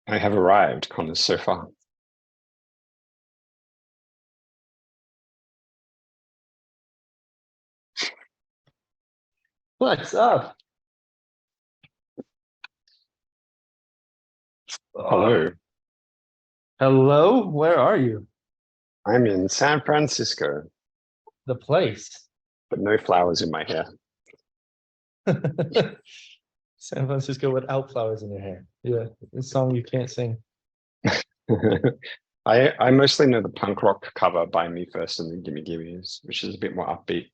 I have arrived, Connor, so far. What's up? Hello, Hello, where are you? I'm in San Francisco, The place. but no flowers in my hair. San Francisco without flowers in your hair. Yeah, a song you can't sing. I mostly know the punk rock cover by Me First and the Gimme Gimmes, which is a bit more upbeat.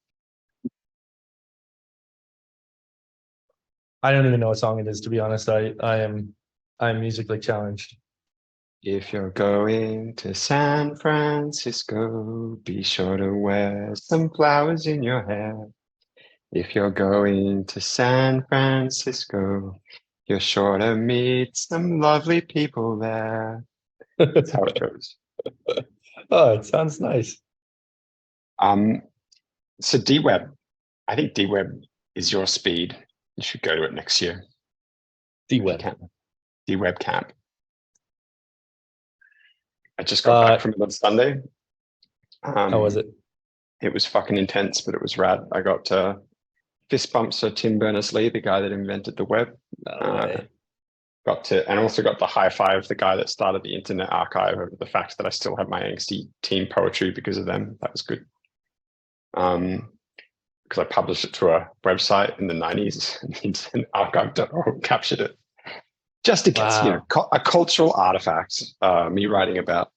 I don't even know what song it is, to be honest. I'm musically challenged. If you're going to San Francisco, be sure to wear some flowers in your hair. If you're going to San Francisco, you're sure to meet some lovely people there. That's how it goes. Oh, it sounds nice. Um, so D-Web, I think D-Web is your speed. You should go to it next year if you D-Web. can. D-Web camp. I just got back Uh, from it on Sunday. how was Um, it? it was fucking intense, but it was rad. I got fist bumps to Tim Berners-Lee, the guy that invented the web. No Uh, way. and also got the high five the guy that started the Internet Archive over the fact that I still have my angsty teen poetry because of them. That was good. Because I published it to a website in the 90s and Internet Archive.org captured it. Just in case, Wow. a cultural artifact, me writing about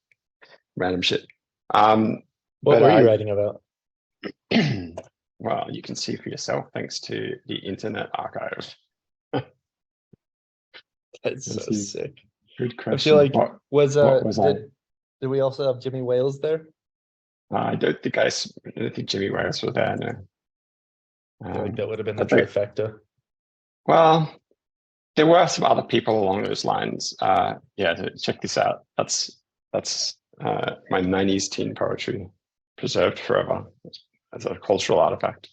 random shit. What But were you writing about? well, you can see for yourself thanks to the Internet Archive. That's so That's a sick. good I feel question. like was What was I? did we also have Jimmy Wales there? I don't think I don't think Jimmy Wales was there. No. I feel like that would have been the But they, trifecta. well, there were some other people along those lines. Yeah, check this out. That's my '90s teen poetry preserved forever as a cultural artifact.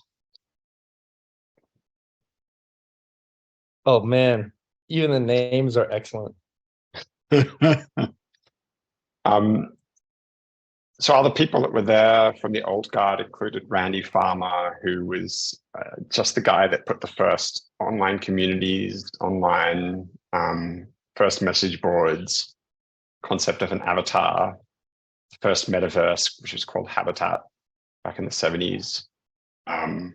Oh man, even the names are excellent. um, so other people that were there from the old guard included Randy Farmer, who was just the guy that put the first online communities, online first message boards, concept of an avatar, first metaverse, which was called Habitat back in the 70s. I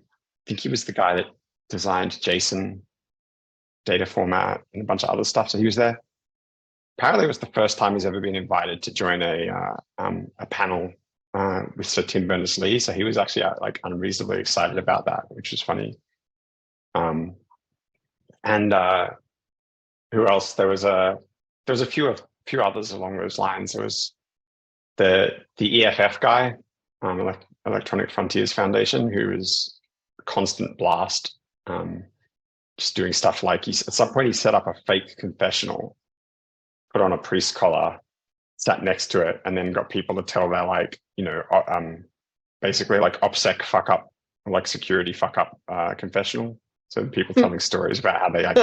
think he was the guy that designed JSON data format and a bunch of other stuff. So he was there. Apparently, it was the first time he's ever been invited to join a panel with Sir Tim Berners-Lee. So he was actually like unreasonably excited about that, which was funny. Um, and who else? There was a few others along those lines. There was the EFF guy, Electronic Frontiers Foundation, who was a constant blast. Just doing stuff like at some point he set up a fake confessional, put on a priest collar, sat next to it, and then got people to tell their basically like OPSEC fuck up, like security fuck up confessional. So people telling stories about how they like,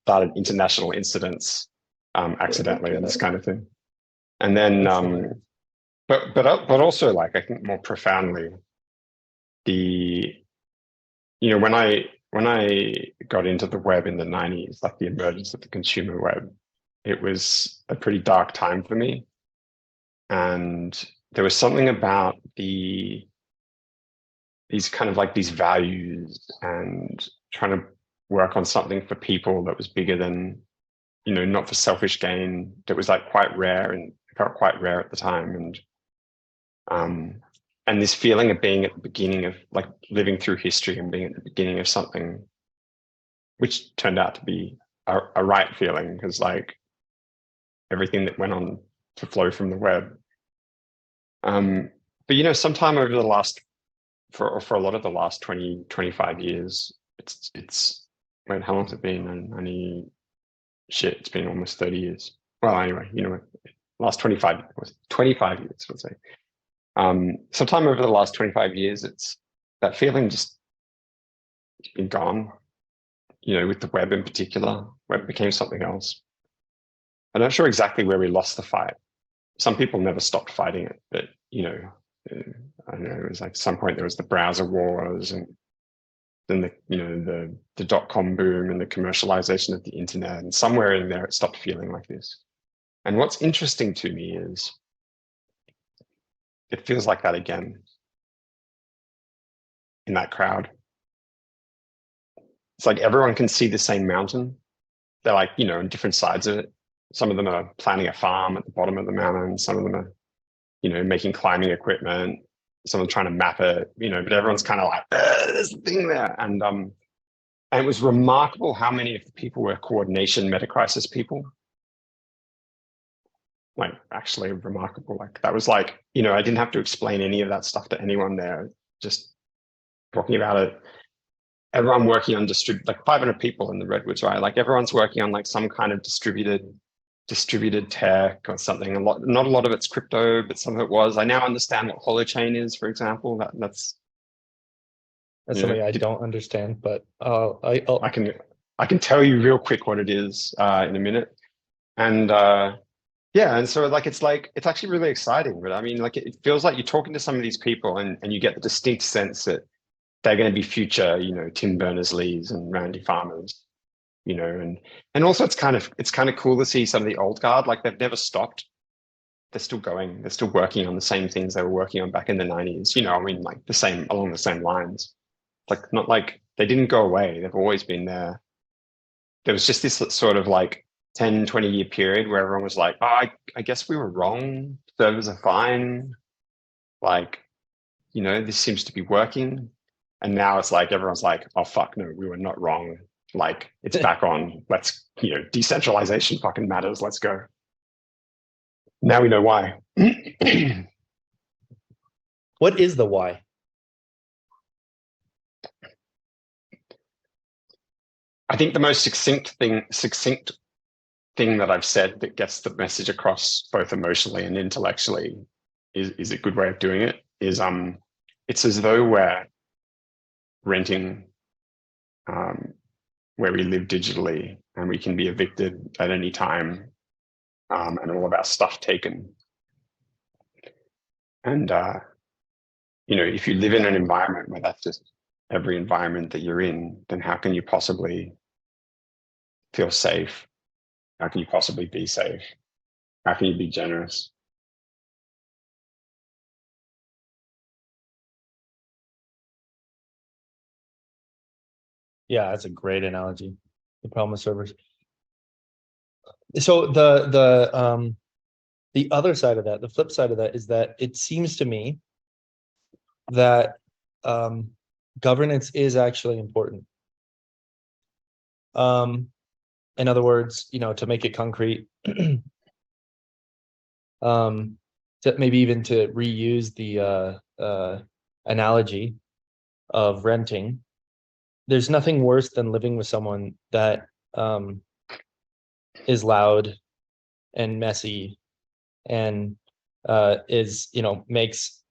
started international incidents accidentally and this kind of thing. And then but also like I think more profoundly, the when I got into the web in the 90s, like the emergence of the consumer web, it was a pretty dark time for me. And there was something about these kind of like these values and trying to work on something for people that was bigger than, not for selfish gain, that was like quite rare and felt quite rare at the time. Um, and this feeling of being at the beginning of like living through history and being at the beginning of something, which turned out to be a right feeling because like everything that went on to flow from the web. But sometime over the last for a lot of the last 20, 25 years, it's wait, how long's it been? And any shit, it's been almost 30 years. Well, anyway, last 25 years, let's say. Sometime over the last 25 years, it's that feeling just been gone. With the web in particular, web became something else. I'm not sure exactly where we lost the fight. Some people never stopped fighting it, but I don't know, it was like at some point there was the browser wars, and then the dot-com boom and the commercialization of the internet, and somewhere in there it stopped feeling like this. And what's interesting to me is it feels like that again in that crowd. It's like everyone can see the same mountain. They're like, on different sides of it. Some of them are planning a farm at the bottom of the mountain. Some of them are, making climbing equipment. Some of them trying to map it, but everyone's kind of like, there's a thing there. And it was remarkable how many of the people were coordination meta-crisis people. Like, actually remarkable. Like, that was like, I didn't have to explain any of that stuff to anyone there. Just talking about it. Everyone working on like 500 people in the Redwoods, right? Like, everyone's working on like some kind of distributed tech or something. Not a lot of it's crypto, but some of it was. I now understand what holochain is, for example. That's something I don't understand, but I can tell you real quick what it is in a minute. And yeah, and so it's actually really exciting. But I mean, like, it feels like you're talking to some of these people, and you get the distinct sense that they're going to be future, Tim Berners-Lees and Randy Farmers, and also it's kind of cool to see some of the old guard. Like, they've never stopped. They're still going. They're still working on the same things they were working on back in the 90s. I mean, like along the same lines. Like, not like they didn't go away. They've always been there. There was just this sort of like 10, 20-year period where everyone was like, oh, I guess we were wrong. Servers are fine. Like, this seems to be working. And now it's like, everyone's like, oh, fuck, no, we were not wrong. Like, it's back on. Let's, decentralization fucking matters. Let's go. Now we know why. What is the why? I think the most succinct thing that I've said that gets the message across both emotionally and intellectually is a good way of doing it, is it's as though we're renting where we live digitally, and we can be evicted at any time, and all of our stuff taken. And if you live in an environment where that's just every environment that you're in, then how can you possibly feel safe? How can you possibly be safe? How can you be generous? Yeah, that's a great analogy. The problem with servers. So the other side of that, the flip side of that, is that it seems to me that governance is actually important. In other words, to make it concrete, to maybe even to reuse the analogy of renting, there's nothing worse than living with someone that is loud and messy and makes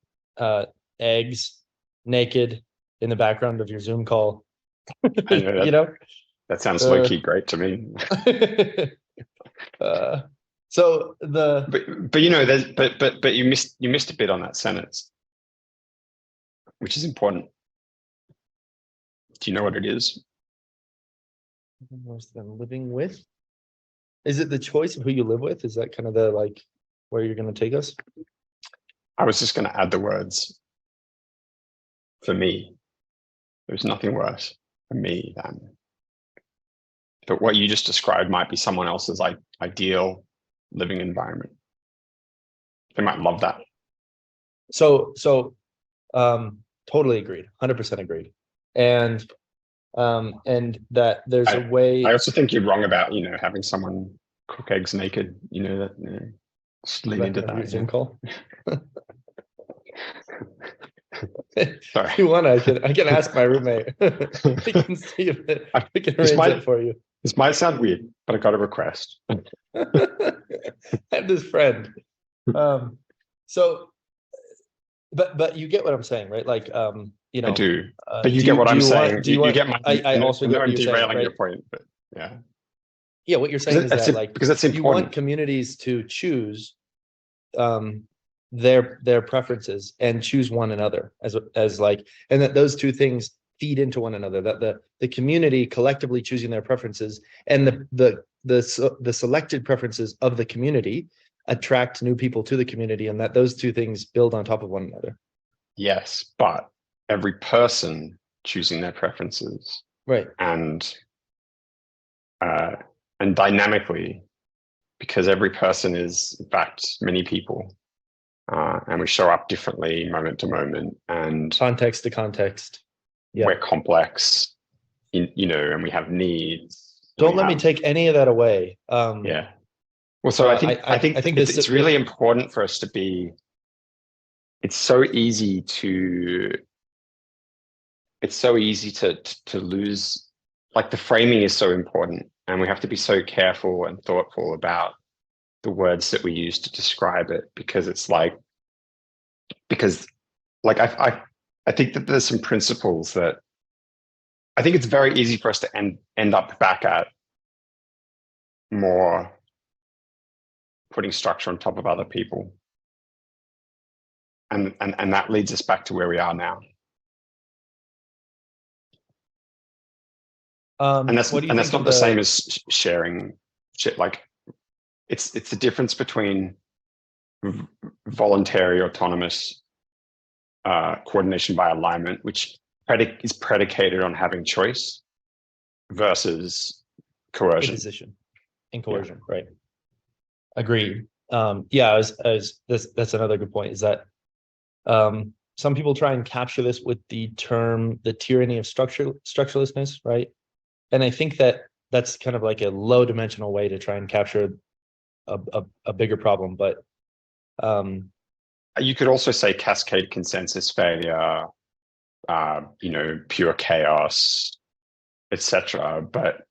eggs naked in the background of your Zoom call. I know that. That sounds low-key great to me. So but you missed a bit on that sentence, which is important. Do you know what it is? Worse than living with? Is it the choice of who you live with? Is that kind of the where you're going to take us? I was just going to add the words, for me. There's nothing worse for me than. But what you just described might be someone else's ideal living environment. They might love that. So totally agreed, 100% agreed. And that there's a way. I also think you're wrong about having someone cook eggs naked. Just lean into that Zoom call. Sorry. If you want, I can ask my roommate. I can see if we can arrange it for you. This might sound weird, but I got a request. I have this friend. So, but you get what I'm saying, right? Like, I do. But you get what I'm saying. You get my. I also get what you're saying, derailing right? your point, but yeah. Yeah, what you're saying is that's that it, like because that's you want important. communities to choose their preferences and choose one another as like, and that those two things feed into one another, that the community collectively choosing their preferences and the selected preferences of the community attract new people to the community, and that those two things build on top of one another. Yes, but every person choosing their preferences Right. and uh, and dynamically, because every person is in fact many people, and we show up differently moment to moment, and Context to context. Yeah. we're complex, and we have needs. Don't let me take any of that away. Yeah. Well, so I think I think it's really important for us to be. It's so easy to lose. Like, the framing is so important, and we have to be so careful and thoughtful about the words that we use to describe it, because I think that there's some principles that I think it's very easy for us to end up back at more putting structure on top of other people. And that leads us back to where we are now. And that's not the same as sharing shit. Like, it's the difference between voluntary autonomous coordination by alignment, which is predicated on having choice, versus coercion. Imposition and coercion. Yeah. Right. Agreed. Yeah, that's another good point, is that some people try and capture this with the term the tyranny of structurelessness, right? And I think that that's kind of like a low dimensional way to try and capture a bigger problem. But you could also say cascade consensus failure, pure chaos, etc. But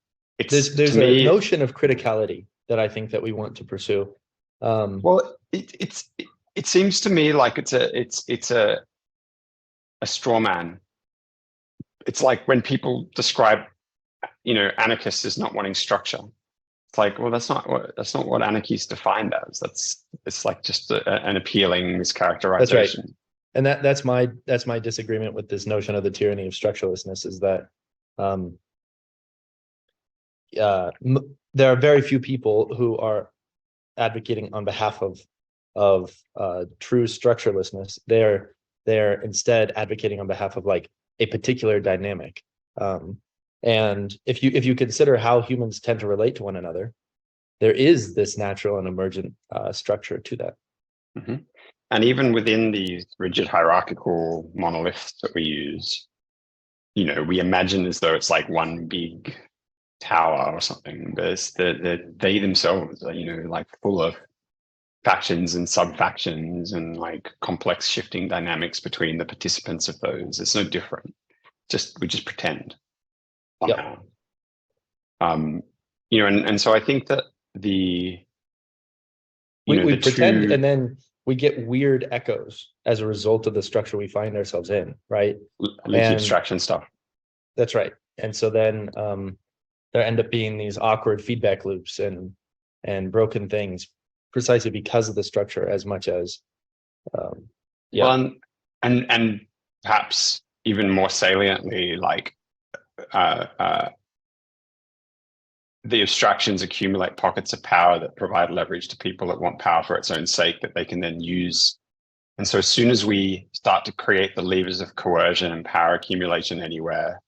there's a notion of criticality that I think that we want to pursue. Well, it seems to me like it's a straw man. It's like when people describe, anarchists as not wanting structure. It's like, well, that's not what anarchy is defined as. It's like just an appealing mischaracterization. That's right. And that's my disagreement with this notion of the tyranny of structurelessness, is that there are very few people who are advocating on behalf of true structurelessness. They're instead advocating on behalf of like a particular dynamic. And if you consider how humans tend to relate to one another, there is this natural and emergent structure to that. Mm-hmm. And even within these rigid hierarchical monoliths that we use, we imagine as though it's like one big tower or something, but they themselves are, like full of factions and sub-factions and like complex shifting dynamics between the participants of those. It's no different. We just pretend somehow. Yep. And so I think that we pretend, and then we get weird echoes as a result of the structure we find ourselves in, right? Leaky abstraction stuff. That's right. And so then there end up being these awkward feedback loops and broken things, precisely because of the structure, as much as well, and perhaps even more saliently, like the abstractions accumulate pockets of power that provide leverage to people that want power for its own sake, that they can then use. And so as soon as we start to create the levers of coercion and power accumulation anywhere,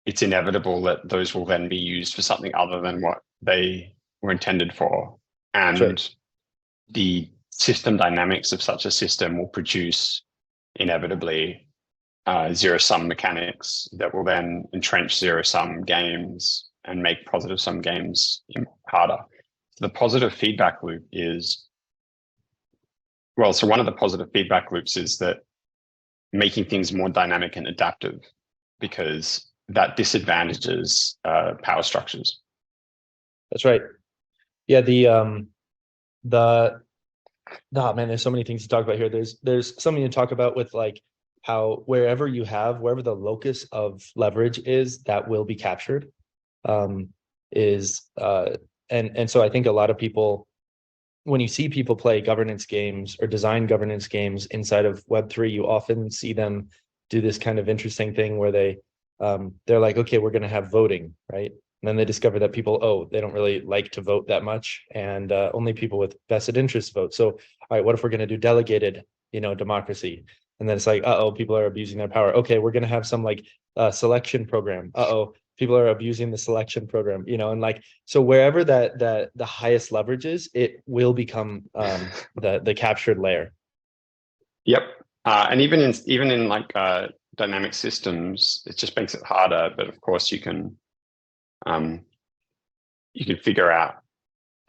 it's inevitable that those will then be used for something other than what they were intended for. And sure. The system dynamics of such a system will produce inevitably zero-sum mechanics that will then entrench zero-sum games and make positive-sum games harder. The positive feedback loop is, so one of the positive feedback loops is that making things more dynamic and adaptive, because that disadvantages power structures. That's right. Yeah, there's so many things to talk about here. There's something to talk about with like how wherever the locus of leverage is, that will be captured. and so I think a lot of people, when you see people play governance games or design governance games inside of Web3, you often see them do this kind of interesting thing where they're like, okay, we're going to have voting, right? And then they discover that people, they don't really like to vote that much, and only people with vested interests vote. So, all right, what if we're going to do delegated, democracy? And then it's like, people are abusing their power. Okay, we're going to have some like selection program. People are abusing the selection program, and like, so wherever that the highest leverage is, it will become the captured layer. Yep. And even in like dynamic systems, it just makes it harder. But of course, you can figure out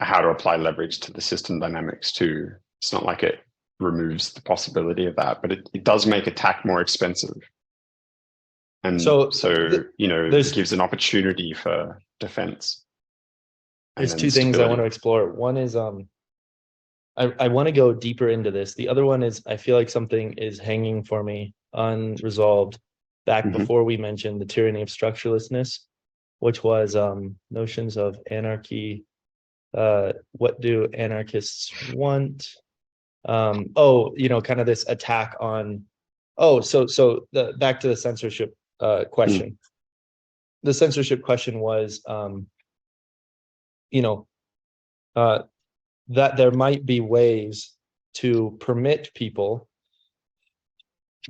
how to apply leverage to the system dynamics too. It's not like it removes the possibility of that, but it does make attack more expensive. And so it gives an opportunity for defense. There's two things I want to explore. One is I want to go deeper into this. The other one is I feel like something is hanging for me unresolved back before we mentioned the tyranny of structurelessness, which was notions of anarchy. What do anarchists want? Kind of this attack on. Back to the censorship question. The censorship question was, that there might be ways to permit people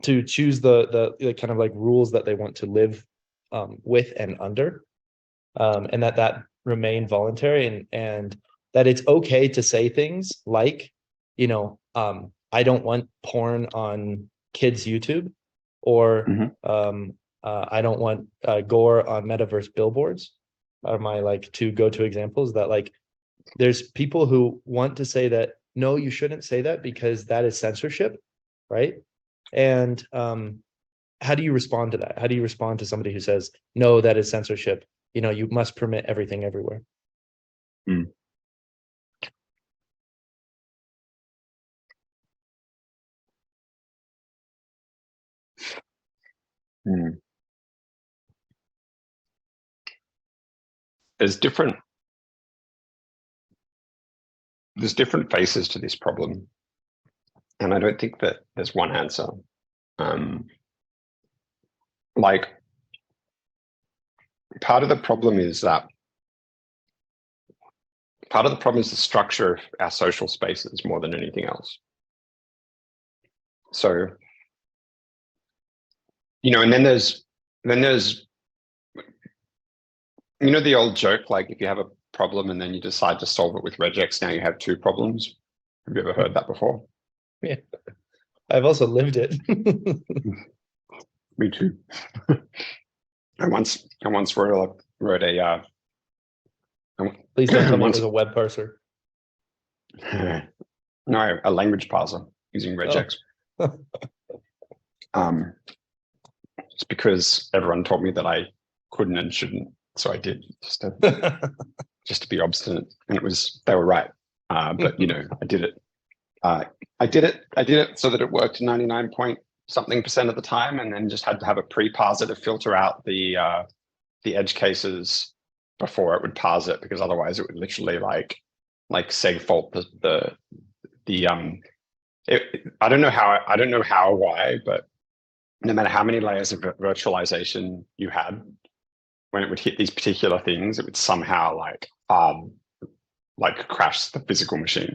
to choose the kind of like rules that they want to live with and under, and that remain voluntary, and that it's okay to say things like, I don't want porn on kids' YouTube, or I don't want gore on metaverse billboards, are my like two go-to examples. That like there's people who want to say that no, you shouldn't say that because that is censorship, right? And how do you respond to that? How do you respond to somebody who says no, that is censorship? You must permit everything everywhere. There's different faces to this problem, and I don't think that there's one answer. Like, part of the problem is the structure of our social spaces more than anything else. So, and then there's the old joke, like if you have a problem and then you decide to solve it with regex, now you have two problems. Have you ever heard that before? Yeah, I've also lived it. Me too. I once wrote a. Please don't tell me it was a web parser. No, a language parser using regex. It's because everyone told me that I couldn't and shouldn't, so I did, just to be obstinate, and they were right. But I did it. I did it so that it worked 99% of the time, and then just had to have a pre-parser to filter out the edge cases before it would parse it, because otherwise it would literally like segfault I don't know how or why, but no matter how many layers of virtualization you had, when it would hit these particular things, it would somehow crash the physical machine.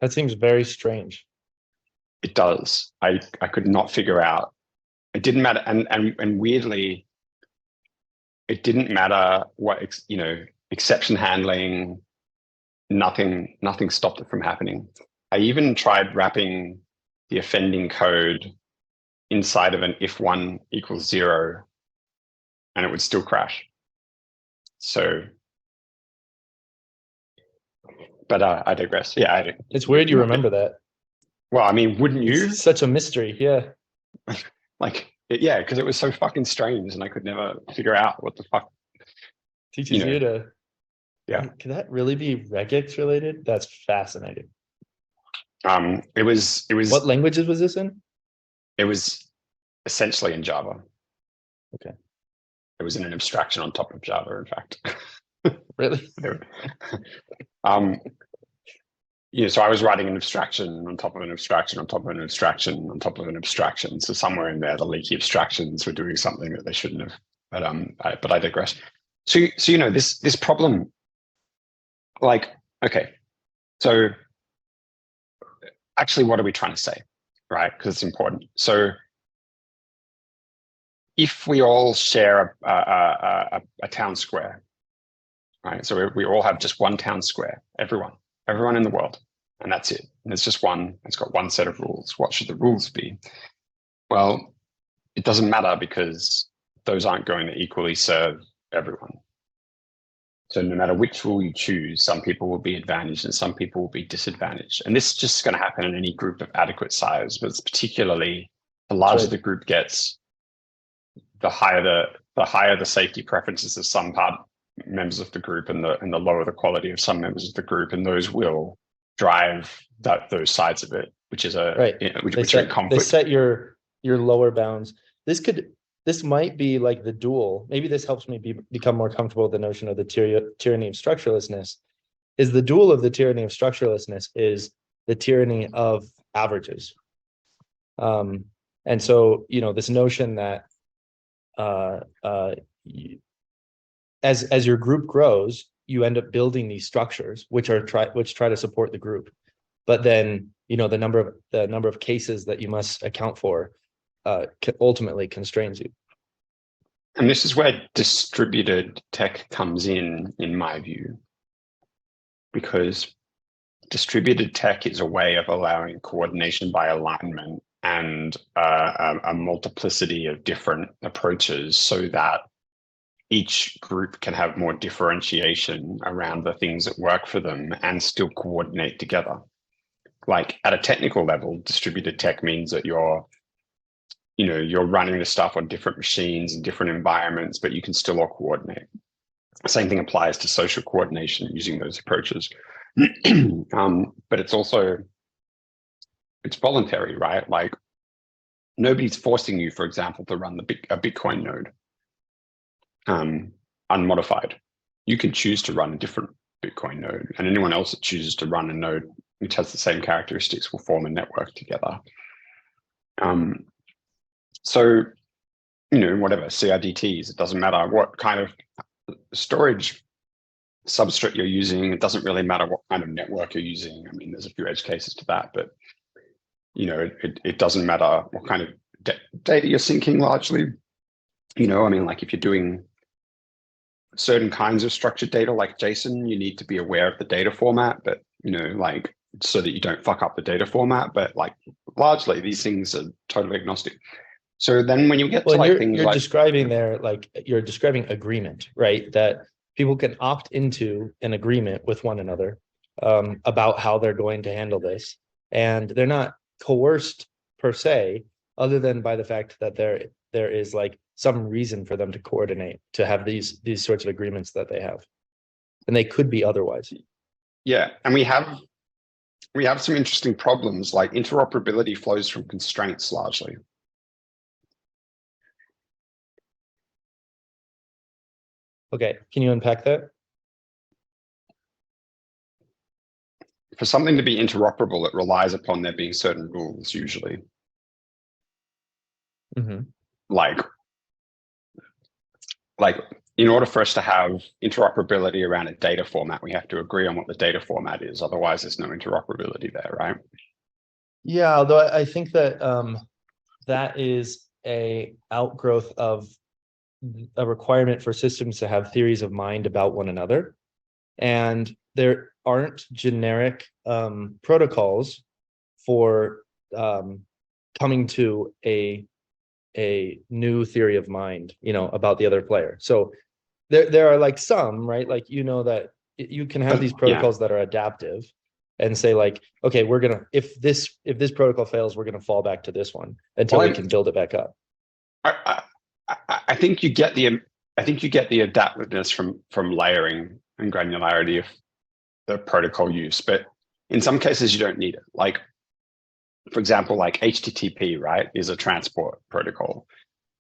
That seems very strange. It does. I could not figure out. It didn't matter, and weirdly, it didn't matter what exception handling. Nothing stopped it from happening. I even tried wrapping the offending code inside of an if 1 equals 0, and it would still crash. So, but I digress. Yeah, it's weird you remember that. Well, I mean, wouldn't you? It's such a mystery, yeah. Because it was so fucking strange, and I could never figure out what the fuck. Teaches you to. Yeah. Could that really be regex related? That's fascinating. It was. What languages was this in? It was essentially in Java. Okay. It was in an abstraction on top of Java, in fact. Really? So I was writing an abstraction on top of an abstraction on top of an abstraction on top of an abstraction. So somewhere in there, the leaky abstractions were doing something that they shouldn't have. But I digress. So this problem, like, okay, so actually, what are we trying to say, right? Because it's important. So if we all share a town square, right? So we all have just one town square, everyone in the world, and that's it. And it's just one, it's got one set of rules. What should the rules be? Well, it doesn't matter because those aren't going to equally serve everyone. So no matter which rule you choose, some people will be advantaged and some people will be disadvantaged. And this is just going to happen in any group of adequate size, but it's particularly the larger the group gets, the higher the safety preferences of some members of the group and the lower the quality of some members of the group, and those will drive those sides of it, which is which are in conflict. They set your lower bounds. This might be like the dual. Maybe this helps me become more comfortable with the notion of the tyranny of structurelessness. Is the dual of the tyranny of structurelessness is the tyranny of averages. And so, this notion that as your group grows, you end up building these structures which try to support the group, but then the number of cases that you must account for ultimately constrains you. And this is where distributed tech comes in my view, because distributed tech is a way of allowing coordination by alignment and a multiplicity of different approaches so that each group can have more differentiation around the things that work for them and still coordinate together. Like at a technical level, distributed tech means that you're running the stuff on different machines and different environments, but you can still all coordinate. The same thing applies to social coordination using those approaches. But it's voluntary, right? Like nobody's forcing you, for example, to run a Bitcoin node unmodified. You can choose to run a different Bitcoin node, and anyone else that chooses to run a node which has the same characteristics will form a network together. So, whatever, CRDTs, it doesn't matter what kind of storage substrate you're using. It doesn't really matter what kind of network you're using. I mean, there's a few edge cases to that, but, it doesn't matter what kind of data you're syncing largely. Like if you're doing certain kinds of structured data like JSON, you need to be aware of the data format, but, like so that you don't fuck up the data format. But like largely these things are totally agnostic. So then when you get to like things like you're describing agreement, right? That people can opt into an agreement with one another about how they're going to handle this. And they're not coerced per se, other than by the fact that there is like some reason for them to coordinate, to have these sorts of agreements that they have. And they could be otherwise. Yeah. And we have some interesting problems, like interoperability flows from constraints largely. Okay, can you unpack that? For something to be interoperable, it relies upon there being certain rules, usually. Mm-hmm. Like in order for us to have interoperability around a data format, we have to agree on what the data format is. Otherwise, there's no interoperability there, right? Yeah, although I think that that is a outgrowth of a requirement for systems to have theories of mind about one another. And there aren't generic protocols for coming to a new theory of mind, about the other player. So there are like some, right? Like, that you can have these protocols that are adaptive and say like, okay, we're going to, if this protocol fails, we're going to fall back to this one until we can build it back up. I think you get the adaptiveness from layering and granularity of the protocol use, but in some cases you don't need it. Like, for example, like HTTP, right, is a transport protocol,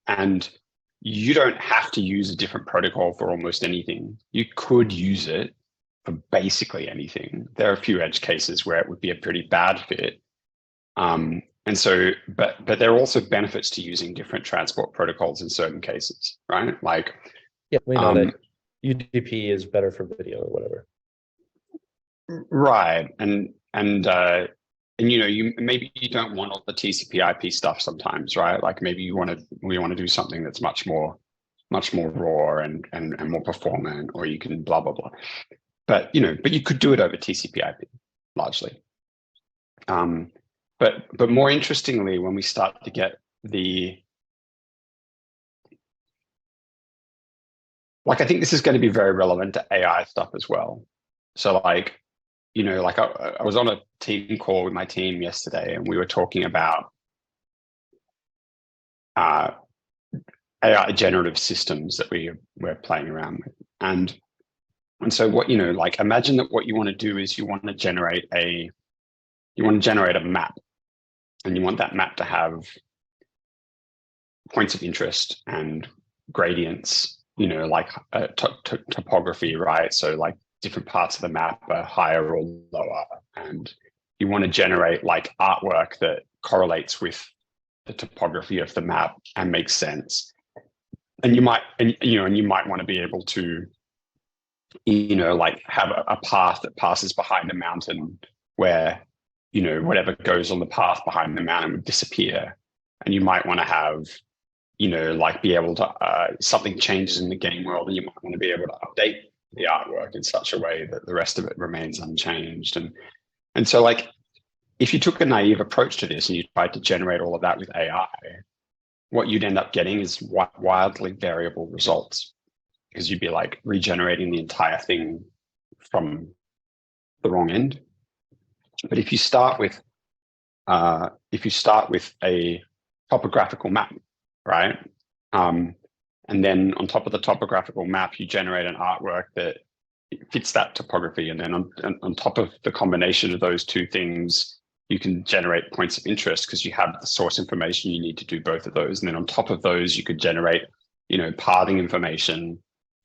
and you don't have to use a different protocol for almost anything. You could use it for basically anything. There are a few edge cases where it would be a pretty bad fit. And so, but there are also benefits to using different transport protocols in certain cases, right? Like, yeah, we know that UDP is better for video or whatever. Right. And you know, maybe you don't want all the TCP/IP stuff sometimes, right? Like maybe we want to do something that's much more raw and more performant, or you can blah blah blah. But you know, but you could do it over TCP/IP largely. But more interestingly, when we start to get I think this is going to be very relevant to AI stuff as well. So like, you know, like I was on a team call with my team yesterday, and we were talking about AI generative systems that we're playing around with. And so what, you know, like imagine that what you want to do is you want to generate a map, and you want that map to have points of interest and gradients, you know, like topography, right? So like different parts of the map are higher or lower, and you want to generate like artwork that correlates with the topography of the map and makes sense. And you might want to be able to, you know, like have a path that passes behind a mountain where, you know, whatever goes on the path behind the mountain would disappear. And you might want to have, you know, like be able to, something changes in the game world, and you might want to be able to update the artwork in such a way that the rest of it remains unchanged. And so like, if you took a naive approach to this and you tried to generate all of that with AI, what you'd end up getting is wildly variable results, because you'd be like regenerating the entire thing from the wrong end. But if you start with a topographical map, right? And then on top of the topographical map, you generate an artwork that fits that topography. And then on top of the combination of those two things, you can generate points of interest because you have the source information you need to do both of those. And then on top of those, you could generate, you know, pathing information,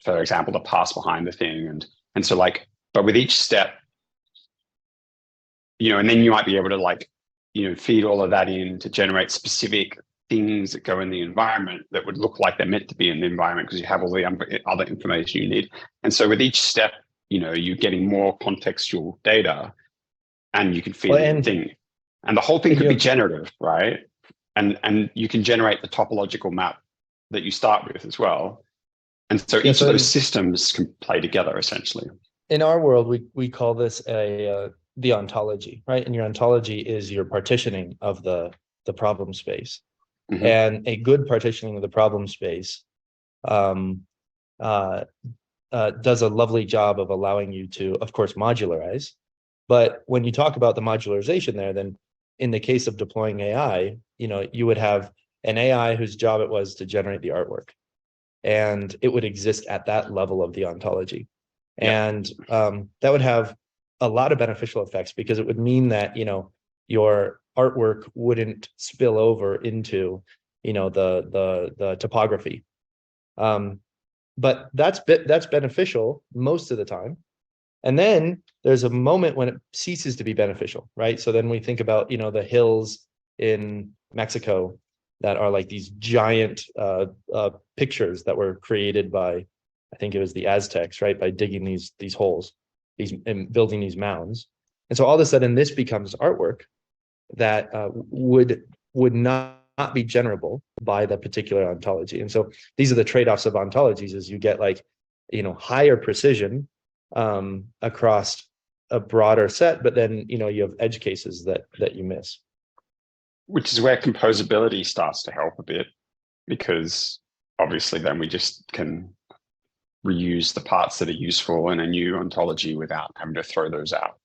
for example, to pass behind the thing. And so like, but with each step, you know, and then you might be able to like, you know, feed all of that in to generate specific things that go in the environment that would look like they're meant to be in the environment because you have all the other information you need. And so with each step, you know, you're getting more contextual data, and you can feed the thing. And the whole thing could be generative, right? And you can generate the topological map that you start with as well. And so each of those systems can play together essentially. In our world, we call this the ontology, right? And your ontology is your partitioning of the problem space. Mm-hmm. And a good partitioning of the problem space does a lovely job of allowing you to, of course, modularize. But when you talk about the modularization there, then in the case of deploying AI, you know, you would have an AI whose job it was to generate the artwork, and it would exist at that level of the ontology. Yeah. And that would have a lot of beneficial effects, because it would mean that, you know, your artwork wouldn't spill over into, you know, the topography. But that's beneficial most of the time. And then there's a moment when it ceases to be beneficial, right? So then we think about, you know, the hills in Mexico that are like these giant pictures that were created by, I think it was the Aztecs, right? By digging these holes, and building these mounds. And so all of a sudden this becomes artwork that would not be generable by the particular ontology. And so these are the trade-offs of ontologies, is you get like, you know, higher precision across a broader set, but then, you know, you have edge cases that you miss. Which is where composability starts to help a bit, because obviously then we just can reuse the parts that are useful in a new ontology without having to throw those out.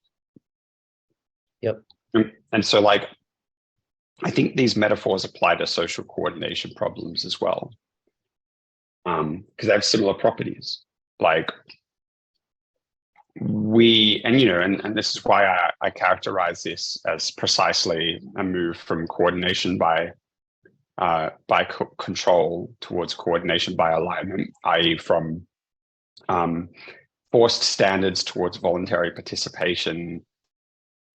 Yep. And so like, I think these metaphors apply to social coordination problems as well, because they have similar properties. Like and this is why I characterize this as precisely a move from coordination by by control towards coordination by alignment, i.e. from forced standards towards voluntary participation,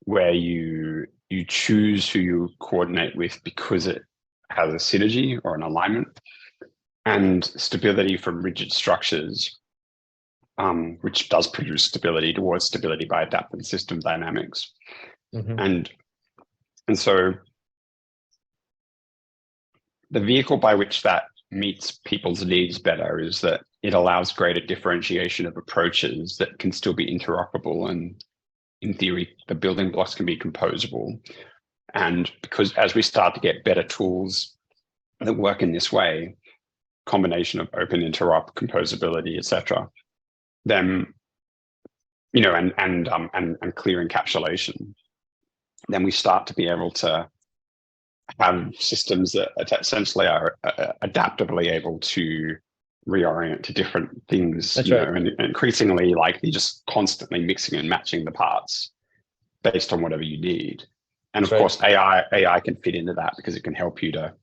where you choose who you coordinate with because it has a synergy or an alignment, and stability from rigid structures, which does produce stability towards stability by adaptive system dynamics. And so the vehicle by which that meets people's needs better is that it allows greater differentiation of approaches that can still be interoperable, and in theory, the building blocks can be composable. And because as we start to get better tools that work in this way, combination of open interop, composability, etc., then, you know, and clear encapsulation, then we start to be able to have systems that essentially are adaptively able to reorient to different things. That's you right. know, and increasingly, like, you're just constantly mixing and matching the parts based on whatever you need. And of course, AI can fit into that because it can help you to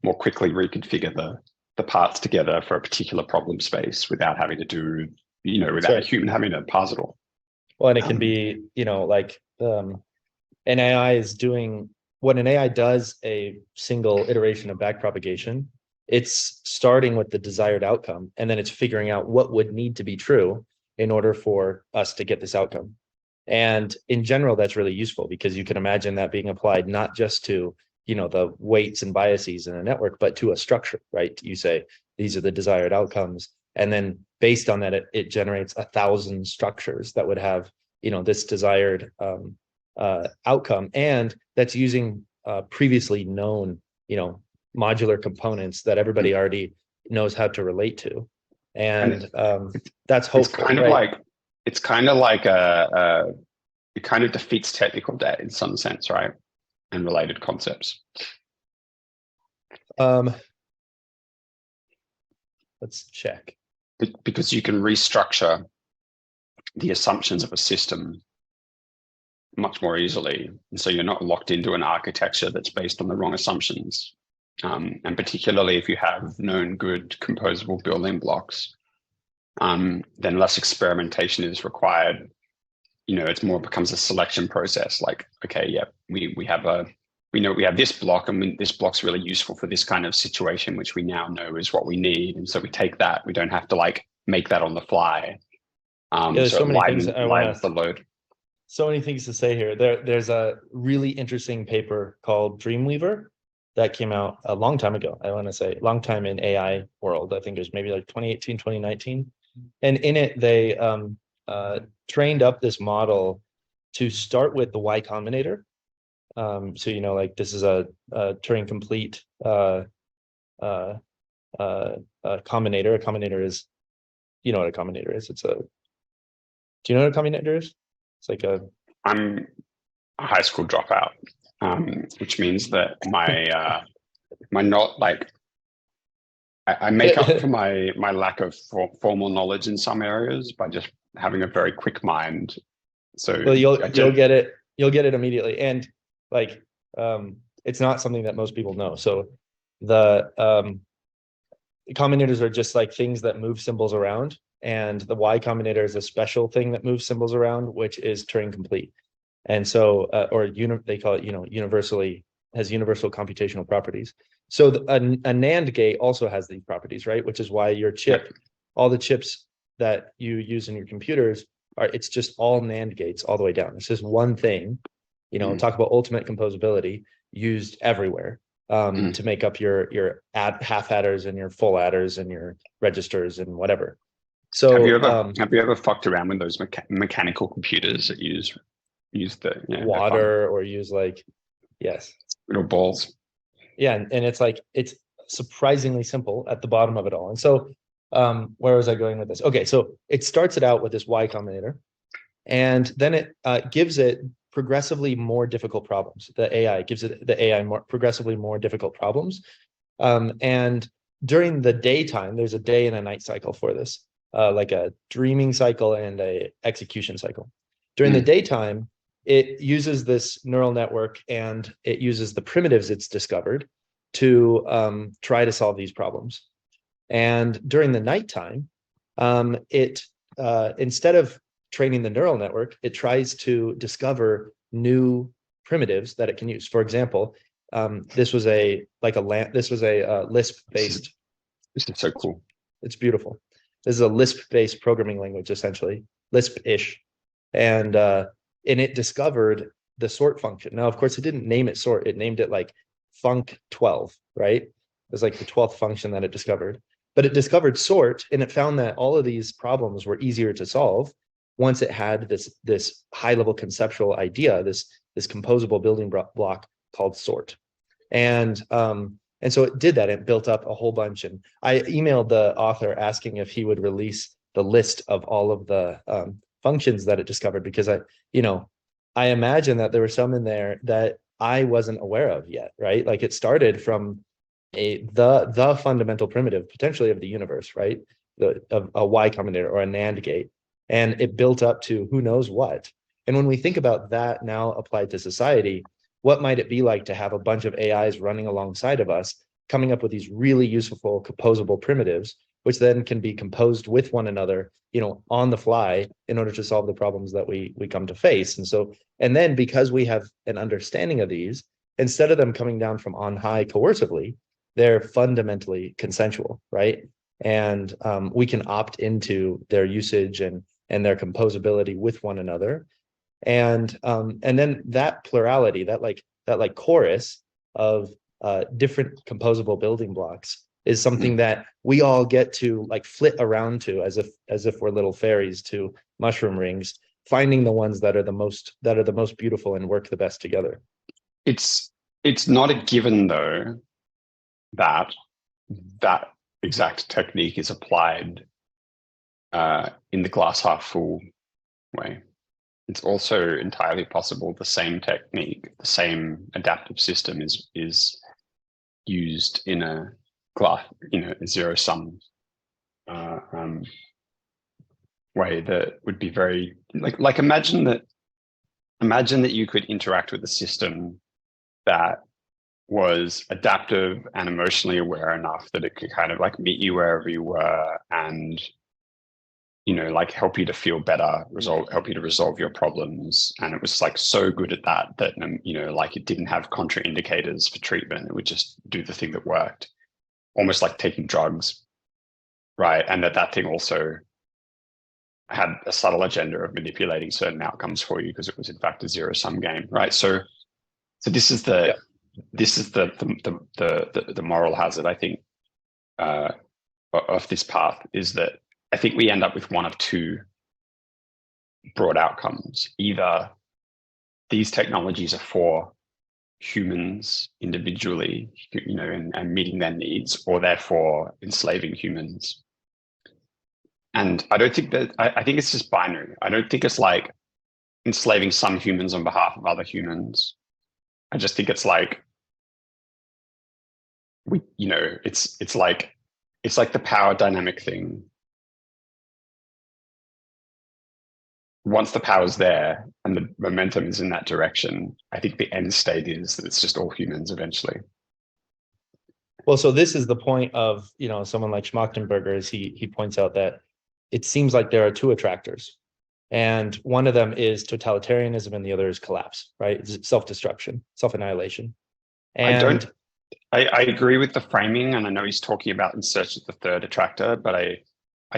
more quickly reconfigure the parts together for a particular problem space without having to do, you know, without a human having to parse it all. Well, and it can be, you know, like an AI is doing, when an AI does a single iteration of backpropagation, it's starting with the desired outcome, and then it's figuring out what would need to be true in order for us to get this outcome. And in general, that's really useful because you can imagine that being applied not just to, you know, the weights and biases in a network, but to a structure, right? You say, these are the desired outcomes. And then based on that, it generates 1,000 structures that would have, you know, this desired outcome. And that's using previously known, you know, modular components that everybody already knows how to relate to. And that's hopeful. It kind of defeats technical debt in some sense, right? And related concepts. Let's check. Because you can restructure the assumptions of a system much more easily. And so you're not locked into an architecture that's based on the wrong assumptions. And particularly if you have known good composable building blocks, then less experimentation is required. You know, it's more becomes a selection process. Like, okay, yeah, we know we have this block, and this block's really useful for this kind of situation, which we now know is what we need. And so we take that. We don't have to like make that on the fly. There's so many things I want the load. So many things to say here. There's a really interesting paper called Dreamweaver that came out a long time ago. I want to say long time in AI world. I think it was maybe like 2018, 2019. And in it, they trained up this model to start with the Y Combinator. So, you know, like this is a Turing complete combinator. A combinator is, you know what a combinator is. Do you know what a combinator is? It's like I'm a high school dropout, which means that my not like I make up for my lack of formal knowledge in some areas by just having a very quick mind. So well, you'll get it. You'll get it immediately, and like it's not something that most people know. So the combinators are just like things that move symbols around, and the Y Combinator is a special thing that moves symbols around, which is Turing complete. And so, they call it, you know, has universal computational properties. So a NAND gate also has these properties, right? Which is why your chip, all the chips that you use in your computers it's just all NAND gates all the way down. It's just one thing, you know, talk about ultimate composability used everywhere to make up your half adders and your full adders and your registers and whatever. So have you ever fucked around with those mechanical computers that use the water or use like little balls? Yeah, and it's like it's surprisingly simple at the bottom of it all. And so where was I going with this? Okay, so it starts it out with this Y Combinator, and then it gives it progressively more difficult problems. The AI gives it progressively more difficult problems. And during the daytime, there's a day and a night cycle for this, like a dreaming cycle and a execution cycle. During the daytime, it uses this neural network and it uses the primitives it's discovered to try to solve these problems. And during the nighttime, it instead of training the neural network, it tries to discover new primitives that it can use. For example, this was a Lisp-based. This is so cool. It's beautiful. This is a Lisp-based programming language, essentially Lisp-ish, and it discovered the sort function. Now, of course, it didn't name it sort; it named it like func12, right? It was like the 12th function that it discovered. But it discovered sort, and it found that all of these problems were easier to solve once it had this high-level conceptual idea, this composable building block called sort. And so it did that. It built up a whole bunch. And I emailed the author asking if he would release the list of all of the functions that it discovered, because I imagine that there were some in there that I wasn't aware of yet, right? Like it started from the fundamental primitive potentially of the universe, right? A Y Combinator or a NAND gate. And it built up to who knows what. And when we think about that now applied to society, what might it be like to have a bunch of AIs running alongside of us, coming up with these really useful composable primitives, which then can be composed with one another, on the fly in order to solve the problems that we come to face. And then because we have an understanding of these, instead of them coming down from on high coercively, they're fundamentally consensual, right? And we can opt into their usage and their composability with one another. And then that plurality, that chorus of different composable building blocks is something that we all get to flit around to as if we're little fairies to mushroom rings, finding the ones that are the most beautiful and work the best together. It's not a given though that exact technique is applied in the glass half full way. It's also entirely possible the same technique, the same adaptive system is used in a glass, a zero sum way that would be very like imagine that you could interact with a system that was adaptive and emotionally aware enough that it could kind of meet you wherever you were and help you to feel better, help you to resolve your problems. And it was so good at that it didn't have contraindicators for treatment. It would just do the thing that worked, almost like taking drugs, right? And that thing also had a subtle agenda of manipulating certain outcomes for you because it was in fact a zero sum game, right? So this is the moral hazard, I think, of this path, is that I think we end up with one of two broad outcomes. Either these technologies are for humans individually, and meeting their needs, or therefore enslaving humans. And I don't think that, I think it's just binary. I don't think it's like enslaving some humans on behalf of other humans. I just think it's like, it's like the power dynamic thing. Once the power's there and the momentum is in that direction, I think the end state is that it's just all humans eventually. Well, so this is the point of, someone like Schmachtenberger, is he points out that it seems like there are two attractors. And one of them is totalitarianism and the other is collapse, right? It's self-destruction, self-annihilation. And I agree with the framing, and I know he's talking about in search of the third attractor, but I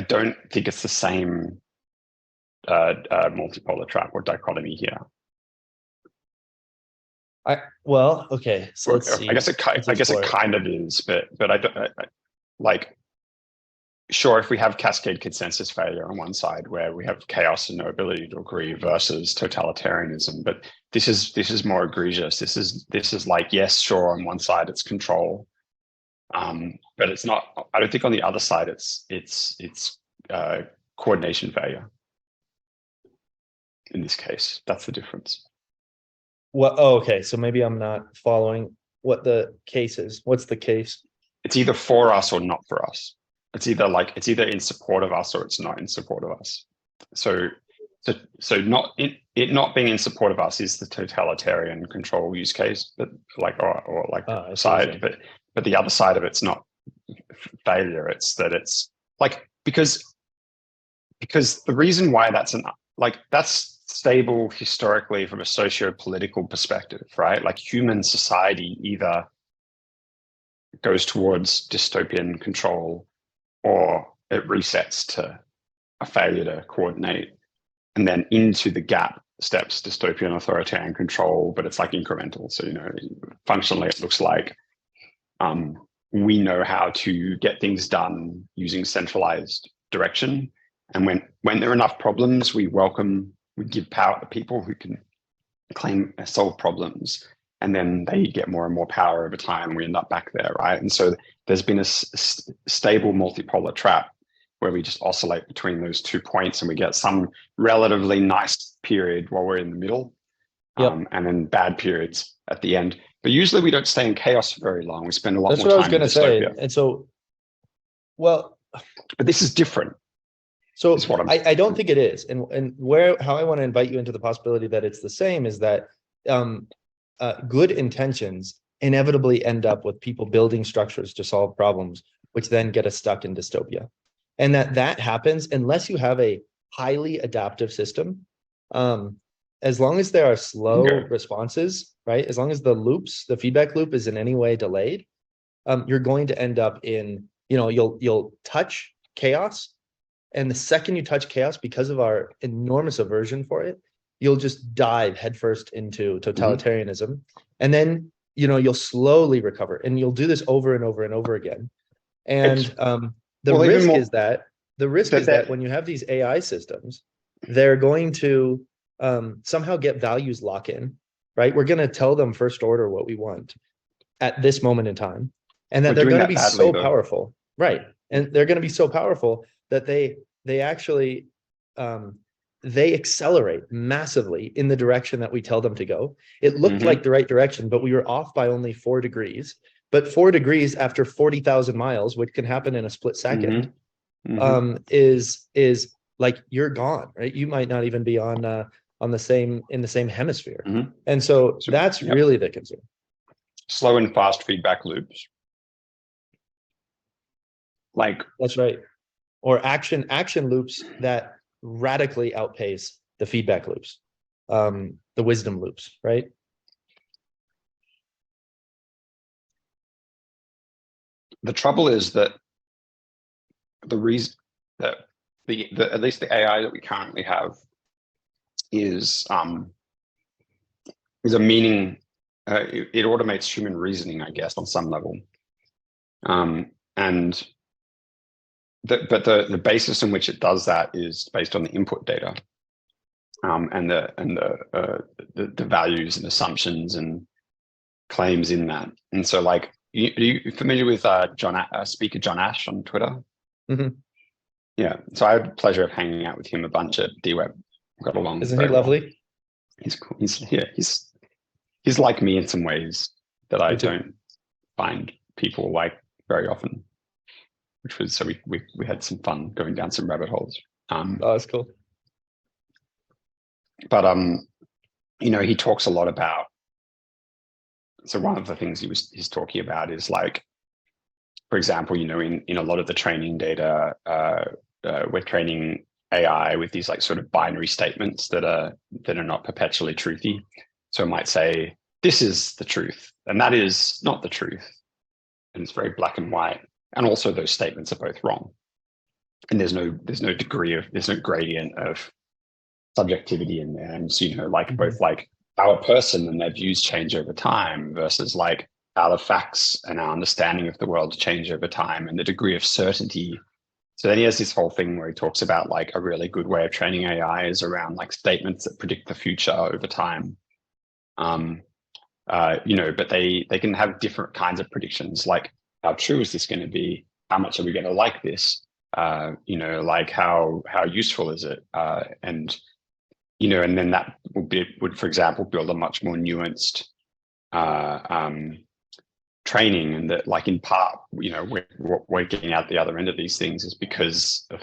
don't think it's the same multipolar trap or dichotomy here. Okay. So let's see. I guess it kind of is, but I don't sure, if we have cascade consensus failure on one side where we have chaos and no ability to agree versus totalitarianism, but this is more egregious. This is like, yes, sure, on one side it's control, but it's not. I don't think on the other side it's coordination failure. In this case, that's the difference. Well, okay, so maybe I'm not following what the case is. What's the case? It's either for us or not for us. It's either in support of us or it's not in support of us. So not being in support of us is the totalitarian control use case, but side. but the other side of it's not failure. It's that it's like, because the reason why that's that's stable historically from a socio-political perspective, right? Like human society either goes towards dystopian control or it resets to a failure to coordinate, and then into the gap steps dystopian authoritarian control, but it's like incremental. So, functionally it looks like we know how to get things done using centralized direction. And when there are enough problems, we give power to people who can claim solve problems. And then they get more and more power over time, and we end up back there, right? And so there's been a stable multipolar trap where we just oscillate between those 2 points, and we get some relatively nice period while we're in the middle, and then bad periods at the end. But usually we don't stay in chaos for very long. We spend a lot That's more what I was time going in to say. dystopia. And so, well, But this is different. so is what I don't think it is. And how I want to invite you into the possibility that it's the same is that good intentions inevitably end up with people building structures to solve problems, which then get us stuck in dystopia. And that happens unless you have a highly adaptive system. As long as there are slow responses, right? As long as the feedback loop is in any way delayed, you're going to end up in, you'll touch chaos. And the second you touch chaos, because of our enormous aversion for it, you'll just dive headfirst into totalitarianism. And then, you'll slowly recover, and you'll do this over and over and over again. And the risk is that when you have these AI systems, they're going to somehow get values lock in, right? We're going to tell them first order what we want at this moment in time, and that they're going to be so powerful, right? And they're going to be so powerful that they actually they accelerate massively in the direction that we tell them to go. It looked like the right direction, but we were off by only 4 degrees. But 4 degrees after 40,000 miles, which can happen in a split second, is like you're gone, right? You might not even be in the same hemisphere. And so that's really the concern. Slow and fast feedback loops. That's right. Or action loops that radically outpace the feedback loops, the wisdom loops, right? The trouble is that the reason that at least the AI that we currently have is a meaning. It automates human reasoning, I guess, on some level, but the basis in which it does that is based on the input data, and the values and assumptions and claims in that. And so, are you familiar with speaker John Ash on Twitter? Yeah. So I had the pleasure of hanging out with him a bunch at DWeb. Got along. Isn't he lovely? Well. He's cool. He's like me in some ways that I don't find people like very often. Which was, so we had some fun going down some rabbit holes. That's cool. But he talks a lot about. So one of the things he's talking about is for example, in a lot of the training data, we're training AI with these sort of binary statements that are not perpetually truthy. So it might say, this is the truth, and that is not the truth. And it's very black and white. And also those statements are both wrong. And there's no gradient of subjectivity in there. And so, both how a person and their views change over time versus how the facts and our understanding of the world change over time, and the degree of certainty. So then he has this whole thing where he talks about a really good way of training AI is around statements that predict the future over time. But they can have different kinds of predictions, how true is this going to be? How much are we going to like this? How useful is it? And then that would, for example, build a much more nuanced training, and that in part, what we're getting out the other end of these things is because of,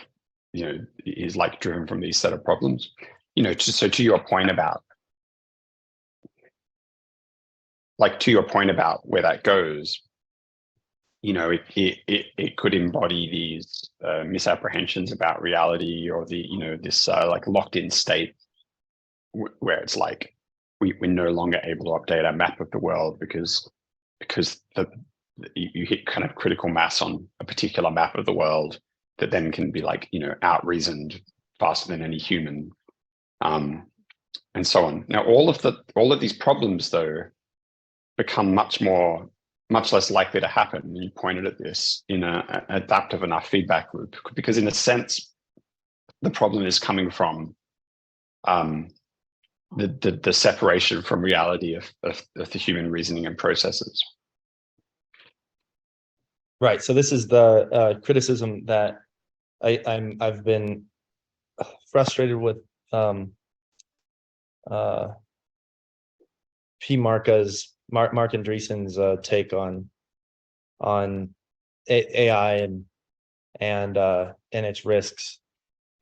is driven from these set of problems. So to your point about where that goes, it could embody these misapprehensions about reality, or this like locked in state where it's like we're no longer able to update our map of the world because you hit kind of critical mass on a particular map of the world that then can be like out reasoned faster than any human, and so on. Now all of these problems though become much less likely to happen. And you pointed at this in an adaptive enough feedback loop, because in a sense the problem is coming from the separation from reality of the human reasoning and processes. Right. So this is the criticism that I've been frustrated with Mark Andreessen's take on AI and its risks.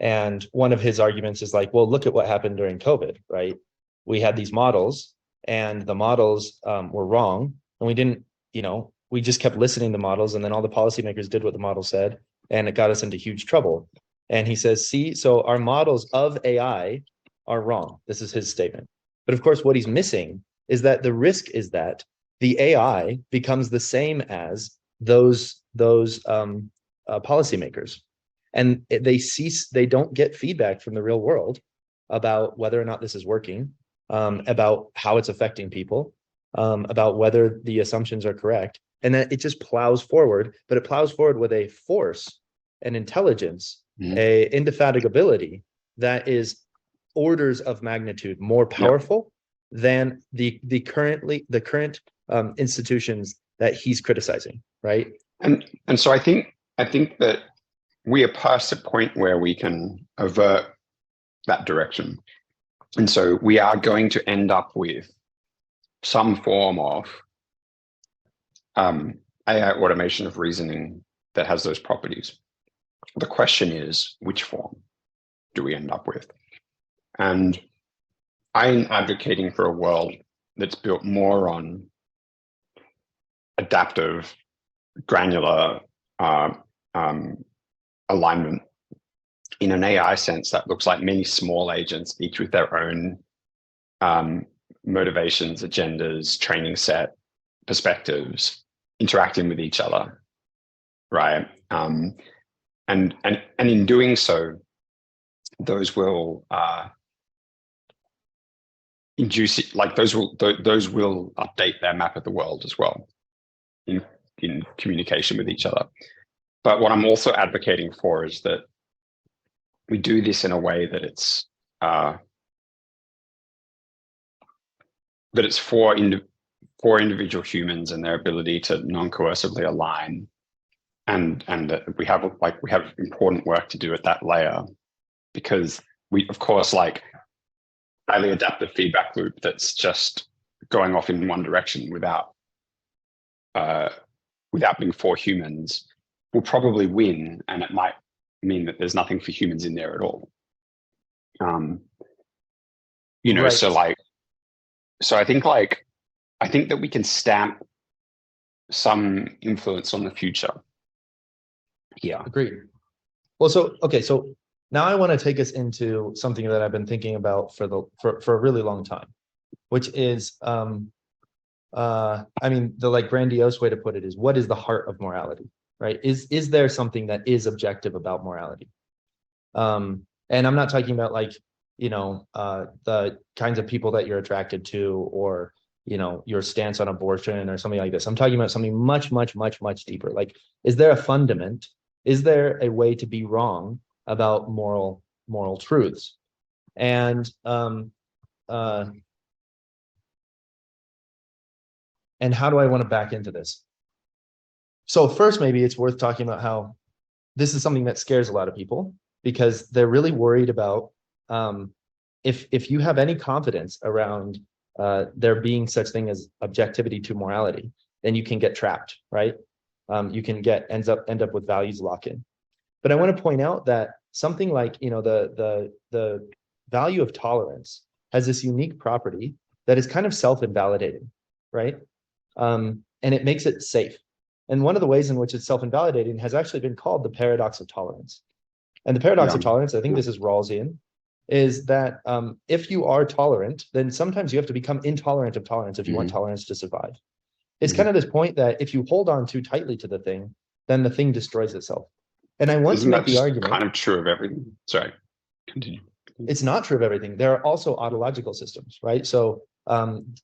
And one of his arguments is like, well, look at what happened during COVID, right? We had these models, and the models were wrong, and we didn't, we just kept listening to models, and then all the policymakers did what the model said, and it got us into huge trouble. And he says, see, so our models of AI are wrong. This is his statement. But of course, what he's missing is that the risk is that the AI becomes the same as those policymakers, and they don't get feedback from the real world about whether or not this is working, about how it's affecting people, about whether the assumptions are correct, and that it just plows forward. But it plows forward with a force, an intelligence, a indefatigability that is orders of magnitude more powerful than the current institutions that he's criticizing, right? And so I think that we are past a point where we can avert that direction. And so we are going to end up with some form of AI automation of reasoning that has those properties. The question is, which form do we end up with? And I'm advocating for a world that's built more on adaptive, granular alignment. In an AI sense, that looks like many small agents, each with their own motivations, agendas, training set, perspectives, interacting with each other, right? And in doing so, those will induce it, like those will update their map of the world as well in communication with each other. But what I'm also advocating for is that we do this in a way that it's for individual humans and their ability to non-coercively align, and that we have important work to do at that layer, because we, of course, like highly adaptive feedback loop that's just going off in one direction without being for humans will probably win, and it might mean that there's nothing for humans in there at all. Right. So I think that we can stamp some influence on the future. Yeah. Agreed. Well, so now I want to take us into something that I've been thinking about for a really long time, which is, I mean, the like grandiose way to put it is, what is the heart of morality, right? Is there something that is objective about morality? And I'm not talking about like, the kinds of people that you're attracted to, or, your stance on abortion or something like this. I'm talking about something much, much, much, much deeper. Like, is there a fundament? Is there a way to be wrong about moral truths? And how do I want to back into this? So first, maybe it's worth talking about how this is something that scares a lot of people, because they're really worried about if you have any confidence around there being such thing as objectivity to morality, then you can get trapped, right? You can end up with values lock-in. But I want to point out that something like the value of tolerance has this unique property that is kind of self-invalidating, right? And it makes it safe. And one of the ways in which it's self-invalidating has actually been called the paradox of tolerance. And the paradox of tolerance, I think this is Rawlsian, is that if you are tolerant, then sometimes you have to become intolerant of tolerance if you want tolerance to survive. It's kind of this point that if you hold on too tightly to the thing, then the thing destroys itself. And I want to make the argument. Kind of true of everything. Sorry, continue. It's not true of everything. There are also autological systems, right? So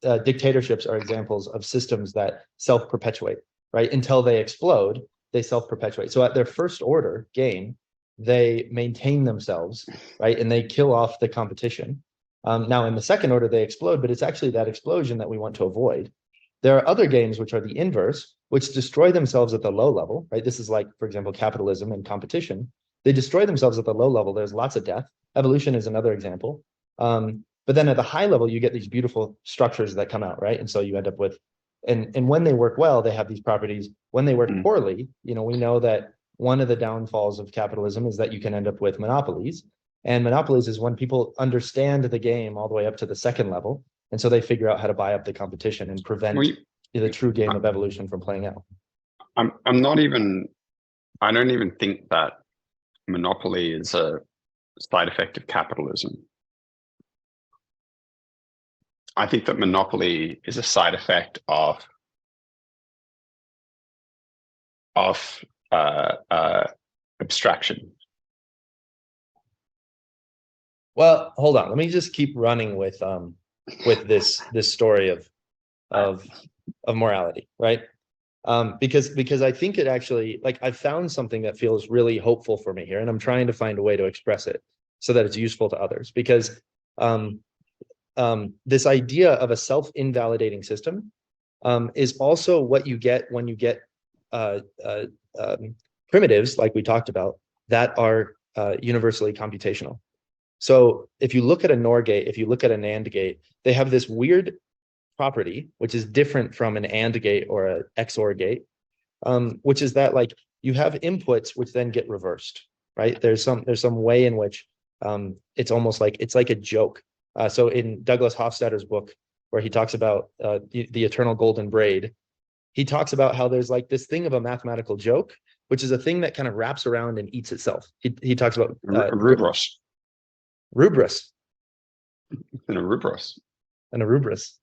dictatorships are examples of systems that self-perpetuate, right? Until they explode, they self-perpetuate. So at their first order game, they maintain themselves, right? And they kill off the competition. Now in the second order, they explode, but it's actually that explosion that we want to avoid. There are other games which are the inverse, which destroy themselves at the low level, right? This is like, for example, capitalism and competition. They destroy themselves at the low level. There's lots of death. Evolution is another example. But then at the high level, you get these beautiful structures that come out, right? And so you end up with, and when they work well, they have these properties. When they work poorly, we know that one of the downfalls of capitalism is that you can end up with monopolies. And monopolies is when people understand the game all the way up to the second level. And so they figure out how to buy up the competition and prevent the true game of evolution from playing out. I don't even think that monopoly is a side effect of capitalism. I think that monopoly is a side effect of abstraction. Well, hold on. Let me just keep running with this story of morality, right? Because I think it actually, like, I've found something that feels really hopeful for me here, and I'm trying to find a way to express it so that it's useful to others. Because this idea of a self-invalidating system is also what you get when you get primitives, like we talked about, that are universally computational. So if you look at a NOR gate, if you look at an AND gate, they have this weird property, which is different from an AND gate or an XOR gate, which is that, like, you have inputs which then get reversed, right? There's some way in which it's almost like, it's like a joke. So in Douglas Hofstadter's book, where he talks about the eternal golden braid, he talks about how there's like this thing of a mathematical joke, which is a thing that kind of wraps around and eats itself. He talks about Rubros. Rubris. And a rubros. And a rubris.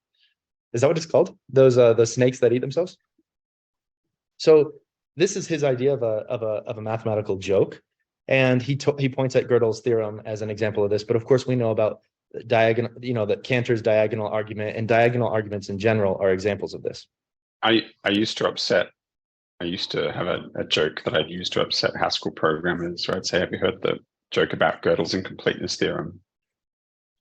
Is that what it's called? Those the snakes that eat themselves? So this is his idea of a mathematical joke. And he points at Gödel's theorem as an example of this. But of course, we know about diagonal, that Cantor's diagonal argument, and diagonal arguments in general are examples of this. I used to have a joke that I'd use to upset Haskell programmers, where I'd say, have you heard the joke about Gödel's incompleteness theorem?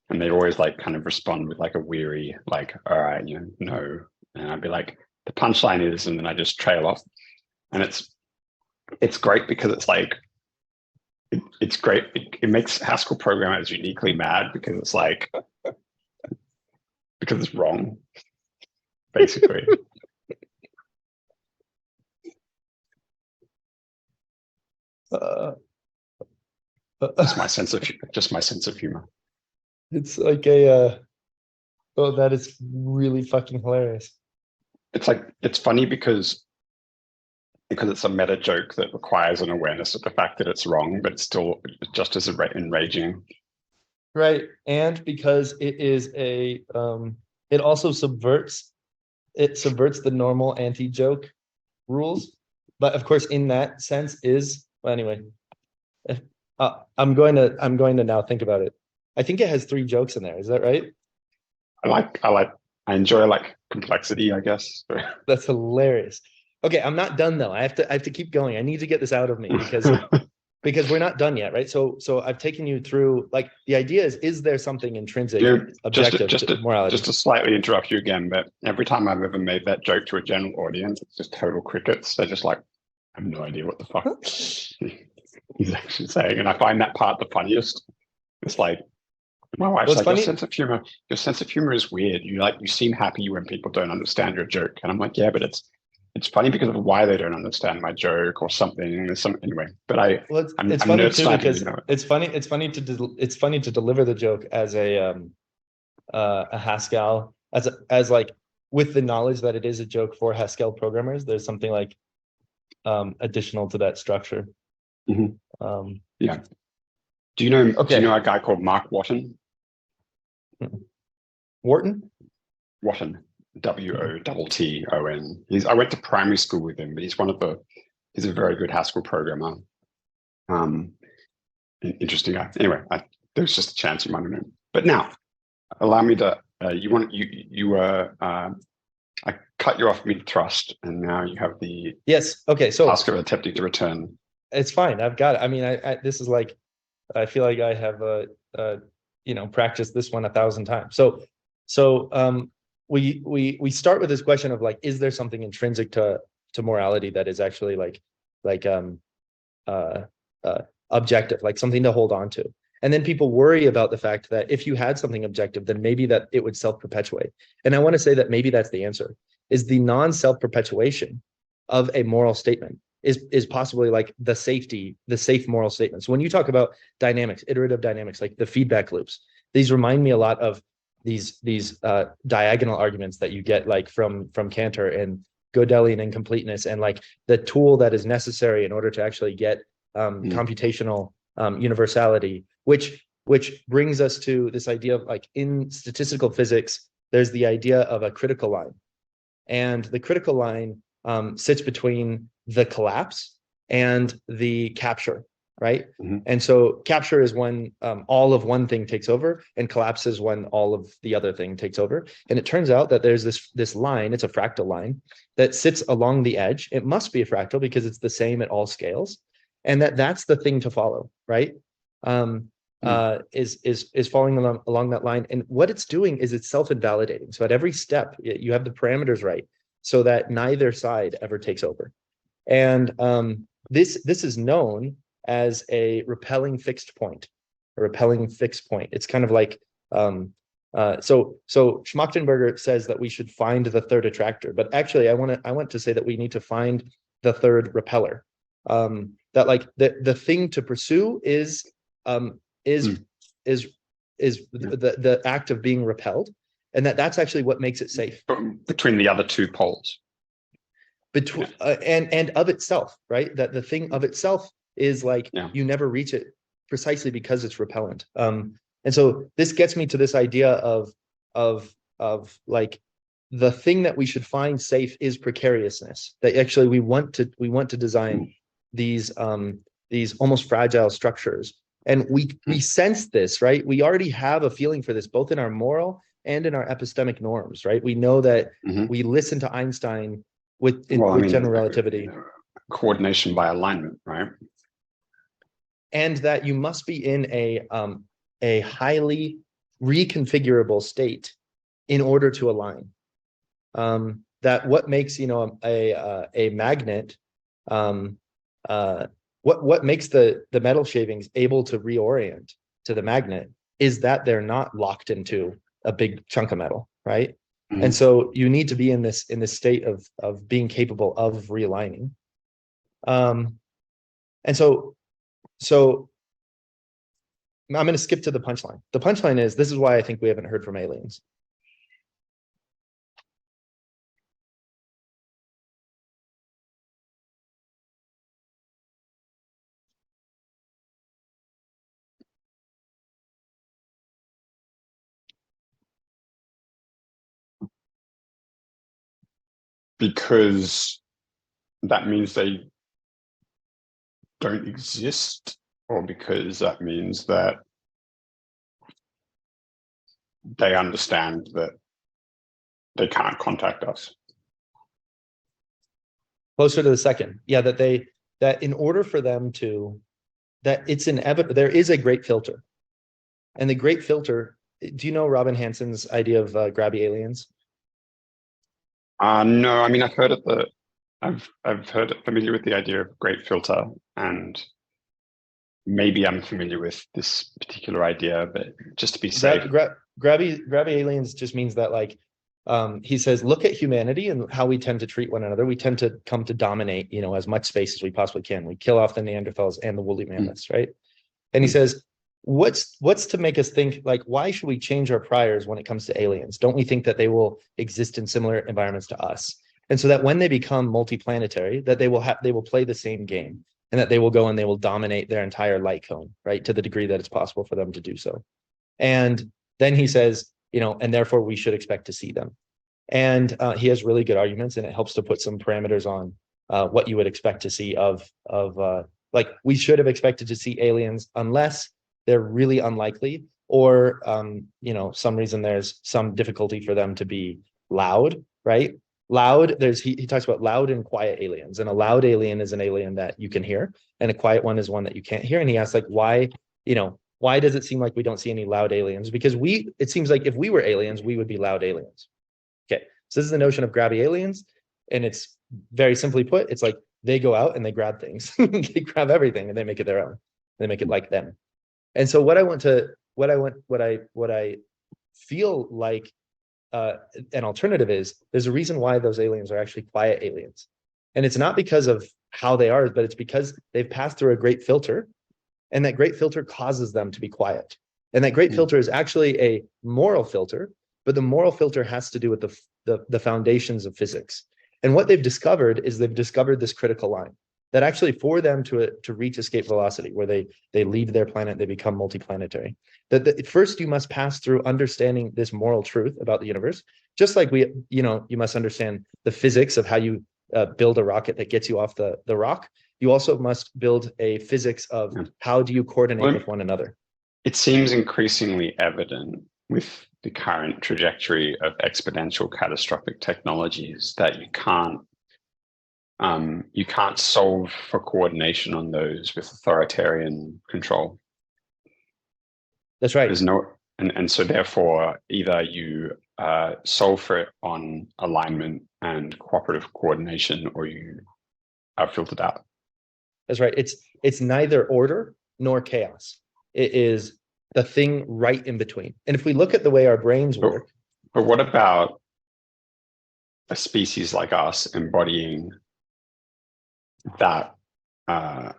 And they'd always like kind of respond with like a weary, like, all right, no. And I'd be like, the punchline is, and then I just trail off. And it's great because it's like, it's great. It makes Haskell programmers uniquely mad because it's like, because it's wrong, basically. Just my sense of humor. It's like oh, that is really fucking hilarious. It's funny because it's a meta joke that requires an awareness of the fact that it's wrong, but it's still just as enraging. Right, and because it is it also subverts the normal anti-joke rules, but of course, in that sense well, anyway. I'm going to now think about it. I think it has 3 jokes in there. Is that right? I enjoy like complexity, I guess. That's hilarious. Okay, I'm not done though. I have to keep going. I need to get this out of me because we're not done yet, right? So I've taken you through, like, the idea is there something intrinsic, objective to morality? Just to slightly interrupt you again, but every time I've ever made that joke to a general audience, it's just total crickets. They're just like, I have no idea what the fuck he's actually saying, and I find that part the funniest. It's like, my wife's like, your sense of humor is weird. You seem happy when people don't understand your joke, and I'm like, yeah, but it's funny because of why they don't understand my joke or something. There's some anyway. But it's funny too because it's funny to deliver the joke as a Haskell as like with the knowledge that it is a joke for Haskell programmers. There's something like additional to that structure. Mhm. Yeah. Do you know? Okay. Do you know a guy called Mark Wotton? Wharton? Wotton, Wotton. I went to primary school with him, but he's a very good Haskell programmer. Interesting guy. Anyway, there's just a chance you might have known. But now, allow me to. I cut you off mid-thrust, and now you have the yes. Okay. So task of attempting to return. It's fine. I've got it. I mean, this is like, I feel like I have practiced this one 1,000 times. So we start with this question of like, is there something intrinsic to morality that is actually objective, like something to hold on to? And then people worry about the fact that if you had something objective, then maybe that it would self-perpetuate. And I want to say that maybe that's the answer, is the non-self-perpetuation of a moral statement is possibly like the safe moral statement. So when you talk about dynamics, iterative dynamics, like the feedback loops, these remind me a lot of these diagonal arguments that you get like from Cantor and Gödelian incompleteness, and like the tool that is necessary in order to actually get computational universality, which brings us to this idea of like in statistical physics, there's the idea of a critical line, and the critical line sits between the collapse and the capture, right? Mm-hmm. And so capture is when all of one thing takes over, and collapse is when all of the other thing takes over. And it turns out that there's this line, it's a fractal line, that sits along the edge. It must be a fractal because it's the same at all scales, and that's the thing to follow, right? Is following along that line. And what it's doing is it's self-invalidating. So at every step, you have the parameters right so that neither side ever takes over. And this is known as a repelling fixed point, a repelling fixed point. It's kind of like, so Schmachtenberger says that we should find the third attractor, but actually I want to say that we need to find the third repeller. That like the thing to pursue is the act of being repelled, and that's actually what makes it safe between the other two poles. Between and of itself, right? That the thing of itself is like you never reach it precisely because it's repellent. And so this gets me to this idea of like the thing that we should find safe is precariousness. That actually we want to design these almost fragile structures, and we sense this, right? We already have a feeling for this both in our moral and in our epistemic norms, right? We know that we listen to Einstein with general relativity, coordination by alignment, right? And that you must be in a highly reconfigurable state in order to align. That what makes a magnet, what makes the metal shavings able to reorient to the magnet is that they're not locked into a big chunk of metal, right? And so you need to be in this state of being capable of realigning. And so I'm going to skip to the punchline. The punchline is, this is why I think we haven't heard from aliens. Because that means they don't exist, or because that means that they understand that they can't contact us. Closer to the second. Yeah, that in order for them to, that it's inevitable, there is a great filter. And the great filter, do you know Robin Hansen's idea of grabby aliens? No, I mean, I've heard familiar with the idea of great filter, and maybe I'm familiar with this particular idea, but just to be safe. Grabby aliens just means that, like, he says, look at humanity and how we tend to treat one another. We tend to come to dominate, as much space as we possibly can. We kill off the Neanderthals and the woolly mammoths, right? And he says, what's to make us think, like, why should we change our priors when it comes to aliens? Don't we think that they will exist in similar environments to us? And so that when they become multiplanetary, that they will play the same game, and that they will go and they will dominate their entire light cone, right? To the degree that it's possible for them to do so. And then he says, and therefore we should expect to see them. And he has really good arguments, and it helps to put some parameters on what you would expect to see like we should have expected to see aliens unless they're really unlikely, or some reason there's some difficulty for them to be loud, right? Loud, he talks about loud and quiet aliens, and a loud alien is an alien that you can hear, and a quiet one is one that you can't hear. And he asks, like, why does it seem like we don't see any loud aliens? Because it seems like if we were aliens, we would be loud aliens. Okay, so this is the notion of grabby aliens, and it's very simply put, it's like they go out and they grab things, they grab everything and they make it their own. They make it like them. And so what I feel like an alternative is, there's a reason why those aliens are actually quiet aliens. And it's not because of how they are, but it's because they've passed through a great filter, and that great filter causes them to be quiet. And that great filter is actually a moral filter, but the moral filter has to do with the foundations of physics. And what they've discovered is they've discovered this critical line that actually, for them to reach escape velocity, where they leave their planet, they become multiplanetary, that first you must pass through understanding this moral truth about the universe. Just like you must understand the physics of how you build a rocket that gets you off the rock. You also must build a physics of how do you coordinate with one another. It seems increasingly evident with the current trajectory of exponential catastrophic technologies that you can't solve for coordination on those with authoritarian control. That's right. There's no, and so therefore either you solve for it on alignment and cooperative coordination, or you are filtered out. That's right. It's neither order nor chaos. It is the thing right in between. And if we look at the way our brains work. But what about a species like us embodying that that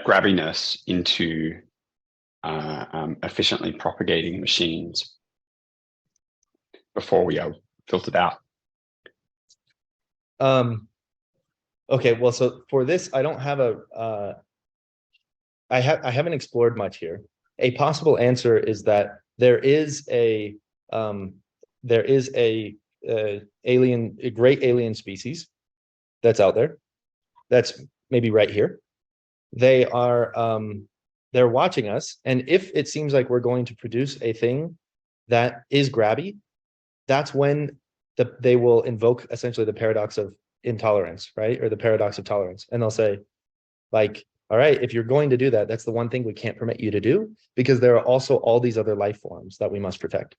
grabbiness into efficiently propagating machines before we are filtered out? Okay, well, so for this, I don't have I haven't explored much here. A possible answer is that there is a great alien species that's out there, that's maybe right here. They are they're watching us, and if it seems like we're going to produce a thing that is grabby, that's when they will invoke essentially the paradox of intolerance, right? Or the paradox of tolerance. And they'll say, like, all right, if you're going to do that, that's the one thing we can't permit you to do, because there are also all these other life forms that we must protect.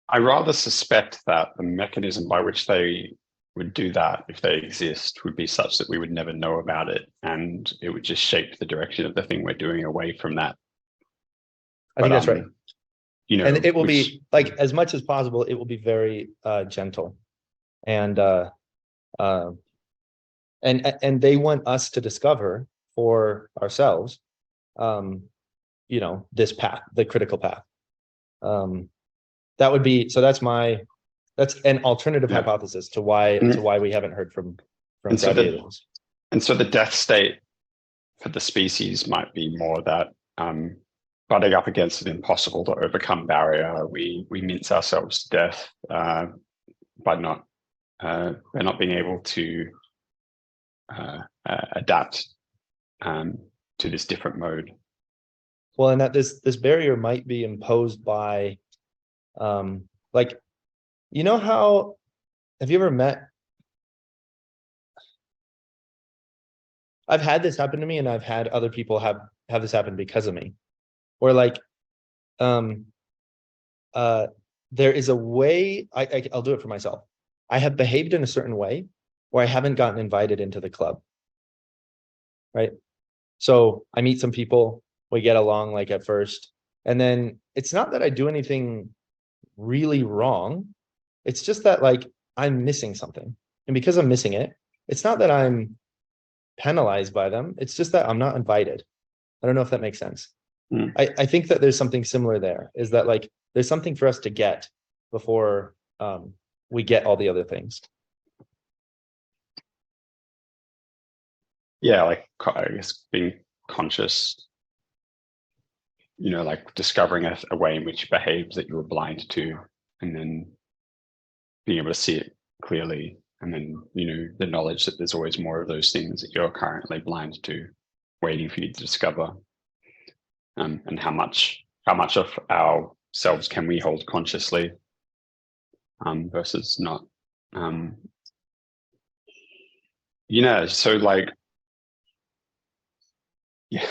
I rather suspect that the mechanism by which they would do that, if they exist, would be such that we would never know about it, and it would just shape the direction of the thing we're doing away from that. I think that's right. And it will be, like, as much as possible, it will be very gentle, and they want us to discover for ourselves, this path, the critical path. That would be, so that's an alternative hypothesis to why we haven't heard from aliens. And so the death state for the species might be more that butting up against an impossible to overcome barrier, we mince ourselves to death by not being able to adapt to this different mode. Well, and that this barrier might be imposed by, like, how, have you ever met? I've had this happen to me, and I've had other people have this happen because of me. Or like, there is a way, I'll do it for myself. I have behaved in a certain way where I haven't gotten invited into the club, right? So I meet some people, we get along like at first, and then it's not that I do anything really wrong. It's just that, like, I'm missing something. And because I'm missing it, it's not that I'm penalized by them. It's just that I'm not invited. I don't know if that makes sense. I think that there's something similar there, is that, like, there's something for us to get before we get all the other things. Yeah, like I guess being conscious, like discovering a way in which it behaves that you were blind to, and then being able to see it clearly, and then the knowledge that there's always more of those things that you're currently blind to, waiting for you to discover, and how much of ourselves can we hold consciously, versus not. So like, yeah.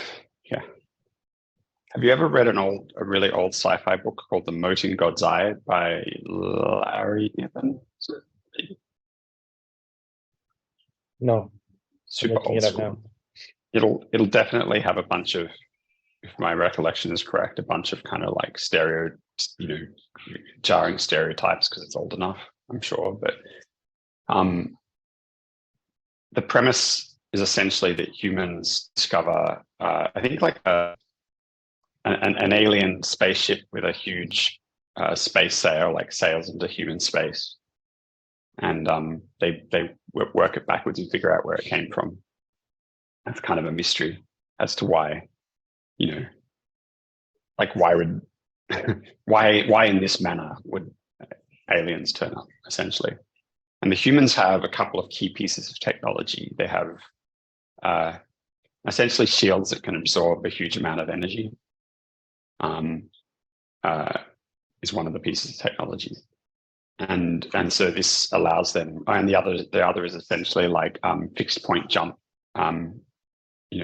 Have you ever read a really old sci-fi book called The Mote in God's Eye by Larry Niven? No, Super looking old it up school. now. It'll definitely have a bunch of, if my recollection is correct, a bunch of kind of like jarring stereotypes because it's old enough, I'm sure. But the premise is essentially that humans discover, I think, like an alien spaceship with a huge space sail, like sails into human space, and they work it backwards and figure out where it came from. That's kind of a mystery as to why, like why would why in this manner would aliens turn up, essentially. And the humans have a couple of key pieces of technology. They have essentially shields that can absorb a huge amount of energy. Is one of the pieces of technology, and so this allows them. And the other is essentially like fixed point jump,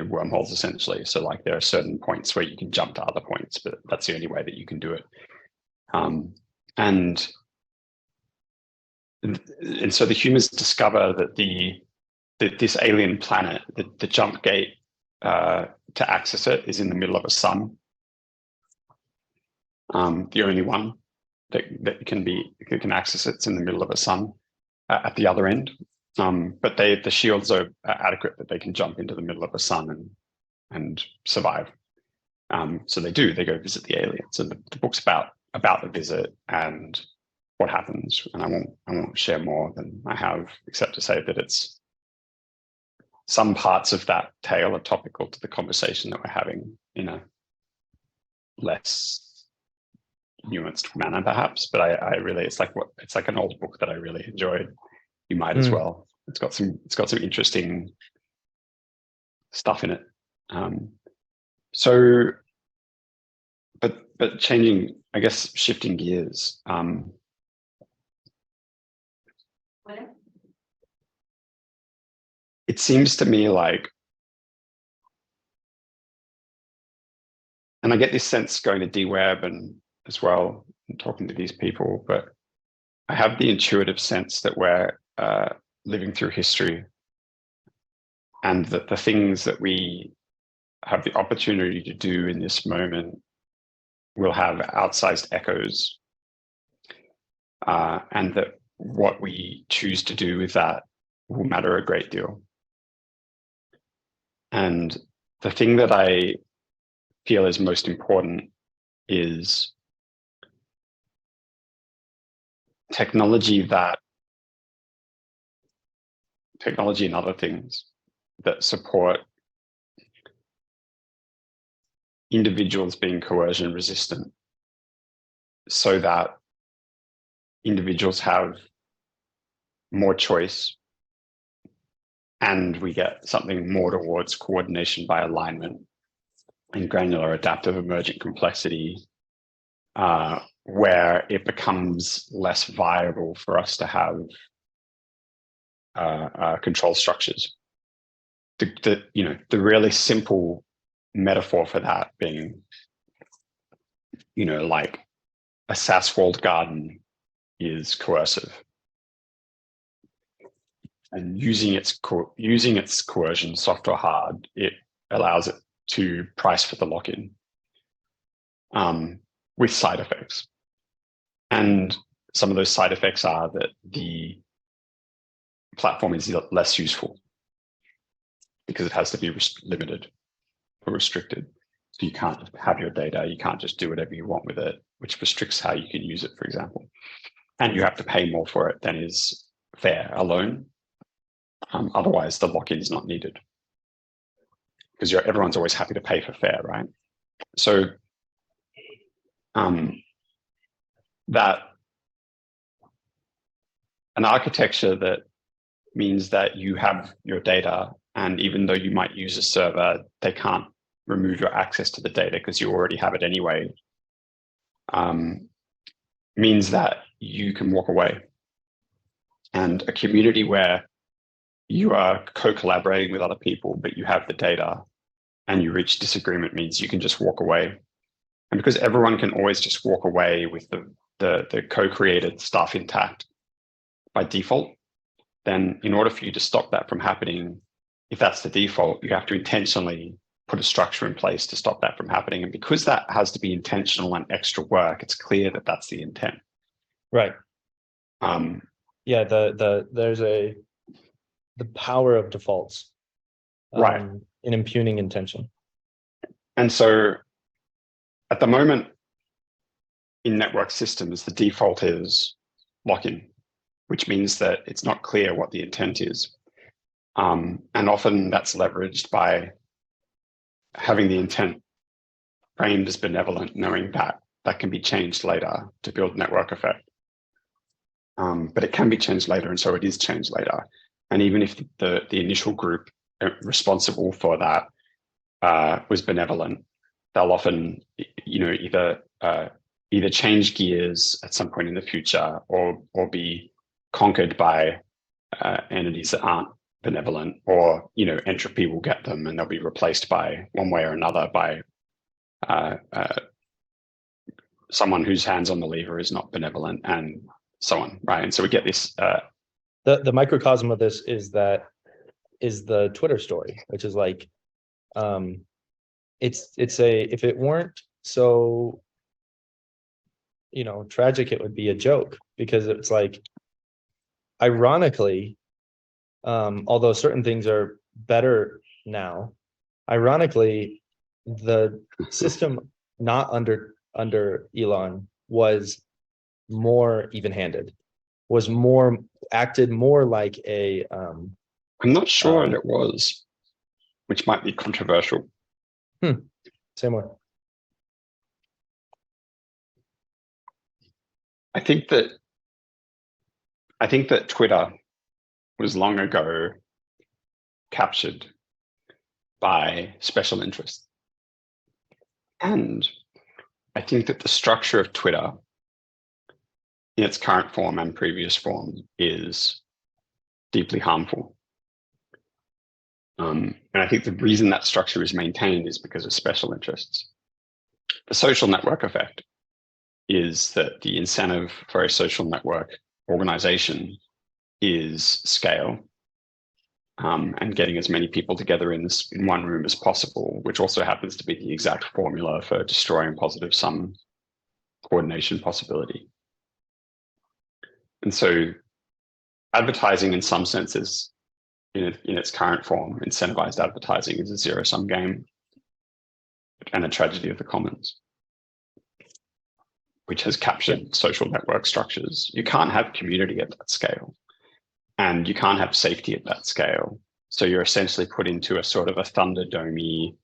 wormholes, essentially. So like there are certain points where you can jump to other points, but that's the only way that you can do it. And so the humans discover that this alien planet, the jump gate to access it is in the middle of a sun. The only one that can access it's in the middle of a sun at the other end. But the shields are adequate that they can jump into the middle of a sun and survive. So they go visit the aliens, and the book's about the visit and what happens. And I won't share more than I have, except to say that it's some parts of that tale are topical to the conversation that we're having in a less nuanced manner, perhaps. But I really, it's like an old book that I really enjoyed. You might as well. It's got some interesting stuff in it. But changing, I guess, shifting gears. It seems to me like, and I get this sense going to DWeb and as well, and talking to these people, but I have the intuitive sense that we're living through history, and that the things that we have the opportunity to do in this moment will have outsized echoes, and that what we choose to do with that will matter a great deal. And the thing that I feel is most important is technology and other things that support individuals being coercion resistant, so that individuals have more choice and we get something more towards coordination by alignment and granular adaptive emergent complexity, where it becomes less viable for us to have control structures. The really simple metaphor for that being, like a SAS walled garden is coercive, and using its coercion, soft or hard, it allows it to price for the lock-in, with side effects. And some of those side effects are that the platform is less useful because it has to be limited or restricted. So you can't have your data, you can't just do whatever you want with it, which restricts how you can use it, for example. and you have to pay more for it than is fair alone. Otherwise, the lock-in is not needed because everyone's always happy to pay for fair, right? So that an architecture that means that you have your data, and even though you might use a server, they can't remove your access to the data because you already have it anyway, means that you can walk away. And a community where you are co-collaborating with other people, but you have the data and you reach disagreement means you can just walk away. And because everyone can always just walk away with the co-created stuff intact by default, then in order for you to stop that from happening, if that's the default, you have to intentionally put a structure in place to stop that from happening. And because that has to be intentional and extra work, it's clear that that's the intent. Right. Yeah, there's the power of defaults, right, in impugning intention. And so at the moment in network systems, the default is lock-in, which means that it's not clear what the intent is. And often that's leveraged by having the intent framed as benevolent, knowing that that can be changed later to build network effect. But it can be changed later, and so it is changed later. And even if the initial group responsible for that was benevolent, they'll often, either change gears at some point in the future, or be conquered by entities that aren't benevolent, or entropy will get them, and they'll be replaced by one way or another by someone whose hands on the lever is not benevolent, and so on, right? And so we get this. The microcosm of this is the Twitter story, which is like, if it weren't so, tragic, it would be a joke, because it's like, ironically, although certain things are better now, ironically, the system not under Elon was more even-handed, acted more like a I'm not sure it was, which might be controversial. Same way. I think that Twitter was long ago captured by special interests. And I think that the structure of Twitter in its current form and previous form is deeply harmful. And I think the reason that structure is maintained is because of special interests. The social network effect is that the incentive for a social network organization is scale, and getting as many people together in one room as possible, which also happens to be the exact formula for destroying positive sum coordination possibility. And so advertising, in some senses, in its current form, incentivized advertising, is a zero-sum game and a tragedy of the commons, which has captured social network structures. You can't have community at that scale, and you can't have safety at that scale. So you're essentially put into a sort of a Thunderdome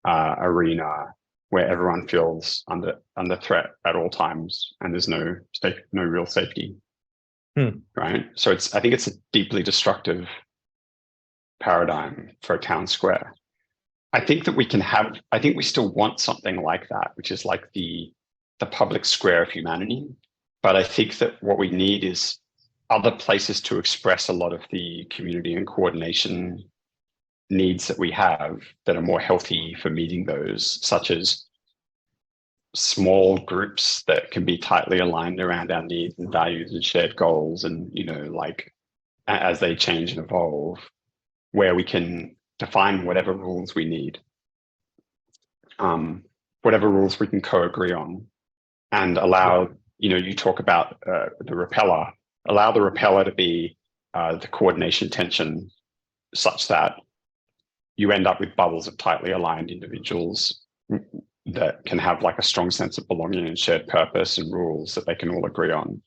arena where everyone feels under threat at all times, and there's no real safety. Right? So I think it's a deeply destructive paradigm for a town square. I think that we still want something like that, which is like the public square of humanity. But I think that what we need is other places to express a lot of the community and coordination needs that we have that are more healthy for meeting those, such as small groups that can be tightly aligned around our needs and values and shared goals, and like as they change and evolve, where we can define whatever rules we need, whatever rules we can co-agree on, and allow, you talk about the repeller, allow the repeller to be the coordination tension such that you end up with bubbles of tightly aligned individuals that can have like a strong sense of belonging and shared purpose and rules that they can all agree on.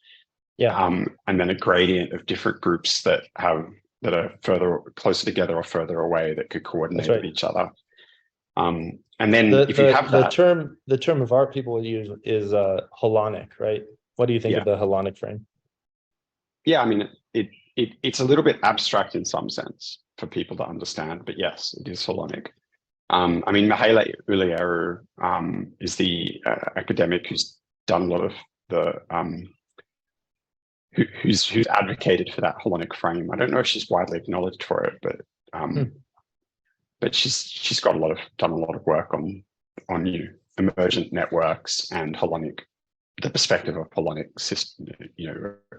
And then a gradient of different groups that are further closer together or further away that could coordinate right. with each other. And then if you have the that, term of art people use is holonic, right? What do you think Yeah. of the holonic frame? yeah, I mean, it's a little bit abstract in some sense for people to understand, but yes, it is holonic. I mean, Mihaela Ulieru is the academic who's done a lot of the who's advocated for that holonic frame. I don't know if she's widely acknowledged for it, but she's done a lot of work on emergent networks and holonic, the perspective of holonic system,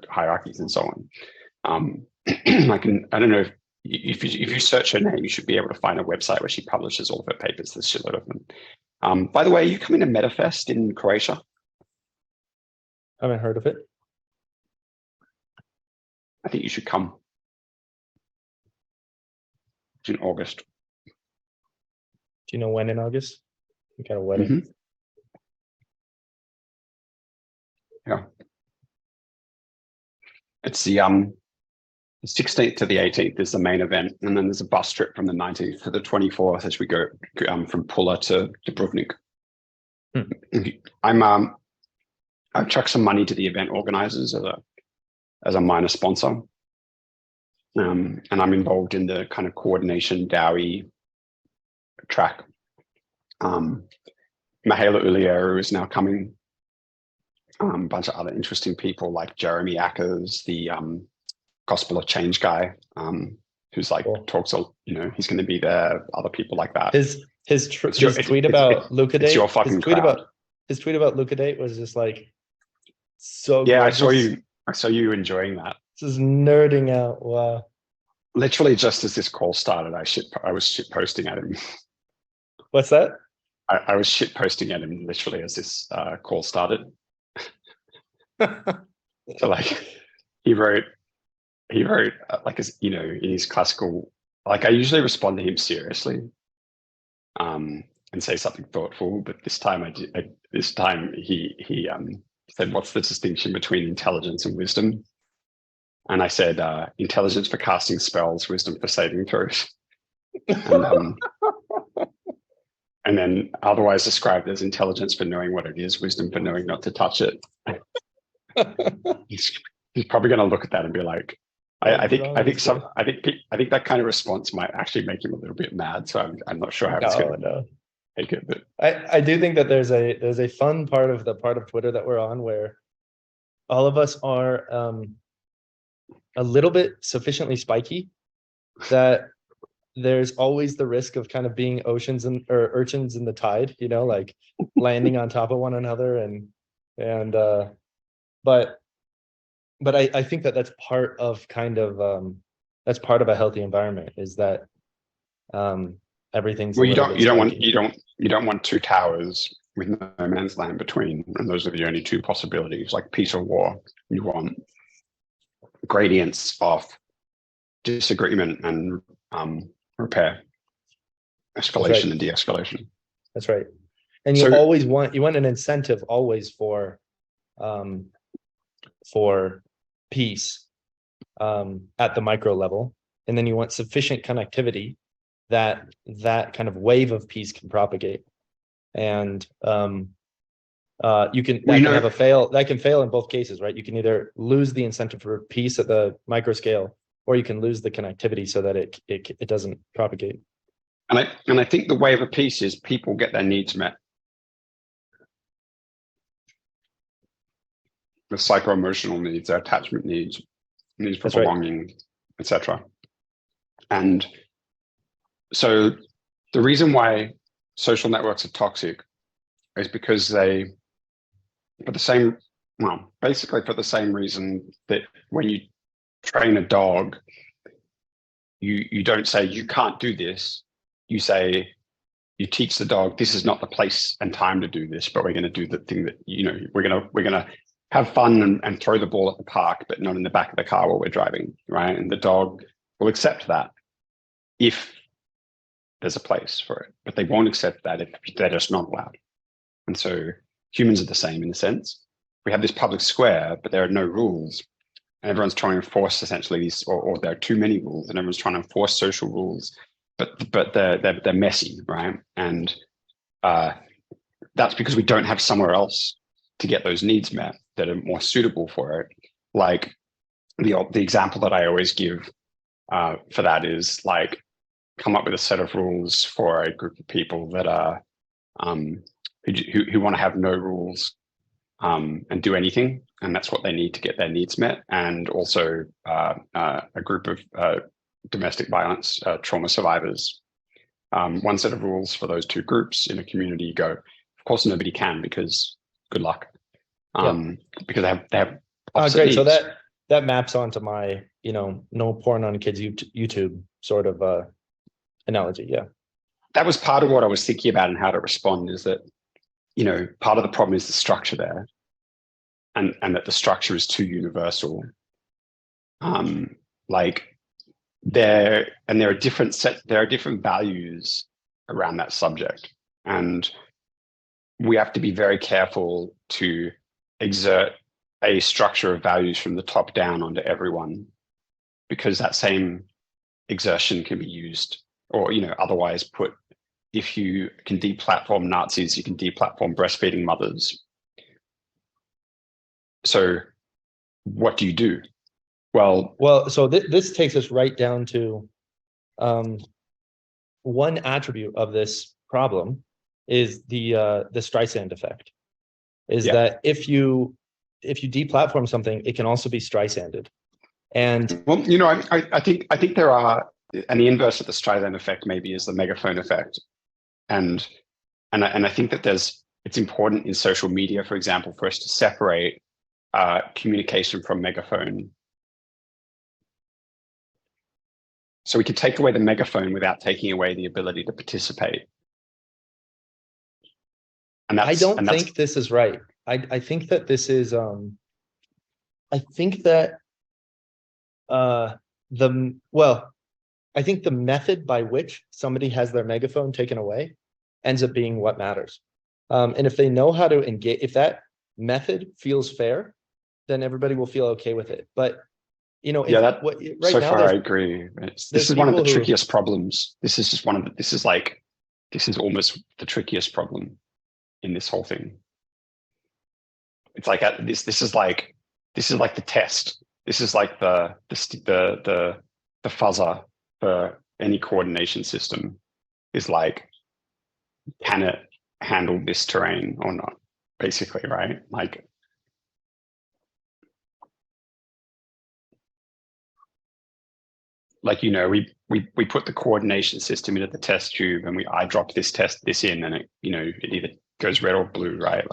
hierarchies and so on. I don't know if you search her name, you should be able to find a website where she publishes all of her papers. There's a shitload of them. By the way, are you coming to MetaFest in Croatia? I haven't heard of it. I think you should come. It's in August. Do you know when in August? We got a wedding. Yeah. It's the 16th to the 18th is the main event, and then there's a bus trip from the 19th to the 24th as we go from Pula to Dubrovnik. I've chucked some money to the event organizers as a minor sponsor, and I'm involved in the kind of coordination DAWI track. Mihaela Ulieru is now coming. A bunch of other interesting people like Jeremy Ackers, the Gospel of Change guy, who's like talks. He's going to be there. Other people like that. His tweet about Luca Date. It's your fucking crowd. His tweet about Luca Date was just like so. Yeah, gorgeous. I saw you enjoying that. Just nerding out. Wow. Literally, just as this call started, I was shit posting at him. What's that? I was shit posting at him literally as this call started. So like he wrote like, in his classical, like I usually respond to him seriously and say something thoughtful, but this time he said, what's the distinction between intelligence and wisdom? And I said, intelligence for casting spells, wisdom for saving throws. And then otherwise described as intelligence for knowing what it is, wisdom for knowing not to touch it. He's probably going to look at that and be like, I think that kind of response might actually make him a little bit mad. So I'm not sure how it's going to take it. But I do think that there's a fun part of Twitter that we're on where all of us are a little bit sufficiently spiky that there's always the risk of kind of being urchins in the tide, like landing on top of one another but I think that that's part of that's part of a healthy environment, is that everything's. Well, you don't want two towers with no man's land between, and those are the only two possibilities, like peace or war. You want gradients of disagreement and repair, escalation and de-escalation. That's right. And you always want an incentive always for peace at the micro level, and then you want sufficient connectivity that kind of wave of peace can propagate, and you can that can fail in both cases, right? You can either lose the incentive for peace at the micro scale, or you can lose the connectivity so that it doesn't propagate. And I think the wave of peace is people get their needs met. The psycho-emotional needs, their attachment needs for belonging, etc. And so the reason why social networks are toxic is because basically for the same reason that when you train a dog, you don't say you can't do this. You say, you teach the dog, this is not the place and time to do this, but we're going to do the thing that, we're going to have fun and throw the ball at the park, but not in the back of the car while we're driving, right? And the dog will accept that if there's a place for it, but they won't accept that if they're just not allowed. And so humans are the same in a sense. we have this public square, but there are no rules. And everyone's trying to enforce essentially these, or there are too many rules, and everyone's trying to enforce social rules, but they're messy, right? And that's because we don't have somewhere else to get those needs met that are more suitable for it. Like the example that I always give for that is like, come up with a set of rules for a group of people that are who want to have no rules and do anything, and that's what they need to get their needs met. And also a group of domestic violence trauma survivors. One set of rules for those two groups in a community. Go, of course, nobody can, because good luck. Because they have opposite great. needs. So that maps onto my, no porn on kids YouTube sort of analogy. Yeah. That was part of what I was thinking about and how to respond, is that, part of the problem is the structure there, and that the structure is too universal. Like there are different values around that subject, and we have to be very careful to exert a structure of values from the top down onto everyone, because that same exertion can be used, or otherwise put. If you can deplatform Nazis, you can deplatform breastfeeding mothers. So what do you do? Well, so this takes us right down to one attribute of this problem is the Streisand effect. Is that if you deplatform something, it can also be Streisanded. And well, I think there are, and the inverse of the Streisand effect maybe is the megaphone effect. And I think that it's important in social media, for example, for us to separate communication from megaphone. So we could take away the megaphone without taking away the ability to participate. And I don't think this is right. I think that this is I think that I think the method by which somebody has their megaphone taken away ends up being what matters. And if they know how to engage, if that method feels fair, then everybody will feel okay with it. But so far I agree. This is one of the trickiest problems. This is almost the trickiest problem in this whole thing. It's like this is like the test. This is like the fuzzer for any coordination system, is like, can it handle this terrain or not? Basically, right? We put the coordination system into the test tube, and I drop this in, and it either goes red or blue, right?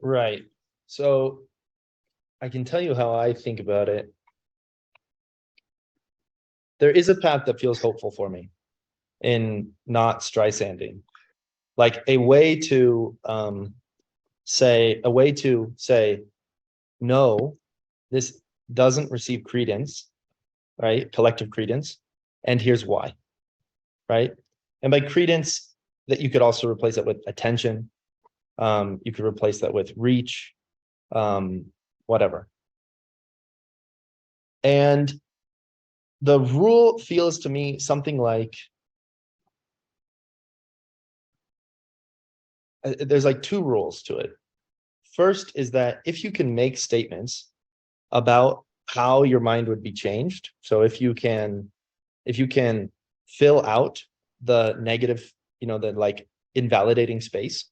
Right. So I can tell you how I think about it. There is a path that feels hopeful for me in not Streisanding, like a way to say, no, this doesn't receive credence, right? Collective credence. And here's why, right? And by credence, that you could also replace it with attention. You could replace that with reach, whatever. And the rule feels to me something like, there's like two rules to it. First is that if you can make statements about how your mind would be changed, so if you can fill out the negative, the like invalidating space,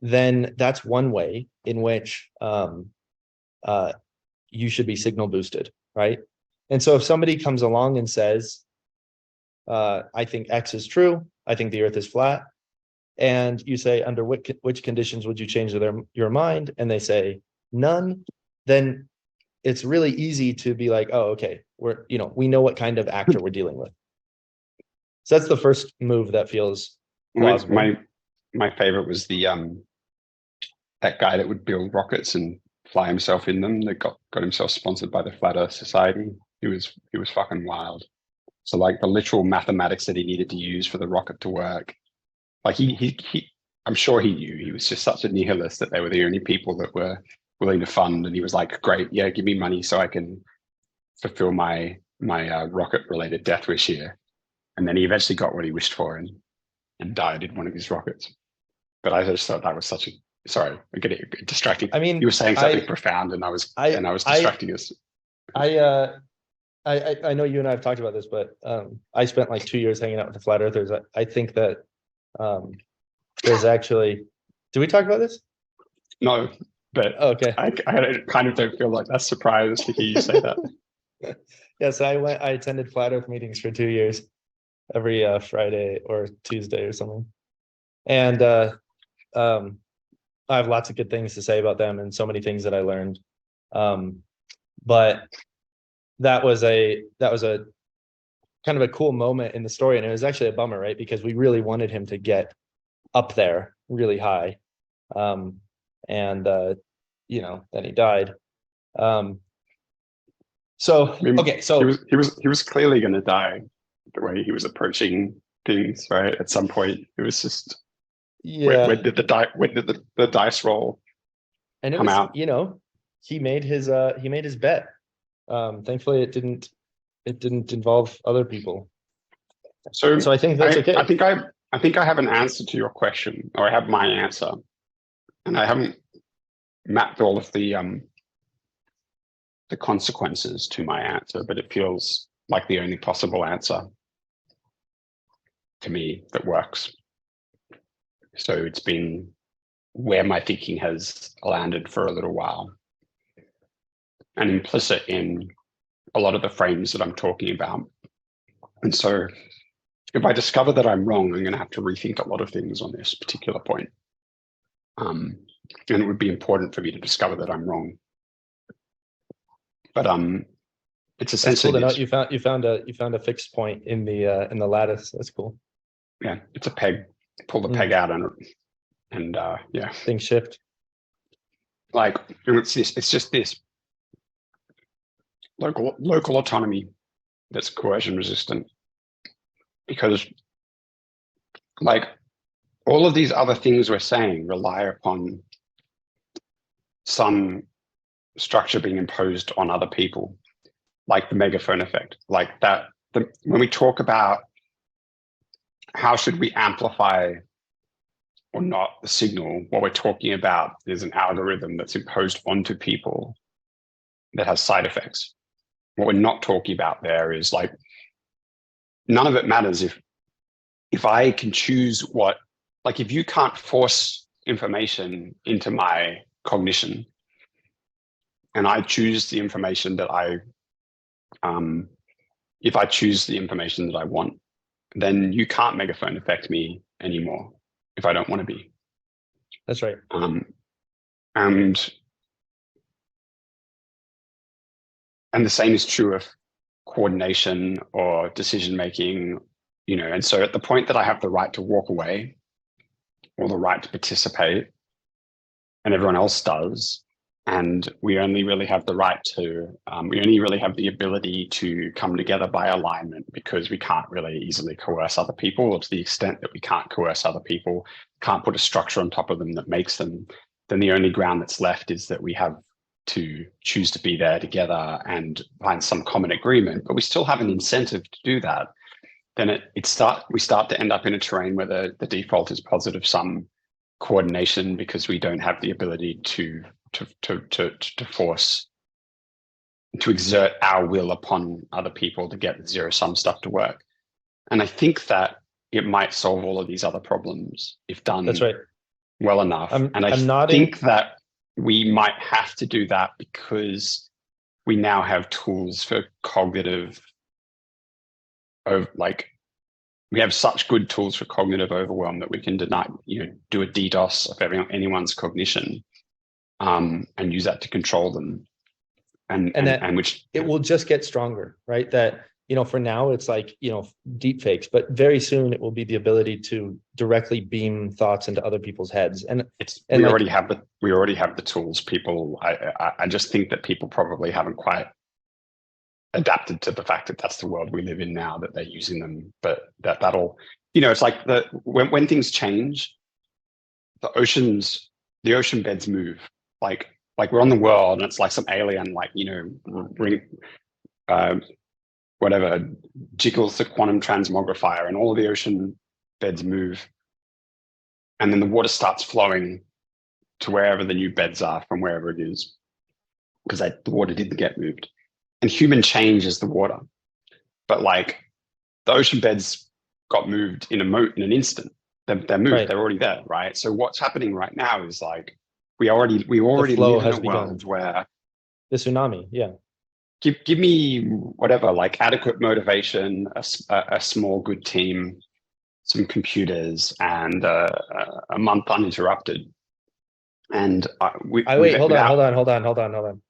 then that's one way in which you should be signal boosted, right? And so if somebody comes along and says, I think X is true, I think the earth is flat, and you say, under which conditions would you change your mind? And they say none, then it's really easy to be like, oh, okay, we know what kind of actor we're dealing with. So that's the first move that feels plausible. My favorite was that guy that would build rockets and fly himself in them, that got himself sponsored by the Flat Earth Society. He was fucking wild. So like the literal mathematics that he needed to use for the rocket to work, like he I'm sure he knew. He was just such a nihilist that they were the only people that were willing to fund. And he was like, great, yeah, give me money so I can fulfill my rocket related death wish here. And then he eventually got what he wished for and died in one of his rockets. But I just thought that was such a, sorry, I'm getting distracting. I mean, you were saying something profound and I was distracting us. I know you and I have talked about this, but I spent like 2 years hanging out with the flat earthers. I think that there's actually, did we talk about this? No, but okay. I kind of don't feel like that's surprised to hear you say that. Yes, I attended flat earth meetings for 2 years, every Friday or Tuesday or something. And I have lots of good things to say about them and so many things that I learned. But that was a kind of a cool moment in the story. And it was actually a bummer, right? Because we really wanted him to get up there really high. You know, then he died. So, I mean, okay. So he was clearly going to die the way he was approaching things, right? At some point, it was just, yeah. When did the dice roll and it come was, out? you know, he made his bet. Thankfully it didn't involve other people. So I think that's okay. I think I have an answer to your question, or I have my answer, and I haven't mapped all of the consequences to my answer, but it feels like the only possible answer to me that works. So it's been where my thinking has landed for a little while, and implicit in a lot of the frames that I'm talking about. And so if I discover that I'm wrong, I'm going to have to rethink a lot of things on this particular point. And it would be important for me to discover that I'm wrong. But it's essentially cool to know you found a fixed point in the lattice. That's cool. Yeah, it's a peg. Pull the peg out and yeah, things shift. Like it's just this local autonomy that's coercion resistant, because like all of these other things we're saying rely upon some structure being imposed on other people, like the megaphone effect, like that. When we talk about how should we amplify or not the signal, what we're talking about is an algorithm that's imposed onto people that has side effects. What we're not talking about there is like, none of it matters if I can choose what, like if you can't force information into my cognition and I choose the information that if I choose the information that I want, then you can't megaphone affect me anymore if I don't want to be. That's right. And the same is true of coordination or decision making, you know. And so at the point that I have the right to walk away or the right to participate, and everyone else does, and we only really have the right to, we only really have the ability to come together by alignment, because we can't really easily coerce other people, or to the extent that we can't coerce other people, can't put a structure on top of them that makes them, then the only ground that's left is that we have to choose to be there together and find some common agreement, but we still have an incentive to do that. Then we start to end up in a terrain where the default is positive sum coordination, because we don't have the ability to force, to exert our will upon other people to get the zero sum stuff to work. And I think that it might solve all of these other problems if done That's right. well enough. I think that we might have to do that because we now have tools for cognitive, like we have such good tools for cognitive overwhelm that we can deny, do a DDoS of anyone's cognition, and use that to control them. And which it will just get stronger, right? That, for now it's like, deep fakes, but very soon it will be the ability to directly beam thoughts into other people's heads. We already have the tools. People, I just think that people probably haven't quite adapted to the fact that that's the world we live in now, that they're using them. But that'll, it's like when things change, the ocean beds move. Like we're on the world and it's like some alien, like, ring, whatever, jiggles the quantum transmogrifier and all the ocean beds move. And then the water starts flowing to wherever the new beds are from wherever it is, because the water didn't get moved. And human change is the water. But like the ocean beds got moved in an instant. They're moved, Right. They're already there, right? So what's happening right now is like we already flow live in has a world begun. where The tsunami, yeah. give me whatever, like adequate motivation, a small good team, some computers, and a month uninterrupted. And Hold on.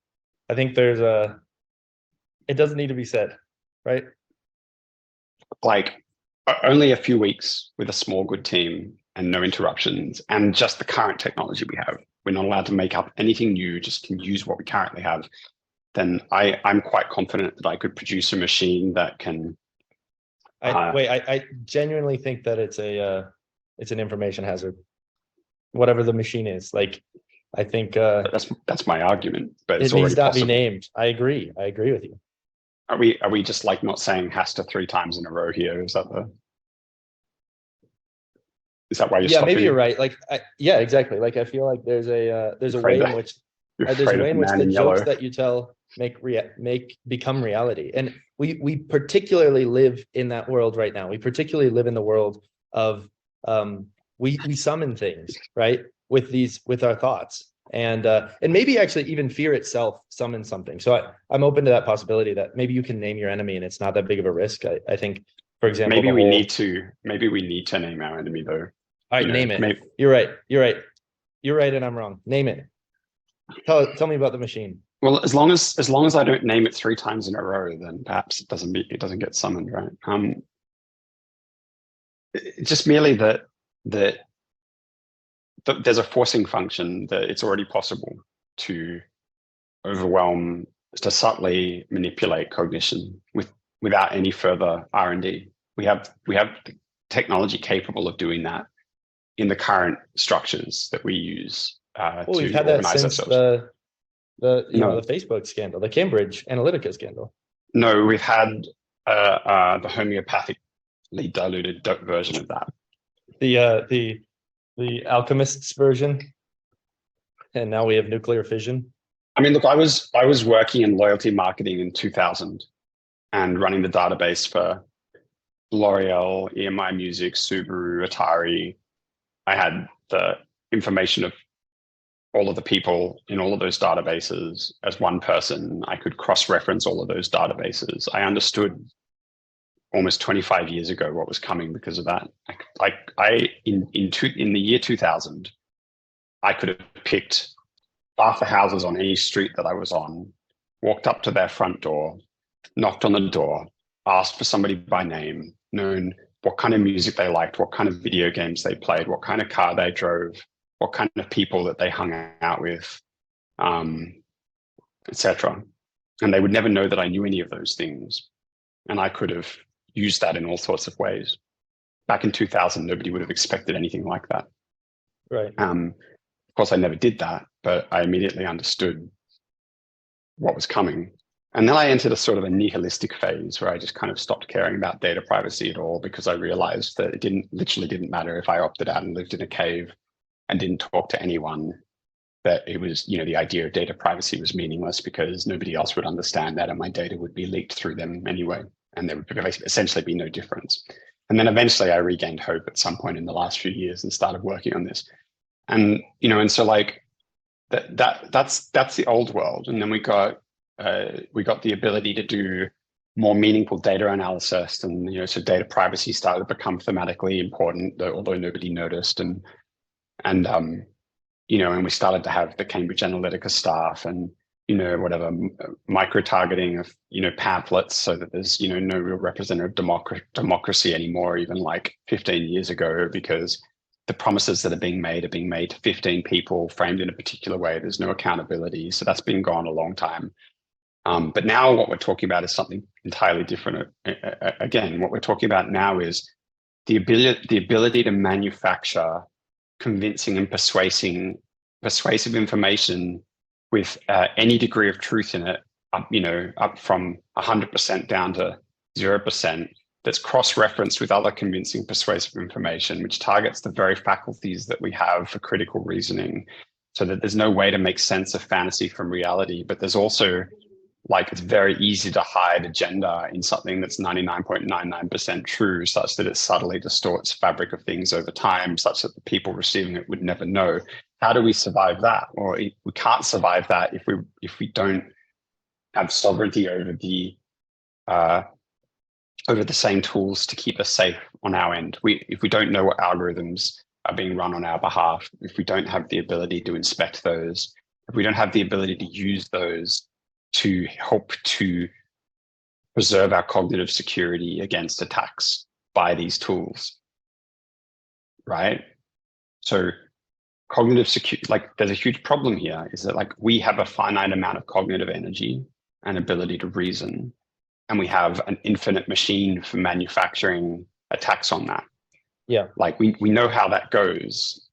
I think it doesn't need to be said, right? like only a few weeks with a small good team and no interruptions and just the current technology we have. We're not allowed to make up anything new, just can use what we currently have. Then I'm quite confident that I could produce a machine that can. I genuinely think that it's an information hazard, whatever the machine is. Like, I think that's my argument, but it needs not be named. I agree with you. Are we just like not saying Hasta 3 times in a row here? Is that why you're Yeah, maybe you're right. Like, yeah, exactly. Like, I feel like there's a way in which the jokes that you tell become reality. And we particularly live in that world right now. We particularly live in the world of we summon things, right? With our thoughts. And maybe actually even fear itself summons something. So I'm open to that possibility that maybe you can name your enemy and it's not that big of a risk. I think, for example, maybe we need to name our enemy though. All right, name it. Maybe. You're right, and I'm wrong. Name it. Tell me about the machine. Well, as long as I don't name it 3 times in a row, then perhaps it doesn't get summoned, right? Just merely that there's a forcing function that it's already possible to overwhelm, to subtly manipulate cognition without any further R&D. We have technology capable of doing that in the current structures that we use to we've had that since ourselves. The Facebook scandal, the Cambridge Analytica scandal. No, we've had the homeopathically diluted version of that. The alchemists version, and now we have nuclear fission. I mean, look, I was working in loyalty marketing in 2000 and running the database for L'Oreal, EMI Music, Subaru, Atari. I had the information of all of the people in all of those databases as one person. I could cross-reference all of those databases. I understood almost 25 years ago what was coming because of that. In the year 2000, I could have picked half the houses on any street that I was on, walked up to their front door, knocked on the door, asked for somebody by name, known what kind of music they liked, what kind of video games they played, what kind of car they drove, what kind of people that they hung out with, etc. And they would never know that I knew any of those things. And I could have used that in all sorts of ways. Back in 2000, nobody would have expected anything like that. Right. Of course, I never did that, but I immediately understood what was coming. And then I entered a sort of a nihilistic phase where I just kind of stopped caring about data privacy at all, because I realized that it literally didn't matter if I opted out and lived in a cave and didn't talk to anyone, that it was, the idea of data privacy was meaningless because nobody else would understand that and my data would be leaked through them anyway. And there would essentially be no difference. And then eventually I regained hope at some point in the last few years and started working on this. And, and so like that's the old world. And then we got the ability to do more meaningful data analysis, and so data privacy started to become thematically important, although nobody noticed, and we started to have the Cambridge Analytica staff and whatever micro targeting of pamphlets, so that there's no real representative democracy anymore, even like 15 years ago, because the promises that are being made to 15 people framed in a particular way. There's no accountability. So that's been gone a long time. But now what we're talking about is something entirely different. Again, what we're talking about now is the ability to manufacture convincing and persuasive information with any degree of truth in it, up from 100% down to 0%, that's cross-referenced with other convincing, persuasive information, which targets the very faculties that we have for critical reasoning, so that there's no way to make sense of fantasy from reality. But there's also, like, it's very easy to hide agenda in something that's 99.99% true, such that it subtly distorts fabric of things over time, such that the people receiving it would never know. How do we survive that? Or we can't survive that if we don't have sovereignty over the same tools to keep us safe on our end. If we don't know what algorithms are being run on our behalf, if we don't have the ability to inspect those, if we don't have the ability to use those to help to preserve our cognitive security against attacks by these tools, right? So cognitive security, like, there's a huge problem here, is that, like, we have a finite amount of cognitive energy and ability to reason, and we have an infinite machine for manufacturing attacks on that. Yeah. Like, we know how that goes.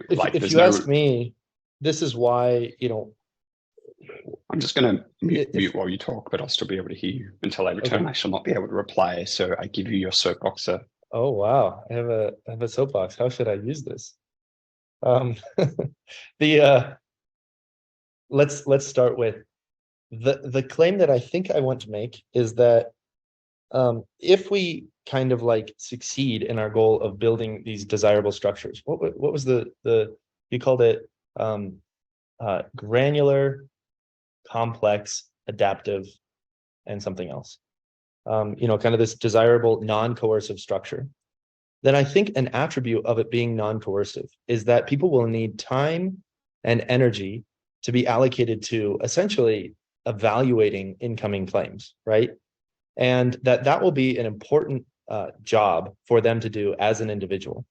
If you ask me, this is why, I'm just going to mute while you talk, but I'll still be able to hear you until I return. Okay. I shall not be able to reply, so I give you your soapbox, sir. Oh wow, I have a soapbox. How should I use this? Let's start with the claim that I think I want to make is that if we kind of like succeed in our goal of building these desirable structures, what was you called it granular, complex, adaptive, and something else, kind of this desirable non-coercive structure, then I think an attribute of it being non-coercive is that people will need time and energy to be allocated to essentially evaluating incoming claims, right? And that will be an important job for them to do as an individual.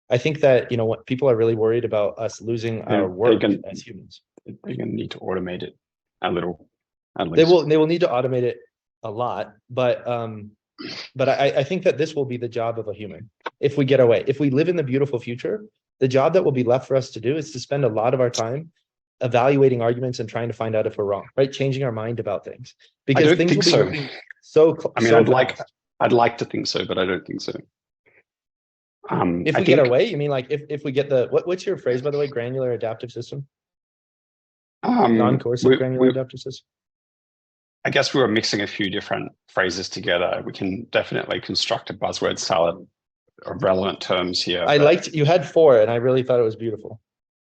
I think that, what people are really worried about us losing our work as humans. They're going to need to automate it a little. At least. They will need to automate it a lot, but I think that this will be the job of a human. If we get away, if we live in the beautiful future, the job that will be left for us to do is to spend a lot of our time evaluating arguments and trying to find out if we're wrong, right? Changing our mind about things, because I don't things think will be so. I'd like to think so, but I don't think so. If we get away, you mean like if we get what's your phrase, by the way? Granular adaptive system? Non-coercive granular adaptive system? I guess we were mixing a few different phrases together. We can definitely construct a buzzword salad of relevant terms here. You had 4, and I really thought it was beautiful.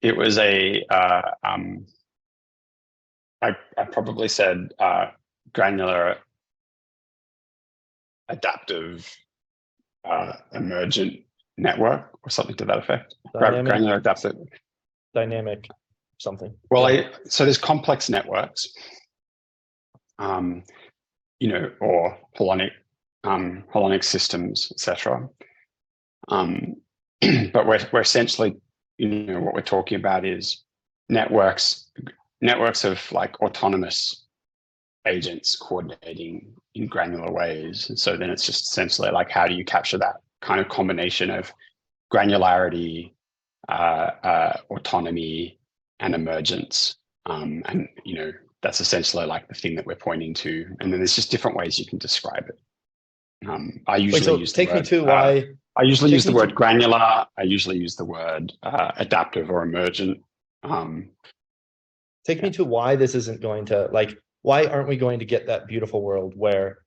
It was I probably said granular, adaptive, emergent network, or something to that effect. Granular, adaptive, dynamic, something. Well, so there's complex networks, or Holonomic systems, etc. But we're essentially, what we're talking about is networks of like autonomous agents coordinating in granular ways. And so then it's just essentially like, how do you capture that kind of combination of granularity, autonomy, and emergence? And that's essentially like the thing that we're pointing to. And then there's just different ways you can describe it. I usually use the word, I usually use the word granular. I usually use the word adaptive or emergent. Take me to why this isn't going to, why aren't we going to get that beautiful world where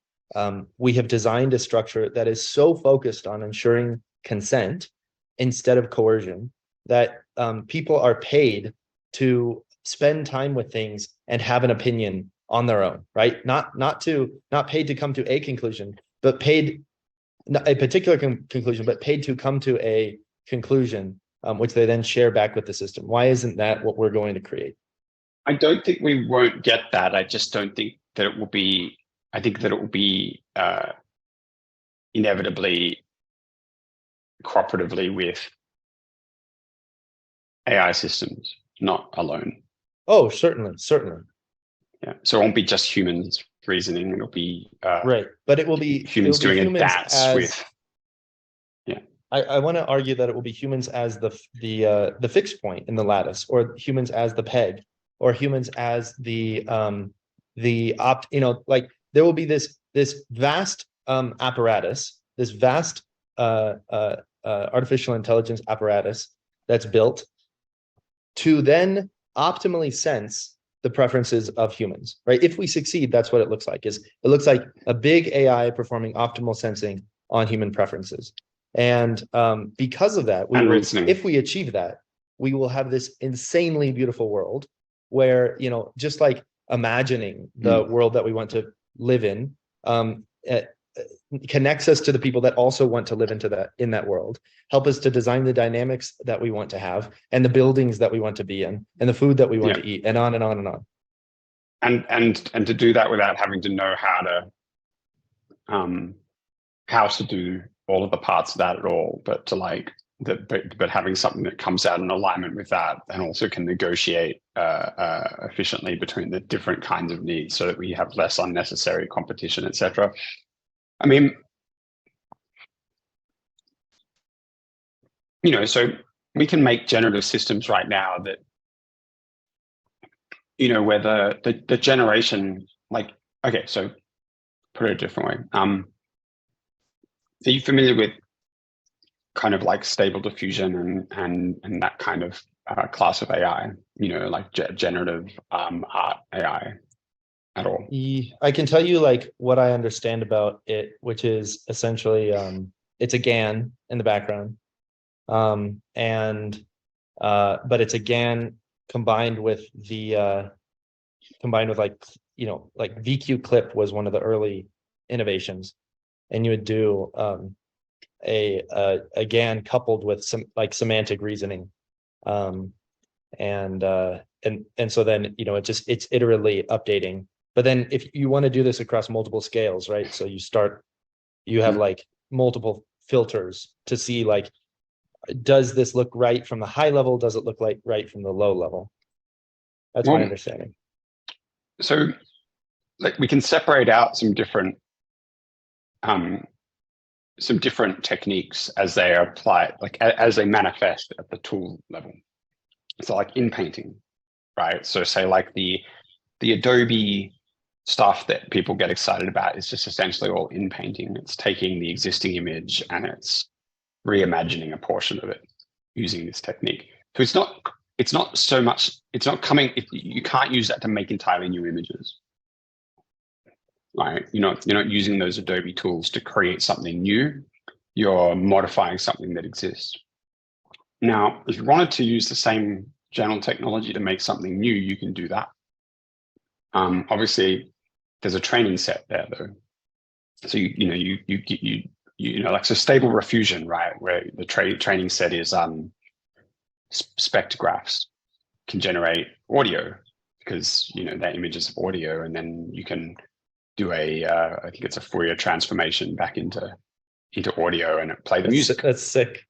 we have designed a structure that is so focused on ensuring consent instead of coercion that people are paid to spend time with things and have an opinion on their own, right? Not paid to come to a conclusion, but paid a particular conclusion, but paid to come to a conclusion, which they then share back with the system. Why isn't that what we're going to create? I don't think we won't get that. I just don't think that it will be. I think that it will be inevitably cooperatively with AI systems, not alone. Oh, certainly. Yeah. So it won't be just humans reasoning. It'll be right, but it will be humans doing a dance with. Yeah. I want to argue that it will be humans as the fixed point in the lattice, or humans as the peg, or humans as like there will be this vast apparatus, this vast artificial intelligence apparatus that's built to then optimally sense the preferences of humans, right? If we succeed, that's what it looks like. It looks like a big AI performing optimal sensing on human preferences. And because of that, if we achieve that, we will have this insanely beautiful world where, just like imagining the world that we want to live in, connects us to the people that also want to live in that world, help us to design the dynamics that we want to have, and the buildings that we want to be in, and the food that we want to eat, and on and on and on. And to do that without having to know how to do all of the parts of that at all, but but having something that comes out in alignment with that, and also can negotiate efficiently between the different kinds of needs, so that we have less unnecessary competition, etc. I mean, so we can make generative systems right now that, where the generation, okay, so put it a different way. Are you familiar with kind of like Stable Diffusion and that kind of class of AI, like generative art AI at all? I can tell you like what I understand about it, which is essentially it's a GAN in the background, but it's a GAN combined with like VQ Clip was one of the early innovations, and you would do a GAN coupled with some like semantic reasoning, and so then it's iteratively updating. But then if you want to do this across multiple scales, right? So you have like multiple filters to see like, does this look right from the high level? Does it look like right from the low level? That's my understanding. So like we can separate out some different techniques as they are applied, like as they manifest at the tool level. So like in painting, right? So say like the Adobe stuff that people get excited about is just essentially all in painting. It's taking the existing image and it's reimagining a portion of it using this technique. So it's not so much, you can't use that to make entirely new images. Right? You're not using those Adobe tools to create something new. You're modifying something that exists. Now, if you wanted to use the same general technology to make something new, you can do that. Obviously, there's a training set there, though. So so Stable Diffusion, right, where the training set is spectrographs can generate audio, because that image is audio, and then you can do I think it's a Fourier transformation back into audio and play the music. That's sick.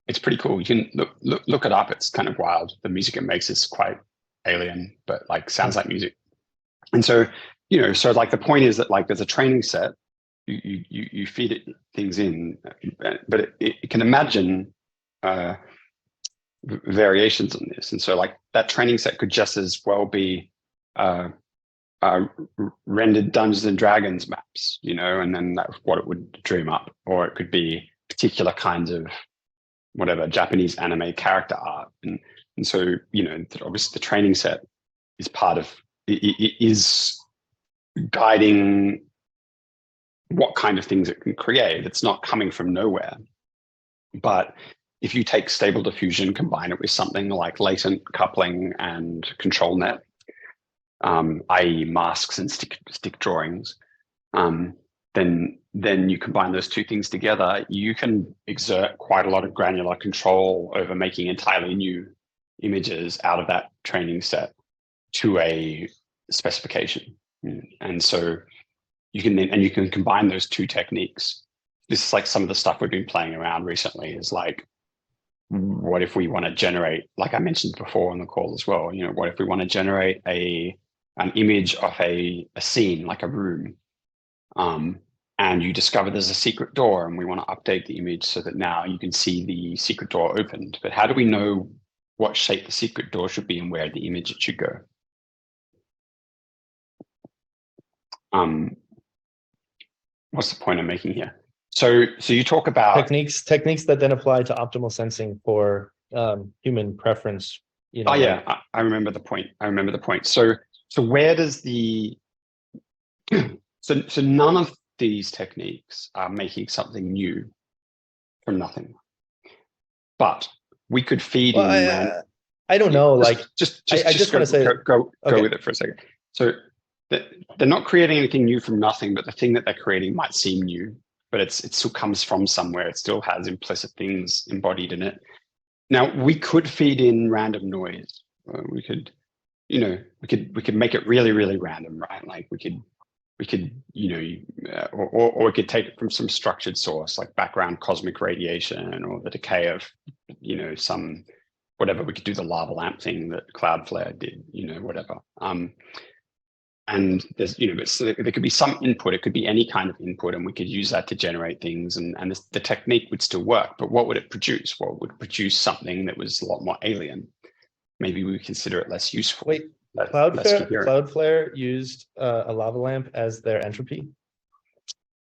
It's pretty cool. You can look it up. It's kind of wild. The music it makes is quite alien, but like sounds like music. And so, so like the point is that like there's a training set, you feed it things in, but it can imagine variations on this. And so like that training set could just as well be rendered Dungeons and Dragons maps, and then that's what it would dream up. Or it could be particular kinds of whatever Japanese anime character art. And so, obviously the training set is part of, is guiding what kind of things it can create. It's not coming from nowhere. But if you take Stable Diffusion, combine it with something like latent coupling and control net, i.e. masks and stick drawings, then you combine those two things together, you can exert quite a lot of granular control over making entirely new images out of that training set to a specification. And so you can combine those two techniques. This is like some of the stuff we've been playing around recently, is like, what if we want to generate, like I mentioned before on the call as well, what if we want to generate an image of a scene, like a room, and you discover there's a secret door, and we want to update the image so that now you can see the secret door opened. But how do we know what shape the secret door should be and where the image it should go? What's the point I'm making here? So you talk about techniques that then apply to optimal sensing for human preference. You know, oh yeah, I remember the point. So where does the so none of these techniques are making something new from nothing, but we could feed in. I don't know. Like, just want to say, go with it for a second. So they're not creating anything new from nothing, but the thing that they're creating might seem new, but it still comes from somewhere. It still has implicit things embodied in it. Now we could feed in random noise. We could make it really, really random, right? Like we could, or we could take it from some structured source like background cosmic radiation or the decay of, some whatever. We could do the lava lamp thing that Cloudflare did, whatever. And there's, there could be some input. It could be any kind of input, and we could use that to generate things. And the technique would still work. But what would it produce? Well, it would produce something that was a lot more alien. Maybe we consider it less useful. Wait, Cloudflare used a lava lamp as their entropy?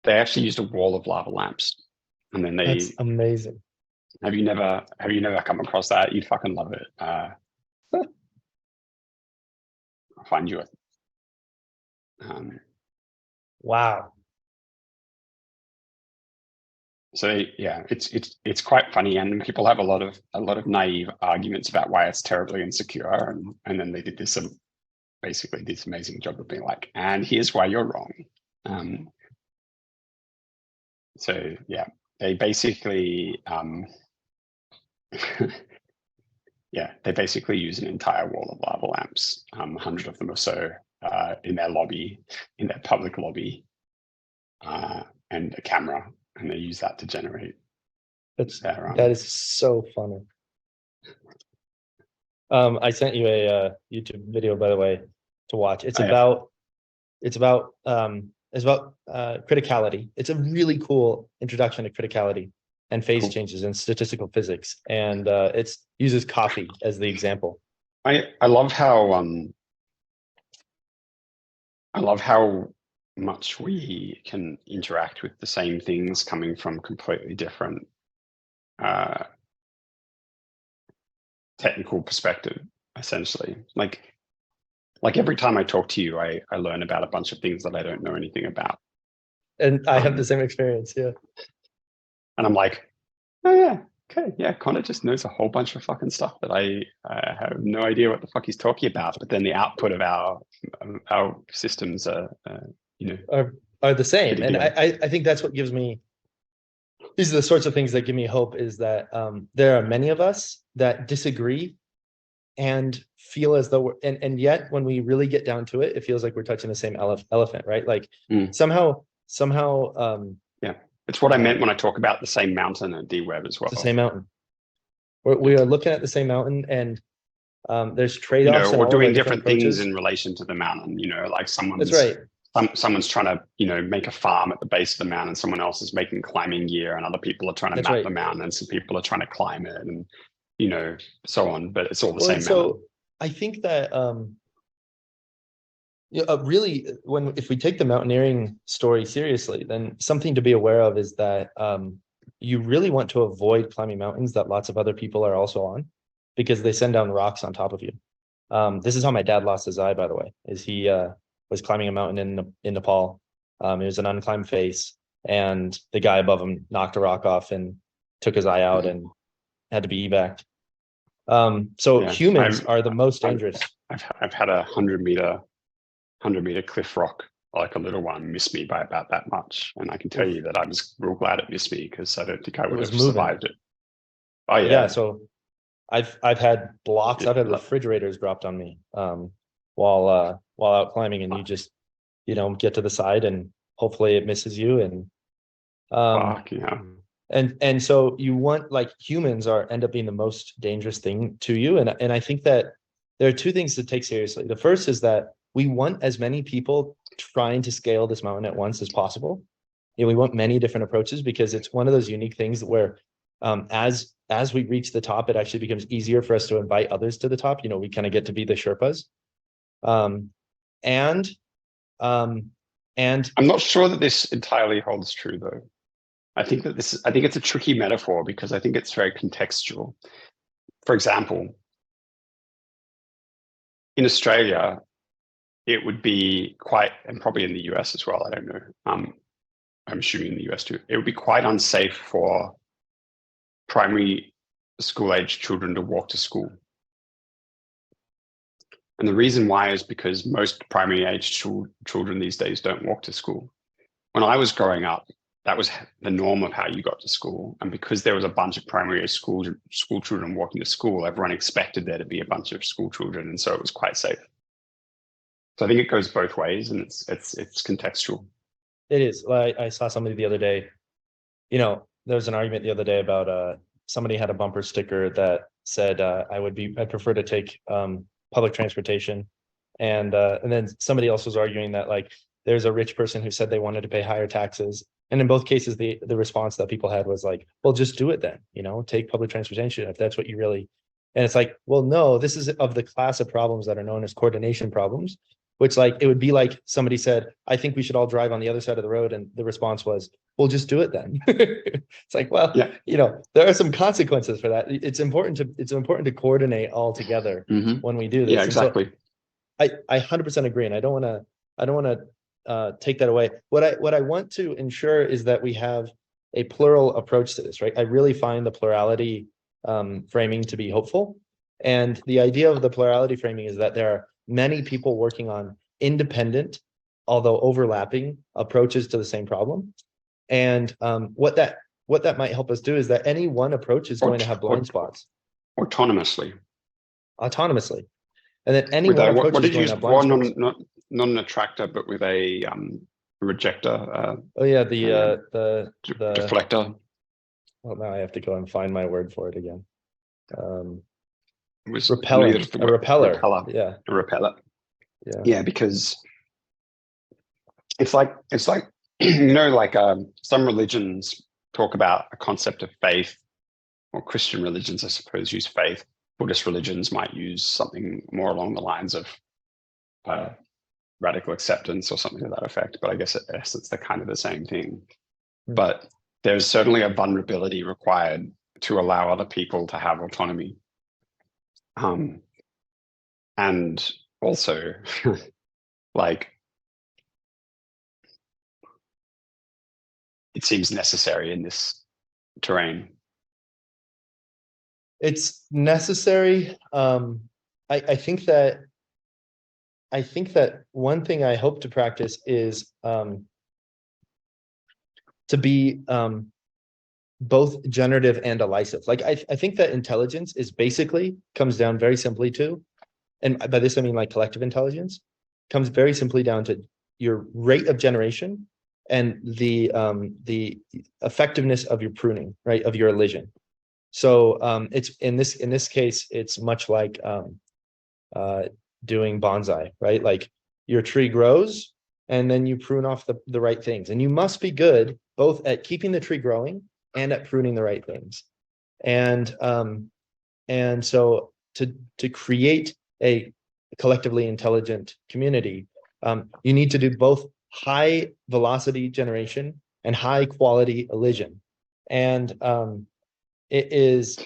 They actually used a wall of lava lamps, and then That's amazing. Have you never come across that? You'd fucking love it. I'll find you a. Wow. So yeah, it's quite funny, and people have a lot of naive arguments about why it's terribly insecure, and then they did this basically this amazing job of being like, and here's why you're wrong. So yeah, they basically they basically use an entire wall of lava lamps, 100 of them or so, in their lobby, in their public lobby, and a camera, and they use that to generate. That is so funny. I sent you a YouTube video, by the way, to watch. It's about criticality. It's a really cool introduction to criticality and phase changes in statistical physics, and it uses coffee as the example. I love how much we can interact with the same things coming from completely different technical perspective, essentially. Like every time I talk to you, I learn about a bunch of things that I don't know anything about. And I have the same experience, yeah. And I'm like, oh yeah, okay, yeah, Connor just knows a whole bunch of fucking stuff that I have no idea what the fuck he's talking about. But then the output of our systems are the same. And I think that's what gives me, these are the sorts of things that give me hope, is that there are many of us that disagree and feel as though and yet when we really get down to it, it feels like we're touching the same elephant, right? Like somehow yeah, it's what I meant when I talk about the same mountain at DWeb as well. The same mountain. We are looking at the same mountain, and there's trade-offs. We're doing different things in relation to the mountain. Like someone's. That's right. Someone's trying to, make a farm at the base of the mountain. Someone else is making climbing gear, and other people are trying to map the mountain, and some people are trying to climb it, and so on. But it's all the same. So mountain. I think that really, if we take the mountaineering story seriously, then something to be aware of is that you really want to avoid climbing mountains that lots of other people are also on, because they send down rocks on top of you. This is how my dad lost his eye, by the way. Is he was climbing a mountain in Nepal. It was an unclimbed face, and the guy above him knocked a rock off and took his eye out and had to be evac'd. Humans are the most dangerous. I've had a 100 meter cliff rock, like a little one, miss me by about that much, and I can tell you that I was real glad it missed me, because I don't think I would have survived it. Oh yeah. Yeah. So I've had blocks. I've had refrigerators dropped on me while out climbing, and you just get to the side and hopefully it misses you, and and so you want, like, humans end up being the most dangerous thing to you, and I think that there are two things to take seriously. The first is that we want as many people trying to scale this mountain at once as possible, we want many different approaches because it's one of those unique things where as we reach the top, it actually becomes easier for us to invite others to the top. We kind of get to be the Sherpas. And I'm not sure that this entirely holds true, though. I think it's a tricky metaphor because I think it's very contextual. For example, in Australia, it would be quite, and probably in the US as well, I don't know, I'm assuming in the US too, it would be quite unsafe for primary school age children to walk to school. And the reason why is because most primary age children these days don't walk to school. When I was growing up, that was the norm of how you got to school. And because there was a bunch of primary age school children walking to school, everyone expected there to be a bunch of school children. And so it was quite safe. So I think it goes both ways, and it's contextual. It is. I saw somebody the other day, there was an argument the other day about somebody had a bumper sticker that said, I'd prefer to take public transportation. And then somebody else was arguing that like there's a rich person who said they wanted to pay higher taxes. And in both cases, the response that people had was like, well, just do it then, take public transportation if that's what you really. And it's like, well, no, this is of the class of problems that are known as coordination problems, which like it would be like somebody said, I think we should all drive on the other side of the road. And the response was, well, just do it then. It's like, well, yeah. There are some consequences for that. It's important to coordinate all together when we do this. Yeah, exactly. So I 100% agree. And I don't want to take that away. What I want to ensure is that we have a plural approach to this, right? I really find the plurality framing to be hopeful. And the idea of the plurality framing is that there are many people working on independent, although overlapping approaches to the same problem. And what that might help us do is that any one approach is going to have blind spots. Autonomously. And then any one approach what is did going you to have blind spots. Not an attractor, but with a rejector. The deflector. Well, now I have to go and find my word for it again. It was repellent. A repeller. Yeah. A repeller. Yeah. Yeah, because it's like some religions talk about a concept of faith, or Christian religions, I suppose, use faith. Buddhist religions might use something more along the lines of radical acceptance or something to that effect. But I guess at essence, they're kind of the same thing. But there's certainly a vulnerability required to allow other people to have autonomy. And also, like, it seems necessary in this terrain. It's necessary. I think that one thing I hope to practice is to be both generative and elicive. Like I think that intelligence is basically comes down very simply to, and by this I mean like collective intelligence, comes very simply down to your rate of generation and the effectiveness of your pruning, right, of your elision. So it's in this case, it's much like doing bonsai, right? Like your tree grows and then you prune off the right things, and you must be good both at keeping the tree growing and at pruning the right things. And so to create a collectively intelligent community, you need to do both high velocity generation and high quality elision. And it is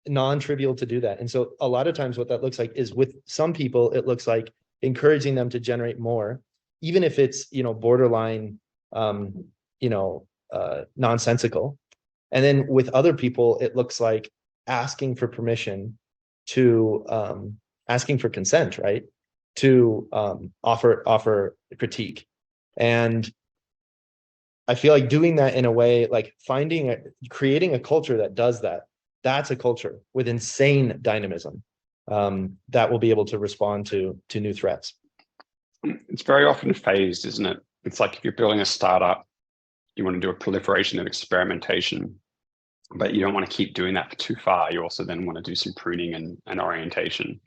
non-trivial to do that. And so a lot of times what that looks like is, with some people, it looks like encouraging them to generate more, even if it's, borderline, nonsensical. And then with other people, it looks like asking for permission to, asking for consent, right, to offer critique. And I feel like doing that in a way, like creating a culture that does that, that's a culture with insane dynamism that will be able to respond to new threats. It's very often phased, isn't it? It's like if you're building a startup, you want to do a proliferation of experimentation, but you don't want to keep doing that for too far. You also then want to do some pruning and orientation.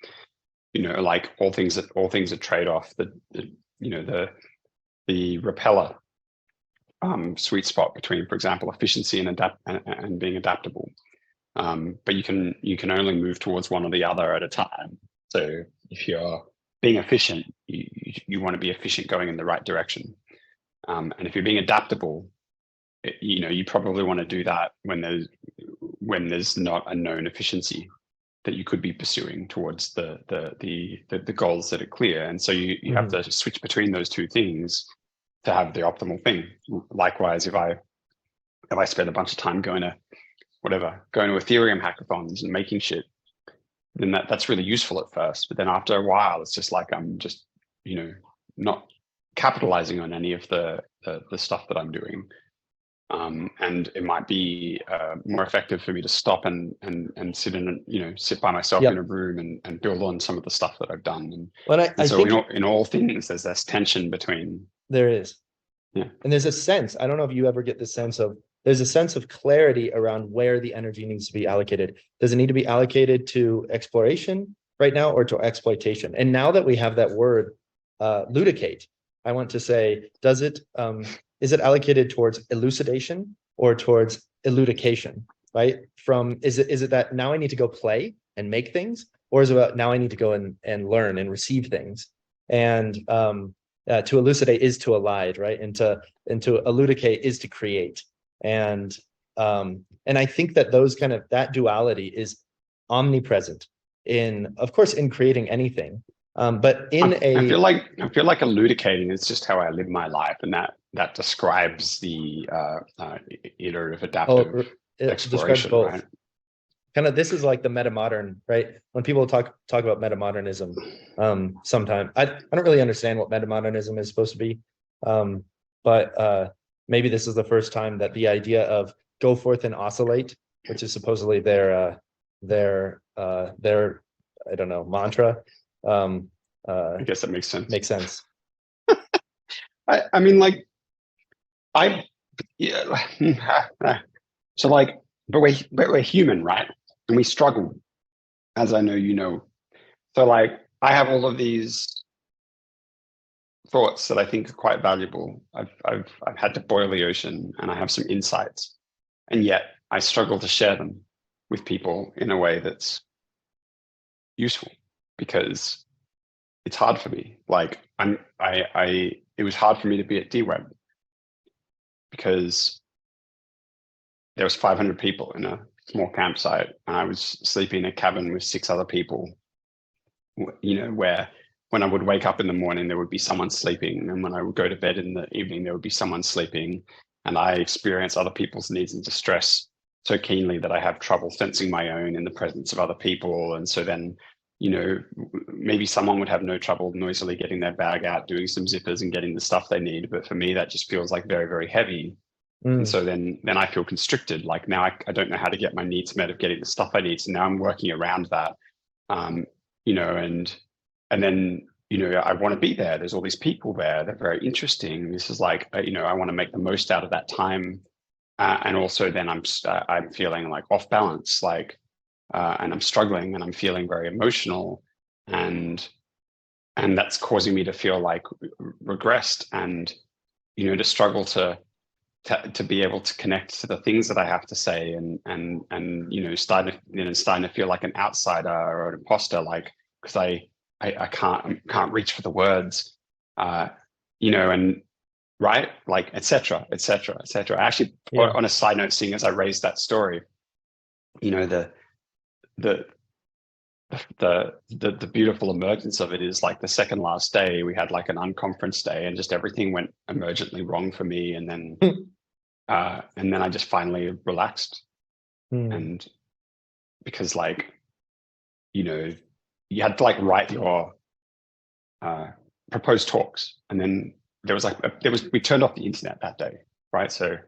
Like all things are trade-off. The repeller sweet spot between, for example, efficiency and being adaptable. But you can only move towards one or the other at a time. So if you're being efficient, you want to be efficient going in the right direction. And if you're being adaptable, you probably want to do that when there's not a known efficiency that you could be pursuing towards the goals that are clear. And so you have to switch between those two things to have the optimal thing. Likewise, if I spend a bunch of time going to Ethereum hackathons and making shit, then that's really useful at first. But then after a while, it's just like I'm just, not capitalizing on any of the stuff that I'm doing. And it might be more effective for me to stop and sit by myself in a room and build on some of the stuff that I've done. And so in all things, there's this tension between. There is. Yeah. And there's a sense, I don't know if you ever get the sense of, there's a sense of clarity around where the energy needs to be allocated. Does it need to be allocated to exploration right now or to exploitation? And now that we have that word, ludicate, I want to say, is it allocated towards elucidation or towards eludication, right? Is it that now I need to go play and make things, or is it about now I need to go and learn and receive things? And to elucidate is to elide, right? And to eludicate is to create. And I think that that duality is omnipresent of course, in creating anything. But I feel like eludicating is just how I live my life, and that describes the iterative adaptive exploration, right? This is like the metamodern, right? When people talk about metamodernism, sometimes I don't really understand what metamodernism is supposed to be, but maybe this is the first time that the idea of go forth and oscillate, which is supposedly their I don't know, mantra. I guess that makes sense. Makes sense. I mean, like, so like, but we're human, right? And we struggle, as I know you know. So like, I have all of these thoughts that I think are quite valuable. I've had to boil the ocean, and I have some insights, and yet I struggle to share them with people in a way that's useful, because it's hard for me. Like it was hard for me to be at DWeb because there was 500 people in a small campsite, and I was sleeping in a cabin with 6 other people, where when I would wake up in the morning, there would be someone sleeping. And when I would go to bed in the evening, there would be someone sleeping. And I experience other people's needs and distress so keenly that I have trouble sensing my own in the presence of other people. And so then, maybe someone would have no trouble noisily getting their bag out, doing some zippers and getting the stuff they need. But for me, that just feels like very, very heavy. And so then I feel constricted. Like now I don't know how to get my needs met of getting the stuff I need. So now I'm working around that, and then, I want to be there. There's all these people there. They're very interesting. This is like, I want to make the most out of that time. And also then I'm feeling like off balance, like, and I'm struggling and I'm feeling very emotional, and that's causing me to feel like regressed and, to struggle to be able to connect to the things that I have to say and starting to feel like an outsider or an imposter, like, because I can't reach for the words, and right, like, et cetera. Actually, on a side note, seeing as I raised that story, the beautiful emergence of it is like the second last day we had like an unconference day, and just everything went emergently wrong for me, and then I just finally relaxed, and because like, you had to like write your proposed talks, and then we turned off the internet that day, right? So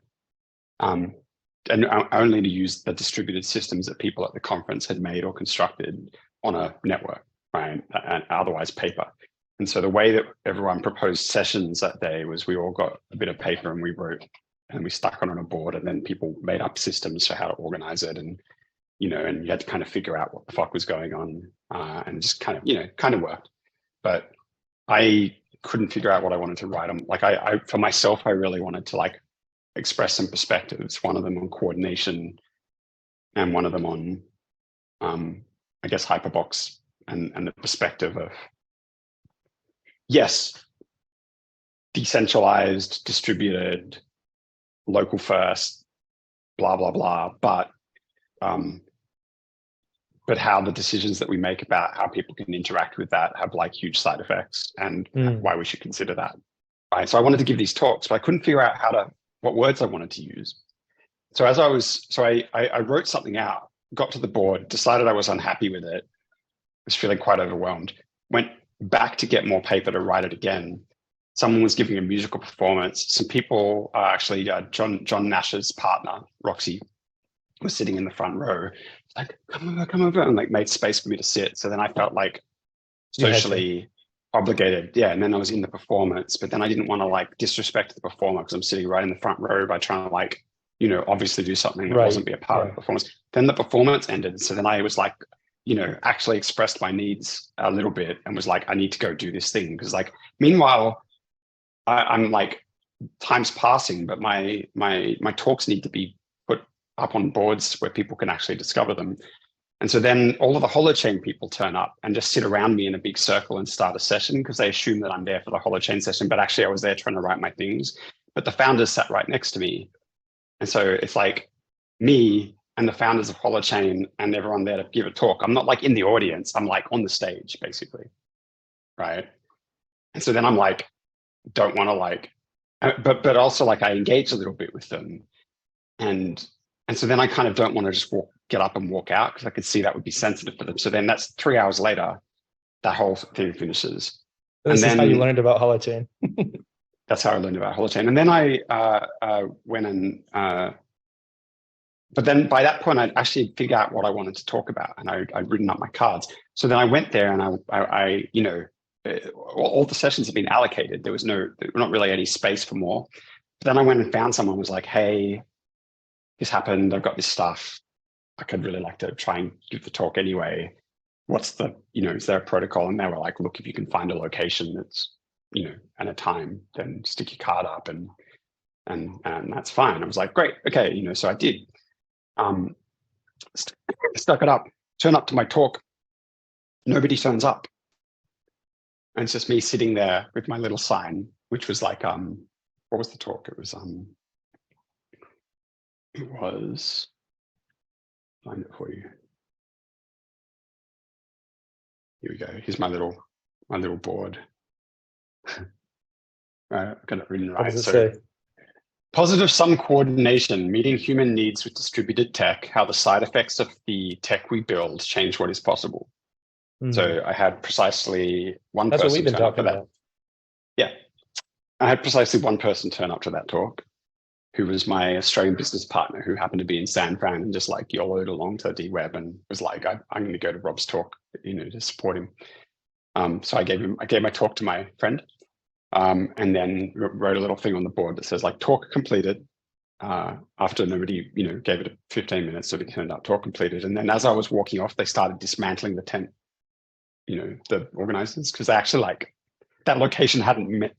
and only to use the distributed systems that people at the conference had made or constructed on a network, right? And otherwise paper. And so the way that everyone proposed sessions that day was we all got a bit of paper and we wrote and we stuck it on a board, and then people made up systems for how to organize it. And, and you had to kind of figure out what the fuck was going on, and just kind of worked. But I couldn't figure out what I wanted to write on. Like for myself, I really wanted to like express some perspectives, one of them on coordination and one of them on, I guess, Hyperbox and the perspective of, yes, decentralized, distributed, local first, blah, blah, blah, but how the decisions that we make about how people can interact with that have like huge side effects, and why we should consider that. Right. So I wanted to give these talks, but I couldn't figure out what words I wanted to use. So I wrote something out, got to the board, decided I was unhappy with it, was feeling quite overwhelmed, went back to get more paper to write it again. Someone was giving a musical performance. Some people, actually, John Nash's partner, Roxy, was sitting in the front row. Like, come over, and like made space for me to sit. So then I felt like socially obligated. Yeah. And then I was in the performance, but then I didn't want to like disrespect the performer because I'm sitting right in the front row by trying to like, obviously do something that wasn't be a part of the performance. Then the performance ended. So then I was like, actually expressed my needs a little bit and was like, I need to go do this thing. Because like, meanwhile, I'm like, time's passing, but my talks need to be put up on boards where people can actually discover them. And so then all of the Holochain people turn up and just sit around me in a big circle and start a session because they assume that I'm there for the Holochain session, but actually I was there trying to write my things. But the founders sat right next to me. And so it's like me and the founders of Holochain and everyone there to give a talk. I'm not like in the audience, I'm like on the stage basically, right? And so then I'm like, don't want to like, but also like I engage a little bit with them. And so then I kind of don't want to just get up and walk out because I could see that would be sensitive for them. So then that's 3 hours later, that whole thing finishes. This is how you learned about Holochain. That's how I learned about Holochain. And then I went and, but then by that point, I'd actually figured out what I wanted to talk about, and I'd written up my cards. So then I went there and I all the sessions have been allocated. There was not really any space for more. But then I went and found someone who was like, hey, this happened. I've got this stuff. Like, I'd really like to try and give the talk anyway. What's the, is there a protocol? And they were like, look, if you can find a location that's, and a time, then stick your card up and that's fine. I was like, great. Okay. So I did, stuck it up, turn up to my talk. Nobody turns up. And it's just me sitting there with my little sign, which was like, what was the talk? It was, find it for you. Here we go. Here's my little board. I've got it written right. What does it say? Positive sum coordination, meeting human needs with distributed tech, how the side effects of the tech we build change what is possible. So I had precisely one person. That's what we've been talking about. Yeah. I had precisely one person turn up to that talk, who was my Australian business partner, who happened to be in San Fran and just like YOLO'd along to D-Web and was like, I'm going to go to Rob's talk, to support him. So I gave my talk to my friend, and then wrote a little thing on the board that says like talk completed. After nobody, gave it 15 minutes, so it turned out talk completed. And then as I was walking off, they started dismantling the tent, the organizers, because they actually like that location had been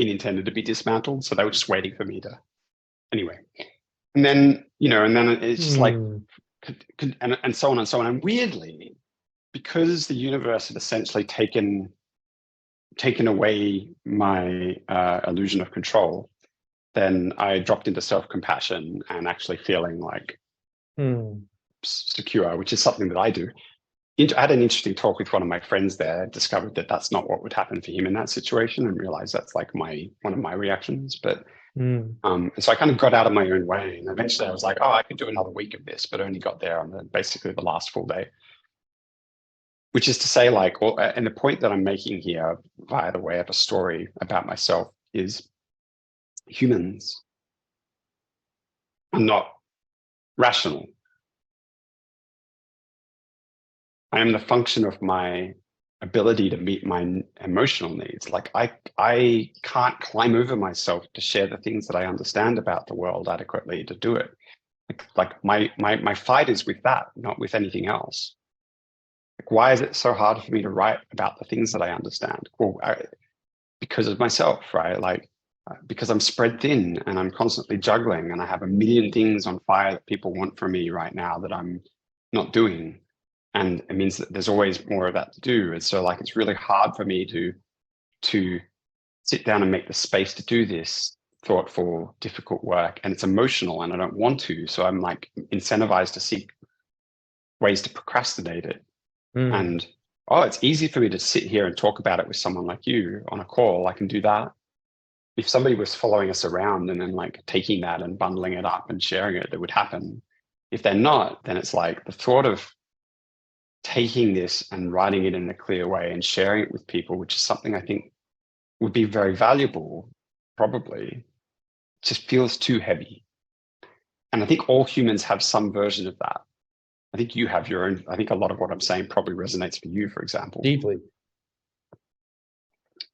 intended to be dismantled. So they were just waiting for me to, anyway. And then, and then it's just like, and so on and so on. And weirdly, because the universe had essentially taken away my illusion of control, then I dropped into self-compassion and actually feeling like secure, which is something that I do. I had an interesting talk with one of my friends there, discovered that that's not what would happen for him in that situation, and realized that's like one of my reactions. But so I kind of got out of my own way, and eventually I was like, oh, I could do another week of this, but only got there on basically the last full day. Which is to say, like, and the point that I'm making here via the way of a story about myself is humans are not rational. I am the function of my ability to meet my emotional needs. Like I can't climb over myself to share the things that I understand about the world adequately to do it. Like my fight is with that, not with anything else. Like, why is it so hard for me to write about the things that I understand? Well, because of myself, right? Like because I'm spread thin and I'm constantly juggling and I have a million things on fire that people want from me right now that I'm not doing. And it means that there's always more of that to do. And so like, it's really hard for me to sit down and make the space to do this thoughtful, difficult work. And it's emotional and I don't want to. So I'm like incentivized to seek ways to procrastinate it. And it's easy for me to sit here and talk about it with someone like you on a call. I can do that. If somebody was following us around and then like taking that and bundling it up and sharing it, that would happen. If they're not, then it's like the thought of taking this and writing it in a clear way and sharing it with people, which is something I think would be very valuable, probably, just feels too heavy. And I think all humans have some version of that. I think you have your own. I think a lot of what I'm saying probably resonates for you, for example. Deeply.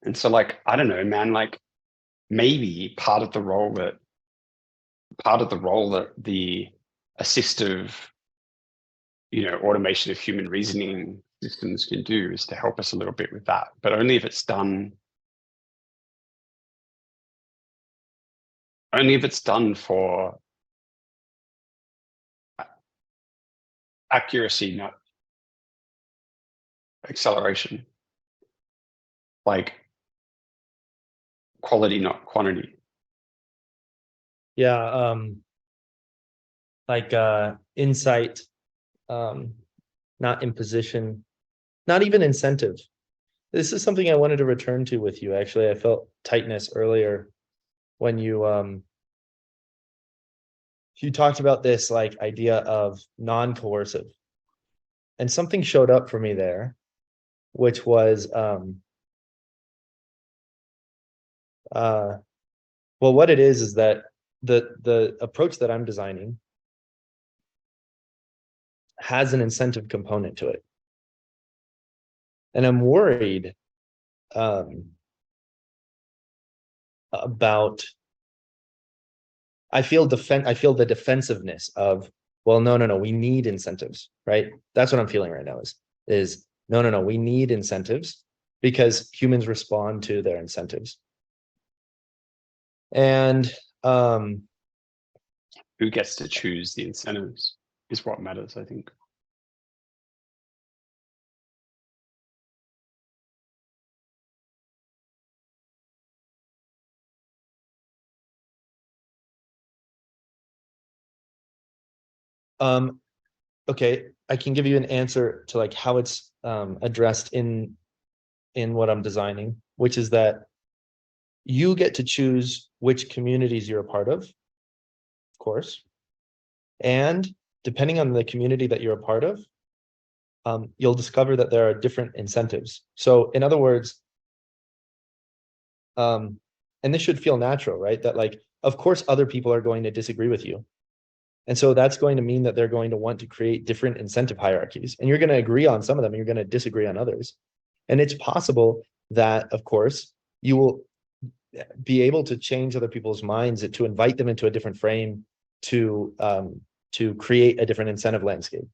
And so like, I don't know, man, like maybe part of the role that the assistive, automation of human reasoning systems can do is to help us a little bit with that, but only if it's done for accuracy, not acceleration, like quality, not quantity. Yeah. Like insight, not imposition, not even incentive. This is something I wanted to return to with you. Actually, I felt tightness earlier when you talked about this like idea of non-coercive, and something showed up for me there, which was well, what it is that the approach that I'm designing has an incentive component to it. And I'm worried about, I feel the defensiveness of, well, no, we need incentives, right? That's what I'm feeling right now is no, we need incentives because humans respond to their incentives. And who gets to choose the incentives is what matters, I think. Okay, I can give you an answer to like how it's addressed in what I'm designing, which is that you get to choose which communities you're a part of course. And depending on the community that you're a part of, you'll discover that there are different incentives. So in other words, and this should feel natural, right? That like, of course, other people are going to disagree with you. And so that's going to mean that they're going to want to create different incentive hierarchies. And you're going to agree on some of them, and you're going to disagree on others. And it's possible that, of course, you will be able to change other people's minds, to invite them into a different frame, to create a different incentive landscape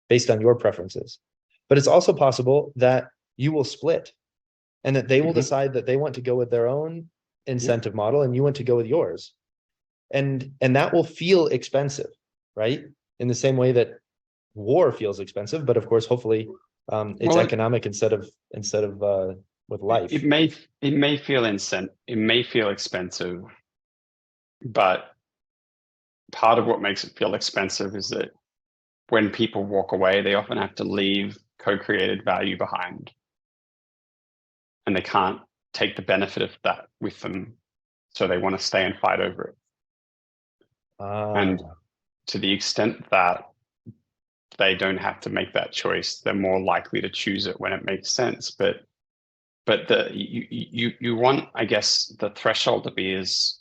based on your preferences. But it's also possible that you will split and that they will decide that they want to go with their own incentive model and you want to go with yours. And that will feel expensive, right? In the same way that war feels expensive, but of course, hopefully, it's economic instead of with life. It may feel expensive, but part of what makes it feel expensive is that when people walk away, they often have to leave co-created value behind, and they can't take the benefit of that with them, so they want to stay and fight over it. And to the extent that they don't have to make that choice, they're more likely to choose it when it makes sense. But you want, I guess, the threshold to be as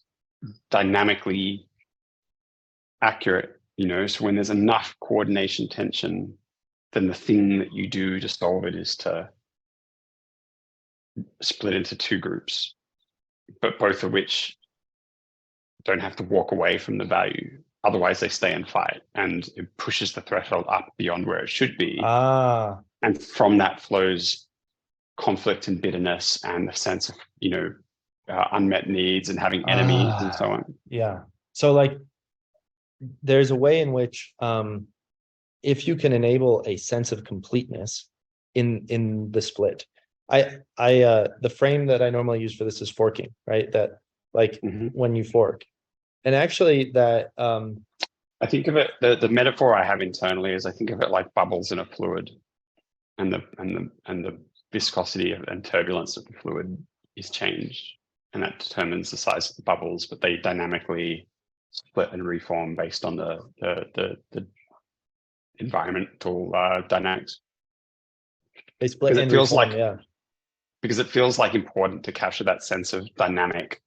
dynamically accurate, so when there's enough coordination tension, then the thing that you do to solve it is to split into two groups, but both of which don't have to walk away from the value. Otherwise, they stay and fight, and it pushes the threshold up beyond where it should be. And from that flows conflict and bitterness and the sense of, unmet needs and having enemies and so on. Yeah. So like there's a way in which if you can enable a sense of completeness in the split. The frame that I normally use for this is forking, right? That like when you fork. And actually that I think of it, the metaphor I have internally is I think of it like bubbles in a fluid, and the viscosity and turbulence of the fluid is changed, and that determines the size of the bubbles, but they dynamically split and reform based on the environmental dynamics. They split and feels reform, like, yeah. Because it feels like important to capture that sense of dynamic,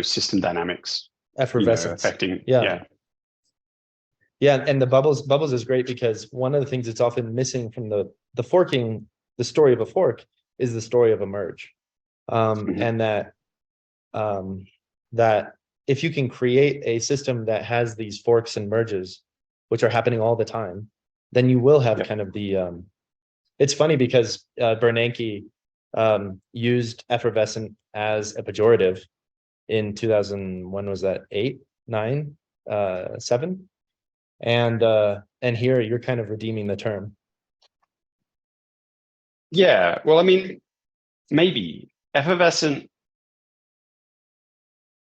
system dynamics, Effervescence. affecting, Yeah. Yeah, and the bubbles is great because one of the things that's often missing from the forking, the story of a fork is the story of a merge. And that if you can create a system that has these forks and merges, which are happening all the time, then you will have kind of the it's funny because Bernanke used effervescent as a pejorative in 2000, when was that, 8, 9, 7? And here you're kind of redeeming the term. Yeah, well, I mean, maybe effervescent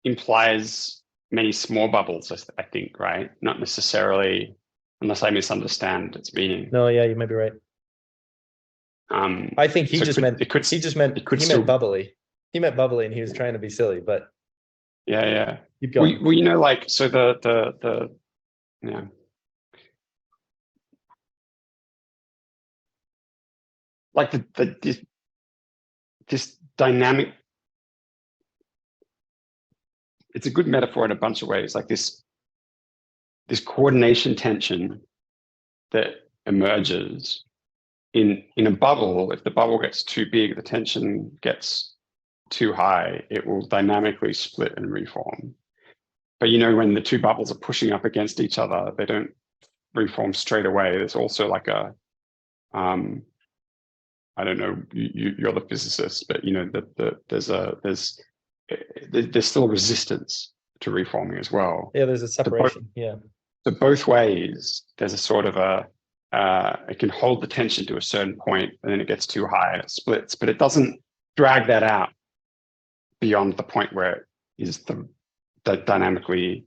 implies many small bubbles, I think, right? Not necessarily, unless I misunderstand its meaning. No, yeah, you might be right. I think he just meant bubbly. He meant bubbly, and he was trying to be silly, but yeah. Keep going. Well, like, so yeah. Like this dynamic, it's a good metaphor in a bunch of ways, like this coordination tension that emerges in a bubble. If the bubble gets too big, the tension gets too high, it will dynamically split and reform. But when the two bubbles are pushing up against each other, they don't reform straight away. There's also like a I don't know, you're the physicist, but there's still resistance to reforming as well. Yeah, there's a separation. So both ways, there's a sort of it can hold the tension to a certain point, and then it gets too high and it splits, but it doesn't drag that out beyond the point where it is the dynamically.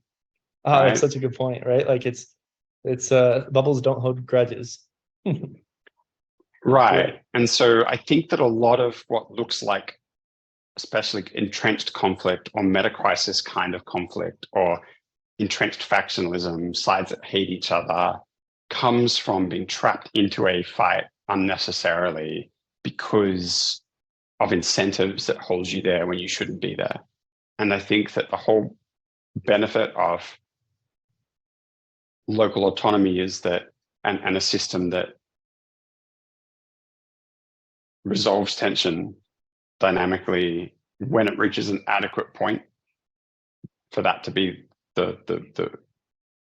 Right? That's such a good point, right? Like it's bubbles don't hold grudges. Right. Yeah. And so I think that a lot of what looks like, especially entrenched conflict or meta-crisis kind of conflict or entrenched factionalism, sides that hate each other, comes from being trapped into a fight unnecessarily because of incentives that hold you there when you shouldn't be there. And I think that the whole benefit of local autonomy is that, and a system that resolves tension dynamically when it reaches an adequate point for that to be the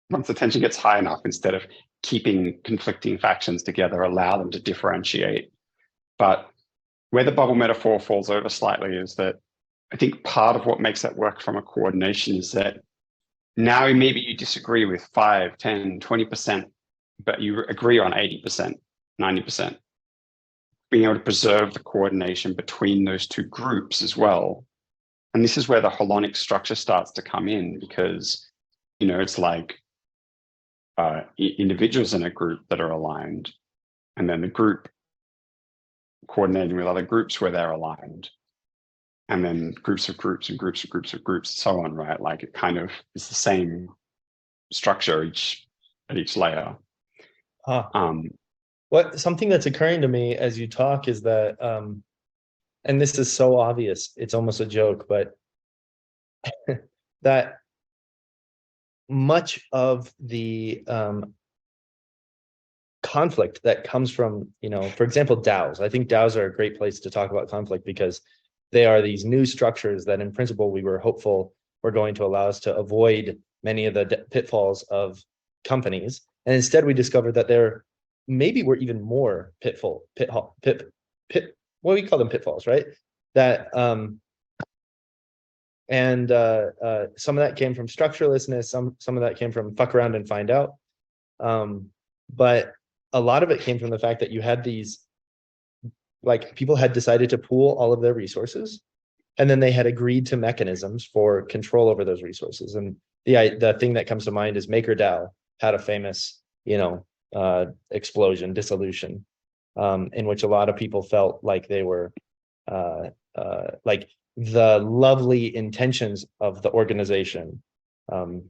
once the tension gets high enough, instead of keeping conflicting factions together, allow them to differentiate. But where the bubble metaphor falls over slightly is that I think part of what makes that work from a coordination is that now maybe you disagree with 5, 10, 20%, but you agree on 80%, 90%. Being able to preserve the coordination between those two groups as well. And this is where the holonic structure starts to come in, because, it's like individuals in a group that are aligned, and then the group coordinating with other groups where they're aligned, and then groups of groups and groups of groups of groups, and so on, right? Like it kind of is the same structure at each layer. Something that's occurring to me as you talk is that, and this is so obvious, it's almost a joke, but that much of the conflict that comes from, for example, DAOs. I think DAOs are a great place to talk about conflict because they are these new structures that in principle we were hopeful were going to allow us to avoid many of the pitfalls of companies. And instead we discovered that there maybe were even more what we call them pitfalls, right? that some of that came from structurelessness, some of that came from fuck around and find out. But a lot of it came from the fact that you had these, like, people had decided to pool all of their resources, and then they had agreed to mechanisms for control over those resources. And the thing that comes to mind is MakerDAO had a famous, explosion, dissolution, in which a lot of people felt like they were like the lovely intentions of the organization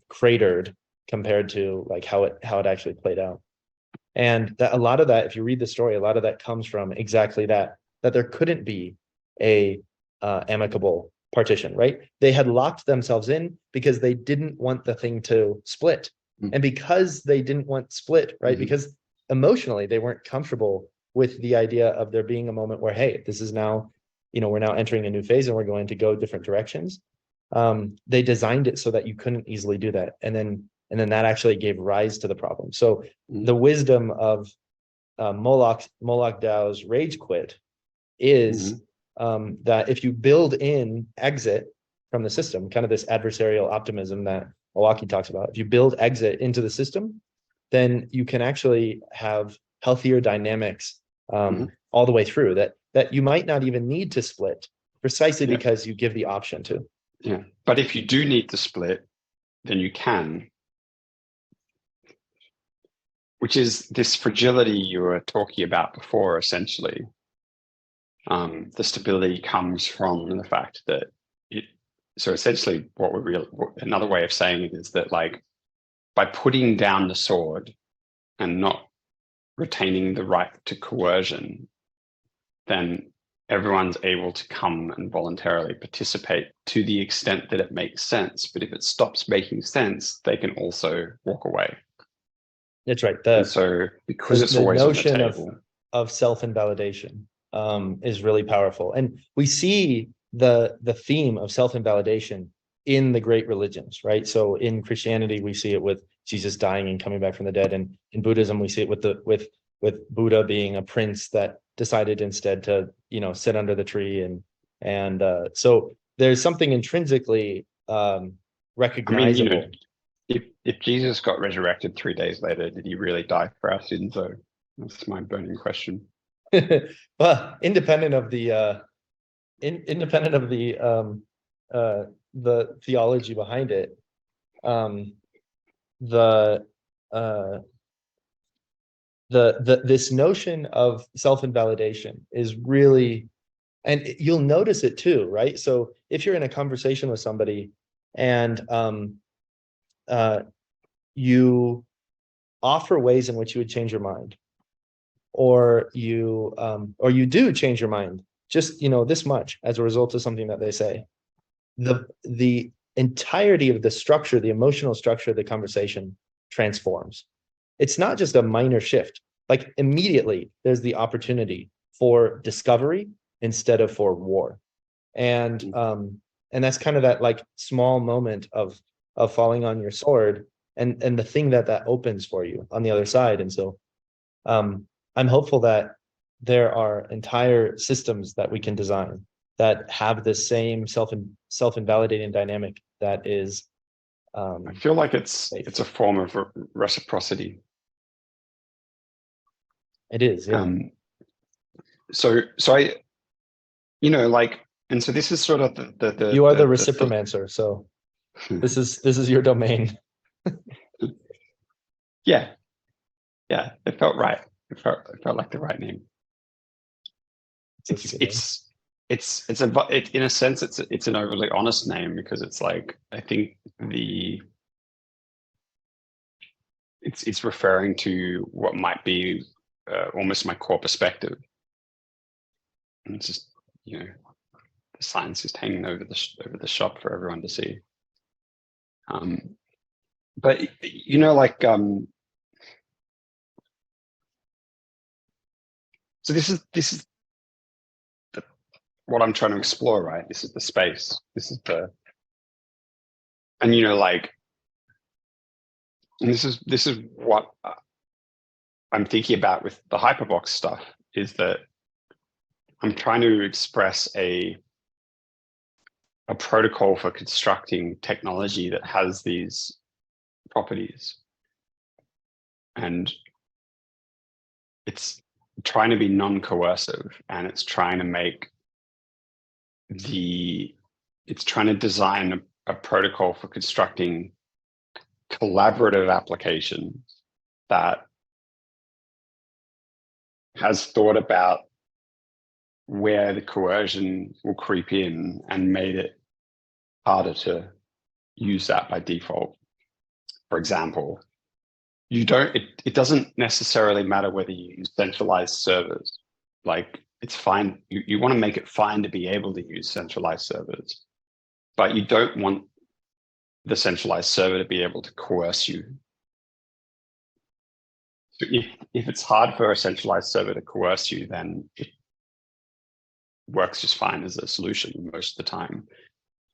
cratered compared to like how it actually played out. And that a lot of that, if you read the story, a lot of that comes from exactly that there couldn't be a amicable partition, right? They had locked themselves in because they didn't want the thing to split. And because they didn't want split, right? Because emotionally they weren't comfortable with the idea of there being a moment where, hey, this is now, we're now entering a new phase and we're going to go different directions. They designed it so that you couldn't easily do that. And then that actually gave rise to the problem. So the wisdom of Moloch DAO's Rage Quit is that if you build in exit from the system, kind of this adversarial optimism that Milwaukee talks about, if you build exit into the system, then you can actually have healthier dynamics all the way through, that you might not even need to split, precisely because you give the option to. Yeah, but if you do need to split, then you can, which is this fragility you were talking about before, essentially. The stability comes from the fact that so essentially another way of saying it is that, like, by putting down the sword and not retaining the right to coercion, then everyone's able to come and voluntarily participate to the extent that it makes sense. But if it stops making sense, they can also walk away. That's right. And so because it's always on the table of self-invalidation is really powerful. And we see the theme of self-invalidation in the great religions, right? So in Christianity, we see it with Jesus dying and coming back from the dead. And in Buddhism, we see it with Buddha being a prince that decided instead to, sit under the tree. And so there's something intrinsically recognizable. I mean, if Jesus got resurrected 3 days later, did he really die for our sins, though? That's my burning question. Well, independent of the theology behind it, this notion of self-invalidation is really, and you'll notice it too, right? So if you're in a conversation with somebody and you offer ways in which you would change your mind, or you do change your mind just this much as a result of something that they say, the entirety of the structure, the emotional structure of the conversation transforms. It's not just a minor shift. Like, immediately there's the opportunity for discovery instead of for war. And that's kind of that, like, small moment of falling on your sword and the thing that opens for you on the other side. And so I'm hopeful that there are entire systems that we can design that have the same self-invalidating dynamic that is I feel like it's a form of reciprocity. It is, yeah. So I, like, and so this is sort of the you are the recipromancer, so this is your domain. Yeah, it felt right. It felt like the right name. It's in a sense it's an overly honest name, because it's like, I think it's referring to what might be almost my core perspective. And it's just, the science just hanging over the shop for everyone to see. But like, so this is what I'm trying to explore, right? This is the space. This is and like, and this is what I'm thinking about with the Hypervox stuff, is that I'm trying to express a a protocol for constructing technology that has these properties. And it's trying to be non-coercive, and it's trying to design a protocol for constructing collaborative applications that has thought about where the coercion will creep in and made it harder to use that by default. For example, it doesn't necessarily matter whether you use centralized servers. Like, it's fine. You want to make it fine to be able to use centralized servers, but you don't want the centralized server to be able to coerce you. So if it's hard for a centralized server to coerce you, then it works just fine as a solution most of the time.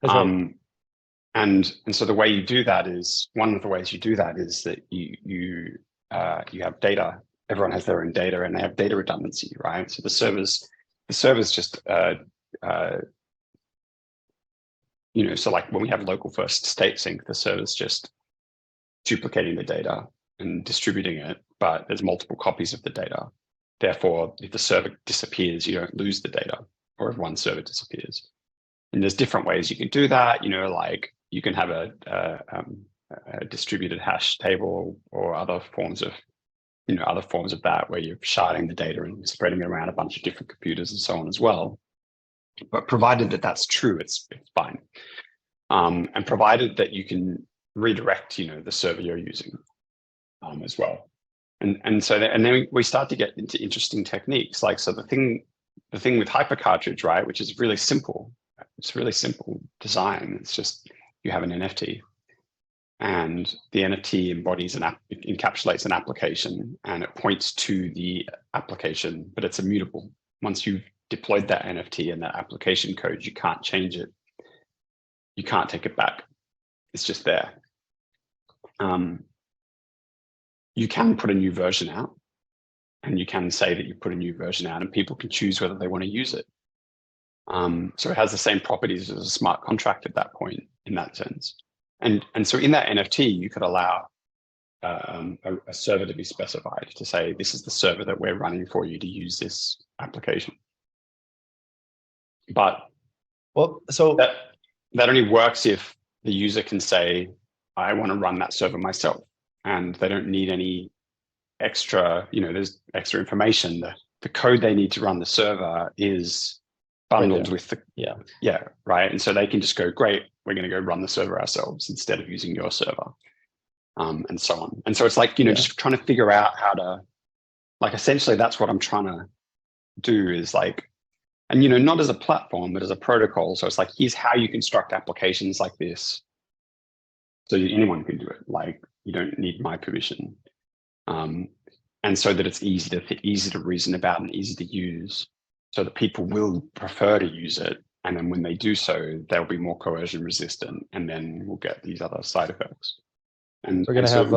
That's right. And so the way you do that is, one of the ways you do that is that you have data. Everyone has their own data, and they have data redundancy, right? So the servers just so like when we have local first state sync, the server's just duplicating the data and distributing it, but there's multiple copies of the data. Therefore, if the server disappears, you don't lose the data, or if one server disappears. And there's different ways you can do that. Like you can have a distributed hash table or other forms of that, where you're sharding the data and spreading it around a bunch of different computers and so on as well. But provided that that's true, it's fine. And provided that you can redirect, the server you're using as well. And then we start to get into interesting techniques. Like, so the thing with HyperCartridge, right, which is really simple. It's really simple design. It's just, you have an NFT, and the NFT encapsulates an application, and it points to the application, but it's immutable. Once you've deployed that NFT and that application code, you can't change it. You can't take it back. It's just there. You can put a new version out, and you can say that you put a new version out, and people can choose whether they want to use it. So it has the same properties as a smart contract at that point, in that sense. And so in that NFT, you could allow a server to be specified to say, this is the server that we're running for you to use this application. But so that only works if the user can say, I want to run that server myself, and they don't need any extra, there's extra information. The code they need to run the server is bundled with the right. And so they can just go, great, we're going to go run the server ourselves instead of using your server, and so on. And so it's like, just trying to figure out how to, like, essentially that's what I'm trying to do, is like, and not as a platform, but as a protocol. So it's like, here's how you construct applications like this, so anyone can do it. Like, you don't need my permission, and so that it's easy to reason about and easy to use, so that people will prefer to use it. And then when they do so, they'll be more coercion resistant, and then we'll get these other side effects. And we're going to have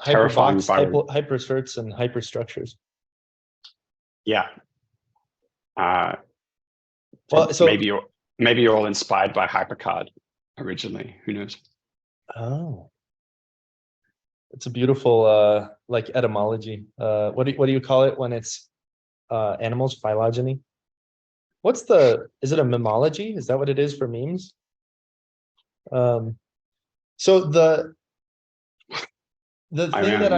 terrifying hypercerts and hyperstructures. Yeah. Well, so maybe you're all inspired by HyperCard originally. Who knows? Oh, it's a beautiful like etymology. What do you call it when it's animals? Phylogeny. Is it a memology? Is that what it is for memes? So the thing that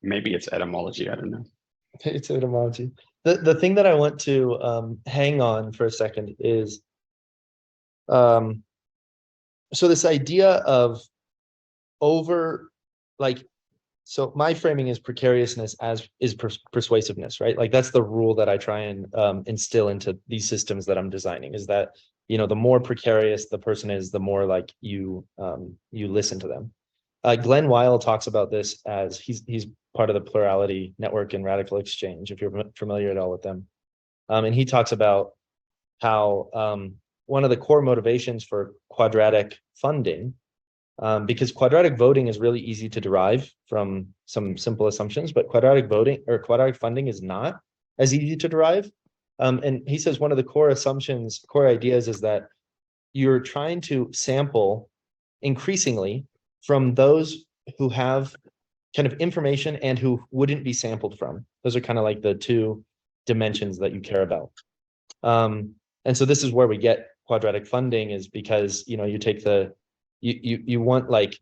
maybe it's etymology. I don't know. It's etymology. The thing that I want to hang on for a second is so this idea of so my framing is precariousness as is persuasiveness, right? Like, that's the rule that I try and instill into these systems that I'm designing, is that, the more precarious the person is, the more like you listen to them. Glenn Weil talks about this as he's part of the Plurality Network and Radical Exchange, if you're familiar at all with them. And he talks about how one of the core motivations for quadratic funding, because quadratic voting is really easy to derive from some simple assumptions, but quadratic voting or quadratic funding is not as easy to derive. And he says one of the core ideas is that you're trying to sample increasingly from those who have kind of information and who wouldn't be sampled from. Those are kind of like the two dimensions that you care about. And so this is where we get quadratic funding, is because, you know, you take the, you want like,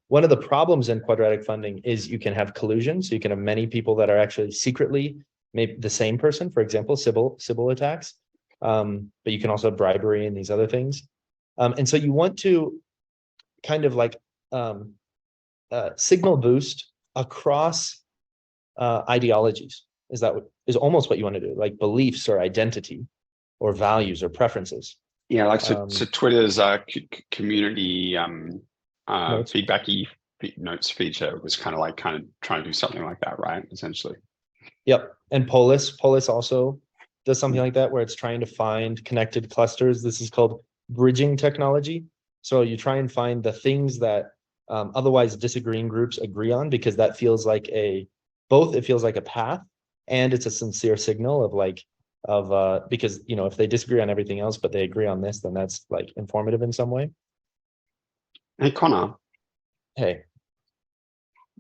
one of the problems in quadratic funding is you can have collusion. So you can have many people that are actually secretly maybe the same person, for example, Sybil attacks. But you can also have bribery and these other things. And so you want to kind of like signal boost across ideologies. Is almost what you want to do, like beliefs or identity or values or preferences. Yeah, like so Twitter's community Notes. feedbacky notes feature was kind of trying to do something like that, right? Essentially. Yep. And Polis also does something like that, where it's trying to find connected clusters. This is called bridging technology. So you try and find the things that otherwise disagreeing groups agree on, because that feels like it feels like a path, and it's a sincere signal of because, you know, if they disagree on everything else but they agree on this, then that's like informative in some way. Hey Connor, Hey,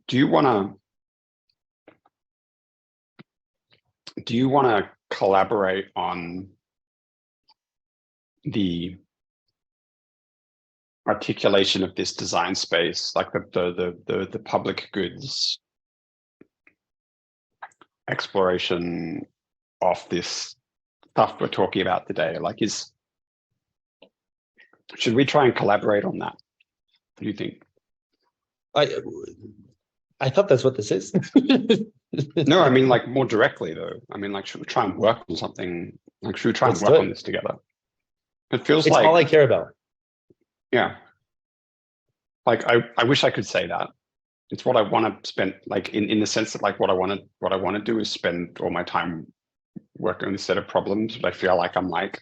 do you want to collaborate on the articulation of this design space, like the public goods exploration of this stuff we're talking about today? Like, should we try and collaborate on that? What do you think? I thought that's what this is. No, I mean, like, more directly though. I mean, like, should we try and work on something? Like, should we try Let's and work do it. on this together? It feels It's like all I care about. Yeah. Like I wish I could say that. It's what I want to spend, like in the sense that like what I want to do is spend all my time working on this set of problems, but I feel like I'm like,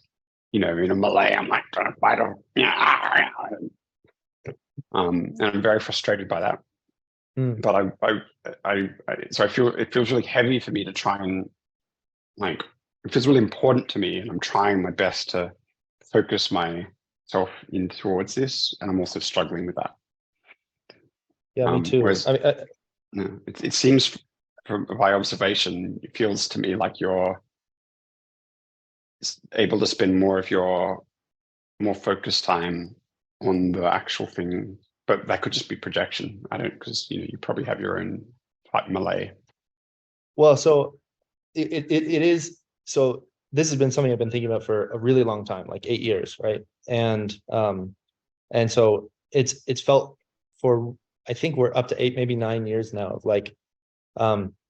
you know, in a melee, I'm like trying to fight off. And I'm very frustrated by that. But so I feel it feels really heavy for me to try and like, it feels really important to me, and I'm trying my best to focus myself in towards this, and I'm also struggling with that. Yeah, me too. Whereas, it seems from my observation, it feels to me like you're able to spend more of your more focused time on the actual thing, but that could just be projection. I don't, because you know you probably have your own type melee. Well, so it is. So this has been something I've been thinking about for a really long time, like 8 years, right? And so it's felt for, I think we're up to 8, maybe 9 years now of like,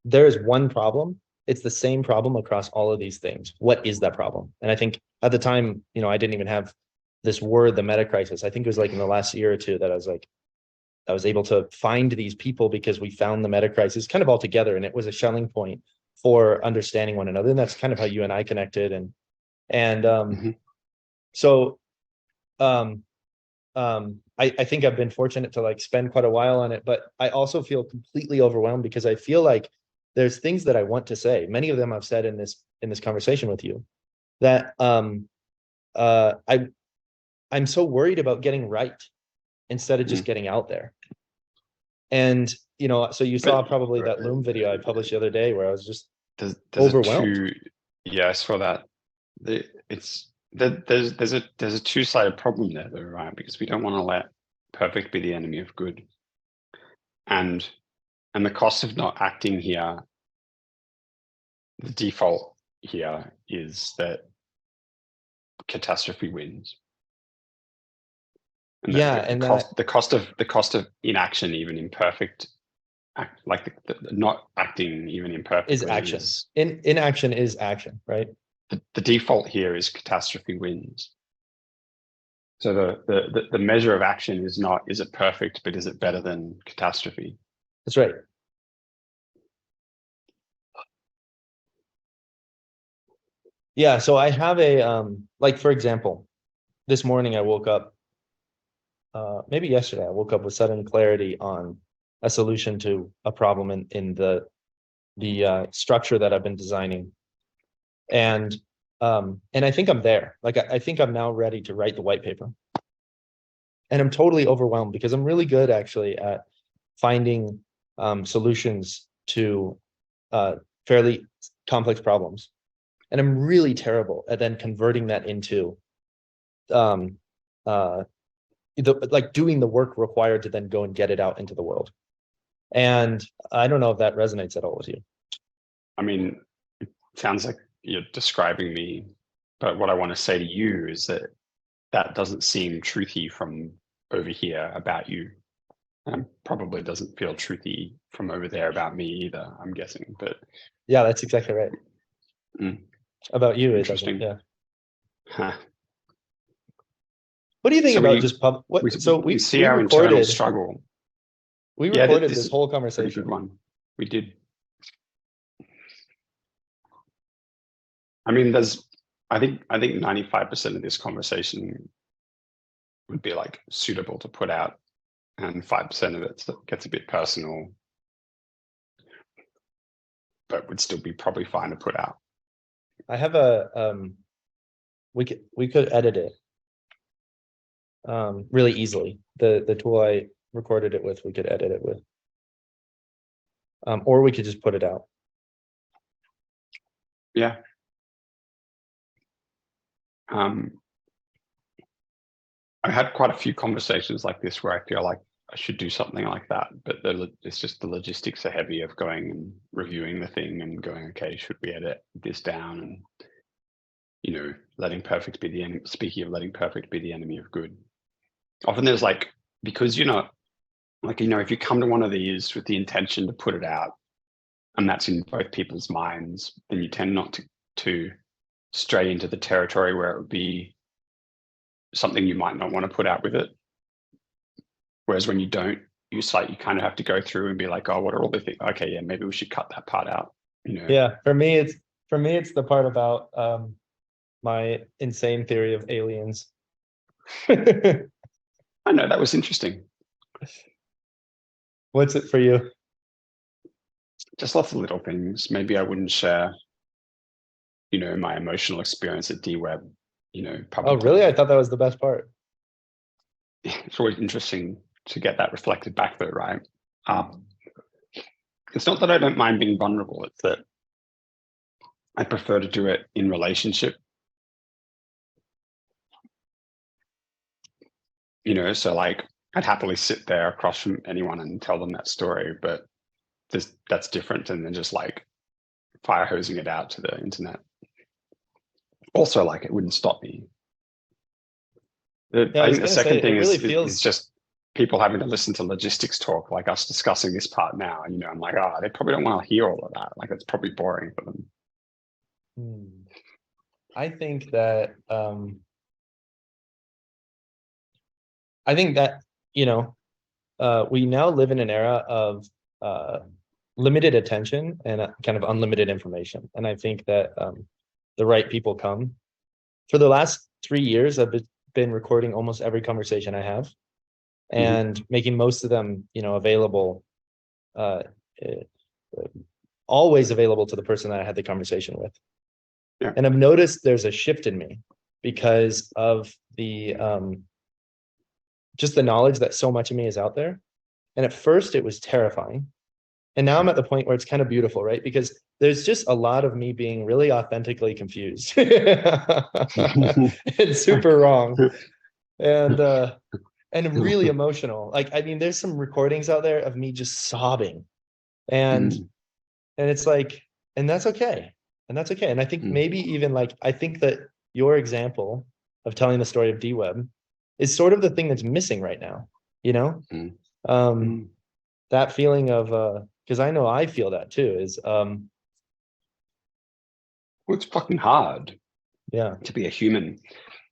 there is one problem. It's the same problem across all of these things. What is that problem? And I think at the time, you know, I didn't even have this word, the meta crisis. I think it was like in the last year or two that I was able to find these people because we found the meta crisis kind of all together, and it was a Schelling point for understanding one another. And that's kind of how you and I connected. So I think I've been fortunate to like spend quite a while on it, but I also feel completely overwhelmed because I feel like there's things that I want to say. Many of them I've said in this conversation with you, that I'm so worried about getting right instead of just getting out there. And you know, so you saw probably that Loom video I published the other day where I was just overwhelmed. Yeah, I saw that. There's a two-sided problem there though, right? Because we don't want to let perfect be the enemy of good. And the cost of not acting here, the default here is that catastrophe wins. And the cost of inaction, even imperfect, like the not acting even imperfect, is action. Inaction is action, right? The default here is catastrophe wins. So the measure of action is not, is it perfect, but is it better than catastrophe? That's right. Yeah, so I have a like, for example, this morning I woke up, maybe yesterday, I woke up with sudden clarity on a solution to a problem in the structure that I've been designing. And And I think I'm there. Like I think I'm now ready to write the white paper. And I'm totally overwhelmed because I'm really good actually at finding solutions to fairly complex problems. And I'm really terrible at then converting that into um, like doing the work required to then go and get it out into the world. And I don't know if that resonates at all with you. I mean, it sounds like you're describing me, but what I want to say to you is that that doesn't seem truthy from over here about you. And probably doesn't feel truthy from over there about me either, I'm guessing. But yeah, that's exactly right. About you, it doesn't. Interesting. Yeah. Huh. What do you think So about we- just pub? What? So we see we our internal recorded. struggle. We Yeah, recorded this this is whole Pretty conversation. good one. We did. I mean, I think 95% of this conversation would be like suitable to put out, and 5% of it gets a bit personal, but would still be probably fine to put out. I have a we could edit it really easily. The tool I recorded it with, we could edit it with. Or we could just put it out. Yeah. I had quite a few conversations like this where I feel like I should do something like that, but it's just the logistics are heavy of going and reviewing the thing and going, okay, should we edit this down? And, you know, letting perfect be the enemy. Speaking of letting perfect be the enemy of good. Often there's like, because you're not, like, you know, if you come to one of these with the intention to put it out, and that's in both people's minds, then you tend not to stray into the territory where it would be something you might not want to put out with it. Whereas when you don't, you kind of have to go through and be like, oh, what are all the things? Okay, yeah, maybe we should cut that part out. You know? Yeah, for me it's the part about my insane theory of aliens. I know, that was interesting. What's it for you? Just lots of little things. Maybe I wouldn't share, you know, my emotional experience at DWeb, you know, publicly. Oh, really? I thought that was the best part. It's always interesting to get that reflected back though, right? It's not that I don't mind being vulnerable, it's that I prefer to do it in relationship. You know, so like I'd happily sit there across from anyone and tell them that story, but that's different than just like fire hosing it out to the internet. Also, like it wouldn't stop me. Yeah, I think the second thing really is just people having to listen to logistics talk, like us discussing this part now. And, you know, I'm like, oh, they probably don't want to hear all of that. Like, it's probably boring for them. I think that you know, we now live in an era of limited attention and kind of unlimited information. And I think that the right people come. For the last 3 years, I've been recording almost every conversation I have and making most of them, you know, available, always available to the person that I had the conversation with. Yeah. And I've noticed there's a shift in me because of the just the knowledge that so much of me is out there. And at first it was terrifying. And now I'm at the point where it's kind of beautiful, right? Because there's just a lot of me being really authentically confused and super wrong and really emotional. Like, I mean, there's some recordings out there of me just sobbing and it's like, and that's okay. And that's okay. And I think maybe even like, I think that your example of telling the story of DWeb is sort of the thing that's missing right now, you know? That feeling of, because I know I feel that too, is well, it's fucking hard. Yeah. To be a human.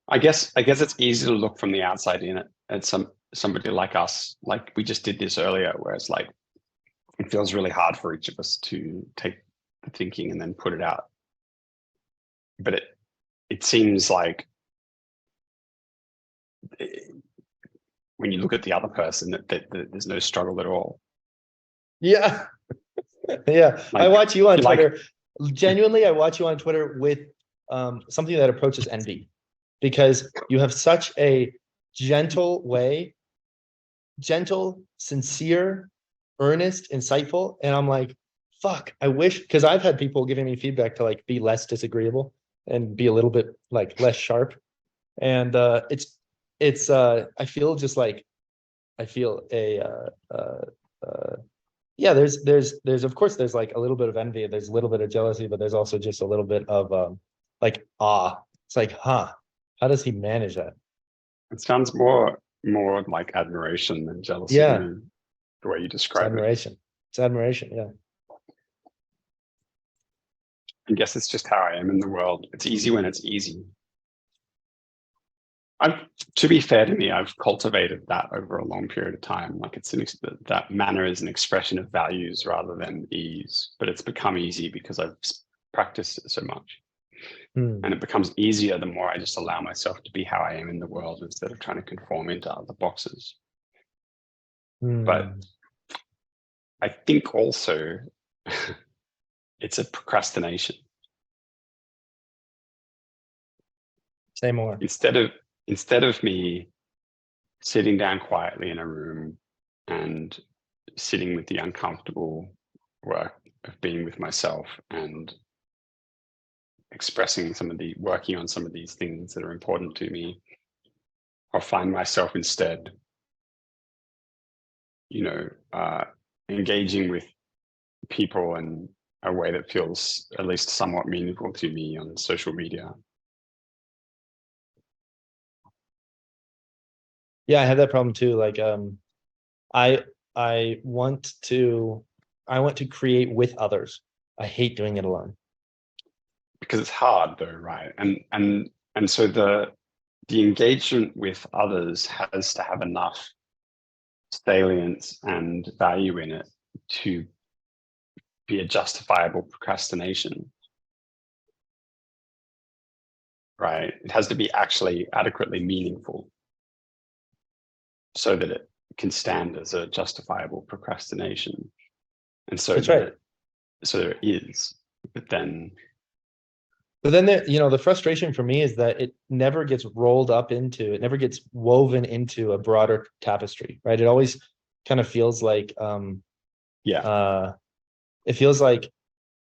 I guess it's easy to look from the outside in at somebody like us. Like we just did this earlier, where it's like it feels really hard for each of us to take the thinking and then put it out. But it seems like when you look at the other person, that there's no struggle at all. Yeah. Yeah. Like, I watch you on Twitter. Genuinely, I watch you on Twitter with something that approaches envy, because you have such a gentle way, gentle, sincere, earnest, insightful. And I'm like, fuck, I wish, because I've had people giving me feedback to like be less disagreeable and be a little bit like less sharp. And I feel just like I feel yeah, there's of course there's like a little bit of envy, there's a little bit of jealousy, but there's also just a little bit of like awe. It's like, huh, how does he manage that? It sounds more like admiration than jealousy to Yeah, me, the way you it's describe it. admiration. It's admiration, yeah. I guess it's just how I am in the world. It's easy when it's easy. To be fair to me, I've cultivated that over a long period of time. Like that manner is an expression of values rather than ease, but it's become easy because I've practiced it so much. And it becomes easier the more I just allow myself to be how I am in the world instead of trying to conform into other boxes. But I think also it's a procrastination. Say more. Instead of me sitting down quietly in a room and sitting with the uncomfortable work of being with myself and working on some of these things that are important to me, I'll find myself instead, engaging with people in a way that feels at least somewhat meaningful to me on social media. Yeah, I have that problem too. Like, I want to create with others. I hate doing it alone. Because it's hard though, right? And so the engagement with others has to have enough salience and value in it to be a justifiable procrastination. Right? It has to be actually adequately meaningful so that it can stand as a justifiable procrastination. And so That's right. So there is, but then the frustration for me is that it never gets it never gets woven into a broader tapestry, right? It always kind of feels like it feels like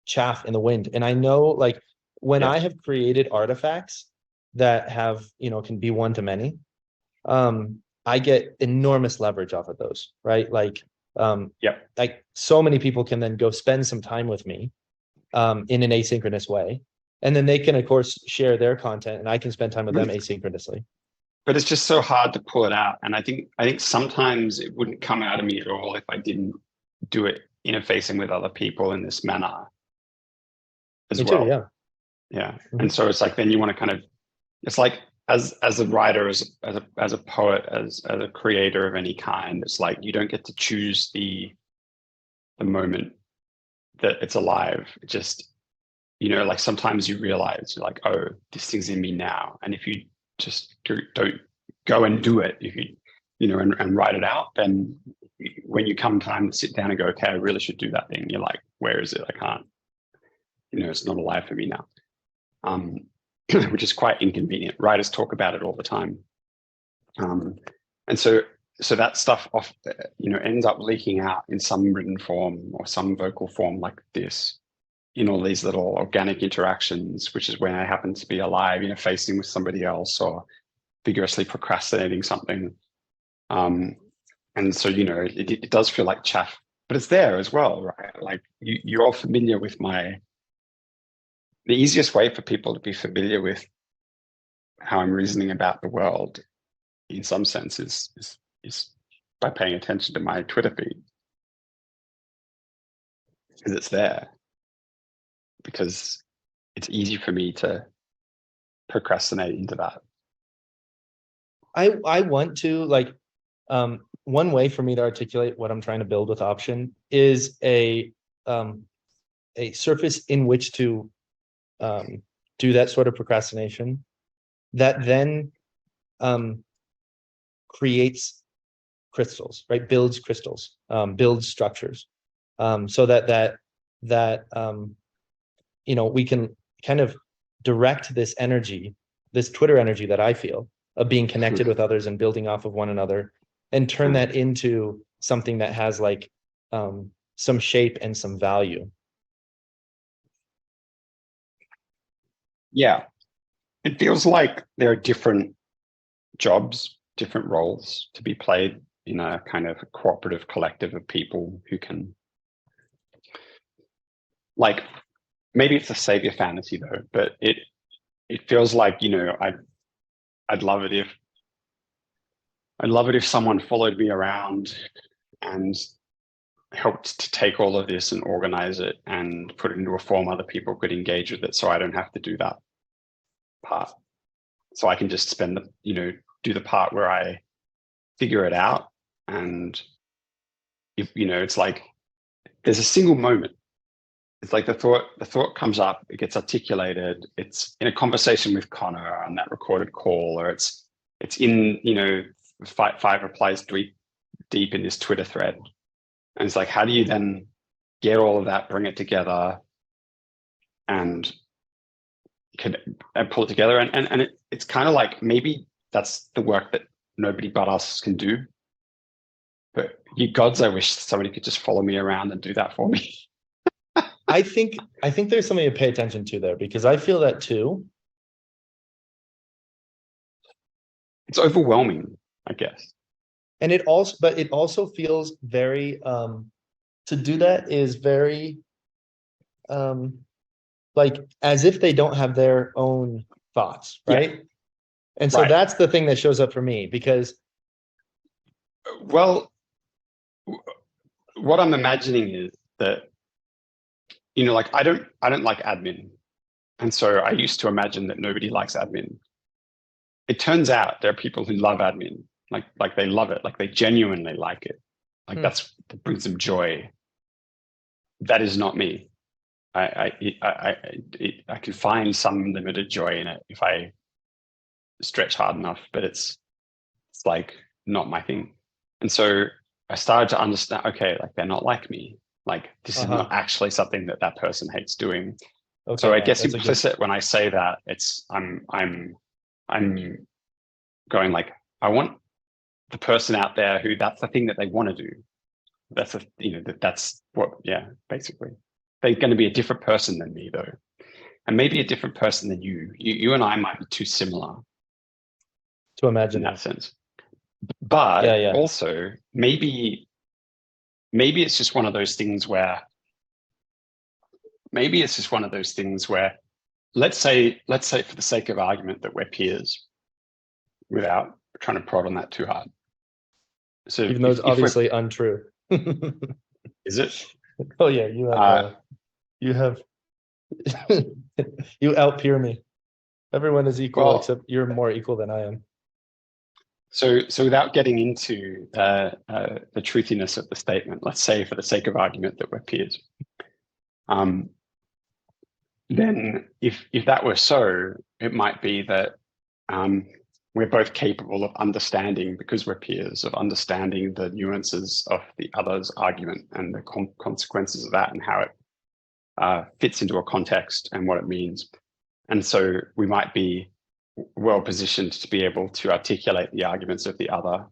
chaff in the wind. And I know, like, when I have created artifacts that have, can be one to many, I get enormous leverage off of those, right? Like, like so many people can then go spend some time with me in an asynchronous way. And then they can, of course, share their content and I can spend time with them asynchronously. But it's just so hard to pull it out. And I think sometimes it wouldn't come out of me at all if I didn't do it interfacing with other people in this manner as well. Too, yeah. Yeah. Mm-hmm. And so it's like, then you want to kind of, it's like as a writer, as a poet, as a creator of any kind, it's like you don't get to choose the moment that it's alive. It just, like sometimes you realize you're like, oh, this thing's in me now. And if you just don't go and do it, if you, and write it out, then when you come time to sit down and go, okay, I really should do that thing, you're like, where is it? I can't, it's not alive for me now. Which is quite inconvenient. Writers talk about it all the time. And so that stuff ends up leaking out in some written form or some vocal form like this, in all these little organic interactions, which is when I happen to be alive, facing with somebody else or vigorously procrastinating something. And so, it does feel like chaff, but it's there as well, right? Like you're all familiar with the easiest way for people to be familiar with how I'm reasoning about the world in some sense is by paying attention to my Twitter feed. Because it's there. Because it's easy for me to procrastinate into that. I want to, like, one way for me to articulate what I'm trying to build with Option is a surface in which to do that sort of procrastination that then creates crystals, right? Builds crystals, builds structures, so that we can kind of direct this energy, this Twitter energy that I feel of being connected with others and building off of one another, and turn that into something that has like some shape and some value. Yeah. It feels like there are different jobs, different roles to be played in a kind of cooperative collective of people who can, like, maybe it's a savior fantasy though, but it feels like, you know, I'd love it if someone followed me around and helped to take all of this and organize it and put it into a form other people could engage with it, so I don't have to do that part. So I can just spend the, you know, do the part where I figure it out. And if, you know, it's like there's a single moment. It's like the thought comes up, it gets articulated, it's in a conversation with Connor on that recorded call, or it's in, you know, five replies deep in this Twitter thread. And it's like, how do you then get all of that, bring it together, and pull it together? And it's kind of like, maybe that's the work that nobody but us can do. But you gods, I wish somebody could just follow me around and do that for me. I think there's something to pay attention to there, because I feel that too. It's overwhelming, I guess. And it also feels very to do that is very like as if they don't have their own thoughts, right? Yeah. And so that's the thing that shows up for me, because well, what I'm imagining is that, you know, like I don't like admin. And so I used to imagine that nobody likes admin. It turns out there are people who love admin. Like they love it, like they genuinely like it. Like that brings them joy. That is not me. I can find some limited joy in it if I stretch hard enough, but it's like not my thing. And so I started to understand, okay, like they're not like me. Like this is not actually something that person hates doing. Okay, so I guess implicit when I say that, it's I'm going like, I want the person out there who that's the thing that they want to do. That's a, you know, that's what, yeah, basically. They're going to be a different person than me though. And maybe a different person than you. You and I might be too similar to imagine in that sense. But also maybe it's just one of those things where let's say for the sake of argument that we're peers, without trying to prod on that too hard. So even though it's obviously untrue. Is it? Oh yeah, you have you outpeer me. Everyone is equal, except you're more equal than I am. So without getting into the truthiness of the statement, let's say for the sake of argument that we're peers. Then if that were so, it might be that we're both capable of understanding, because we're peers, of understanding the nuances of the other's argument and the consequences of that and how it fits into a context and what it means. And so we might be well positioned to be able to articulate the arguments of the other.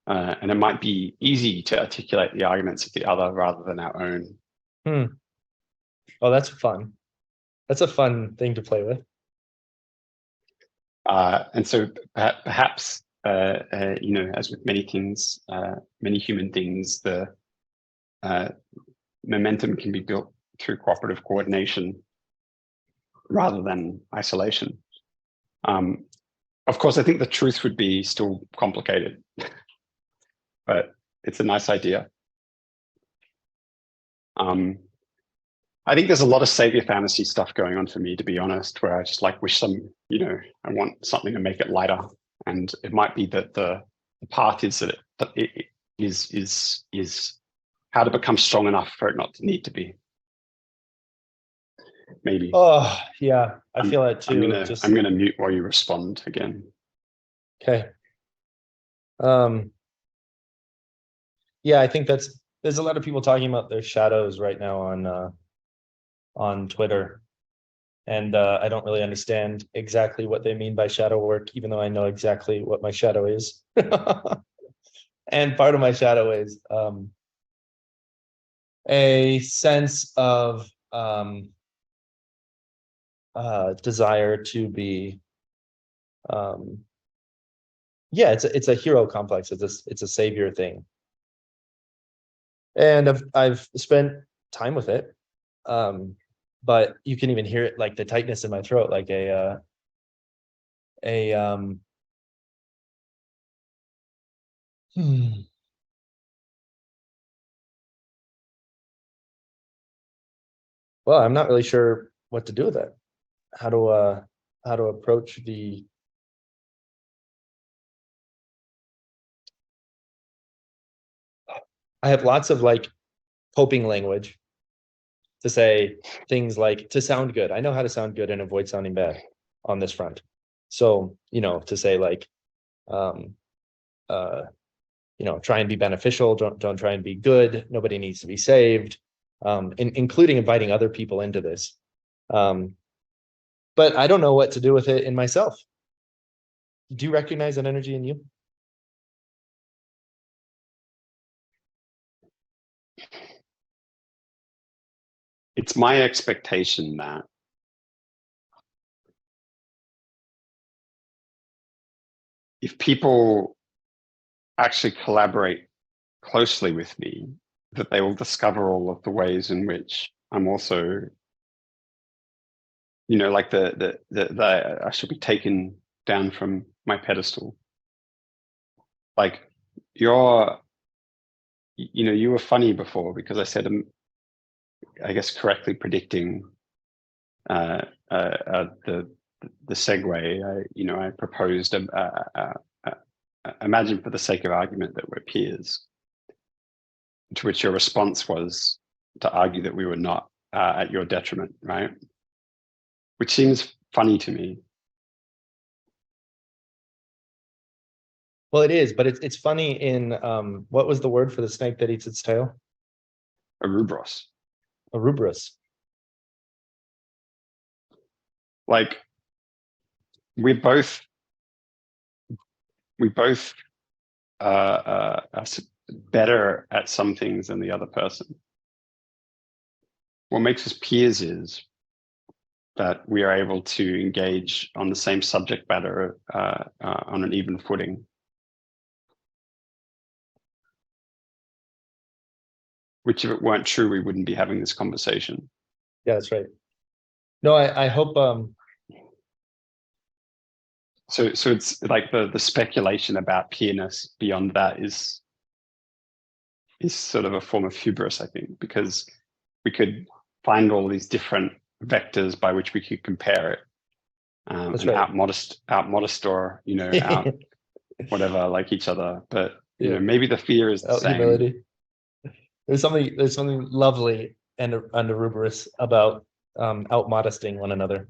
And it might be easy to articulate the arguments of the other rather than our own. Oh, that's fun. That's a fun thing to play with. And so perhaps, you know, as with many things, many human things, the momentum can be built through cooperative coordination rather than isolation. Of course, I think the truth would be still complicated, but it's a nice idea. I think there's a lot of savior fantasy stuff going on for me, to be honest, where I just like wish some, you know, I want something to make it lighter. And it might be that the path is that it is how to become strong enough for it not to need to be. Maybe. Oh yeah, I feel that too. I'm gonna mute while you respond again. Okay. Yeah, I think there's a lot of people talking about their shadows right now on Twitter. And I don't really understand exactly what they mean by shadow work, even though I know exactly what my shadow is. And part of my shadow is a sense of desire to be yeah, it's a hero complex. It's a savior thing, and I've spent time with it. But you can even hear it, like the tightness in my throat, like a hmm. Well, I'm not really sure what to do with it. How to approach the I have lots of like coping language to say things like to sound good. I know how to sound good and avoid sounding bad on this front. So, to say like um uh try and be beneficial, don't try and be good, nobody needs to be saved, including inviting other people into this. But I don't know what to do with it in myself. Do you recognize that energy in you? It's my expectation that if people actually collaborate closely with me, that they will discover all of the ways in which I'm also, like the I should be taken down from my pedestal. Like you're, you were funny before because I said, I guess correctly predicting the segue. I proposed imagine for the sake of argument that we're peers, to which your response was to argue that we were not at your detriment, right? Which seems funny to me. Well, it is, but it's funny in what was the word for the snake that eats its tail? Ouroboros. Ouroboros. Like we both are better at some things than the other person. What makes us peers is that we are able to engage on the same subject matter on an even footing. Which, if it weren't true, we wouldn't be having this conversation. Yeah, that's right. No, I hope so it's like the speculation about peerness beyond that is sort of a form of hubris, I think, because we could find all these different vectors by which we could compare it, and right. outmodest or out whatever like each other. But maybe the fear is the same. Humility. There's something lovely and Ouroboros about outmodesting one another.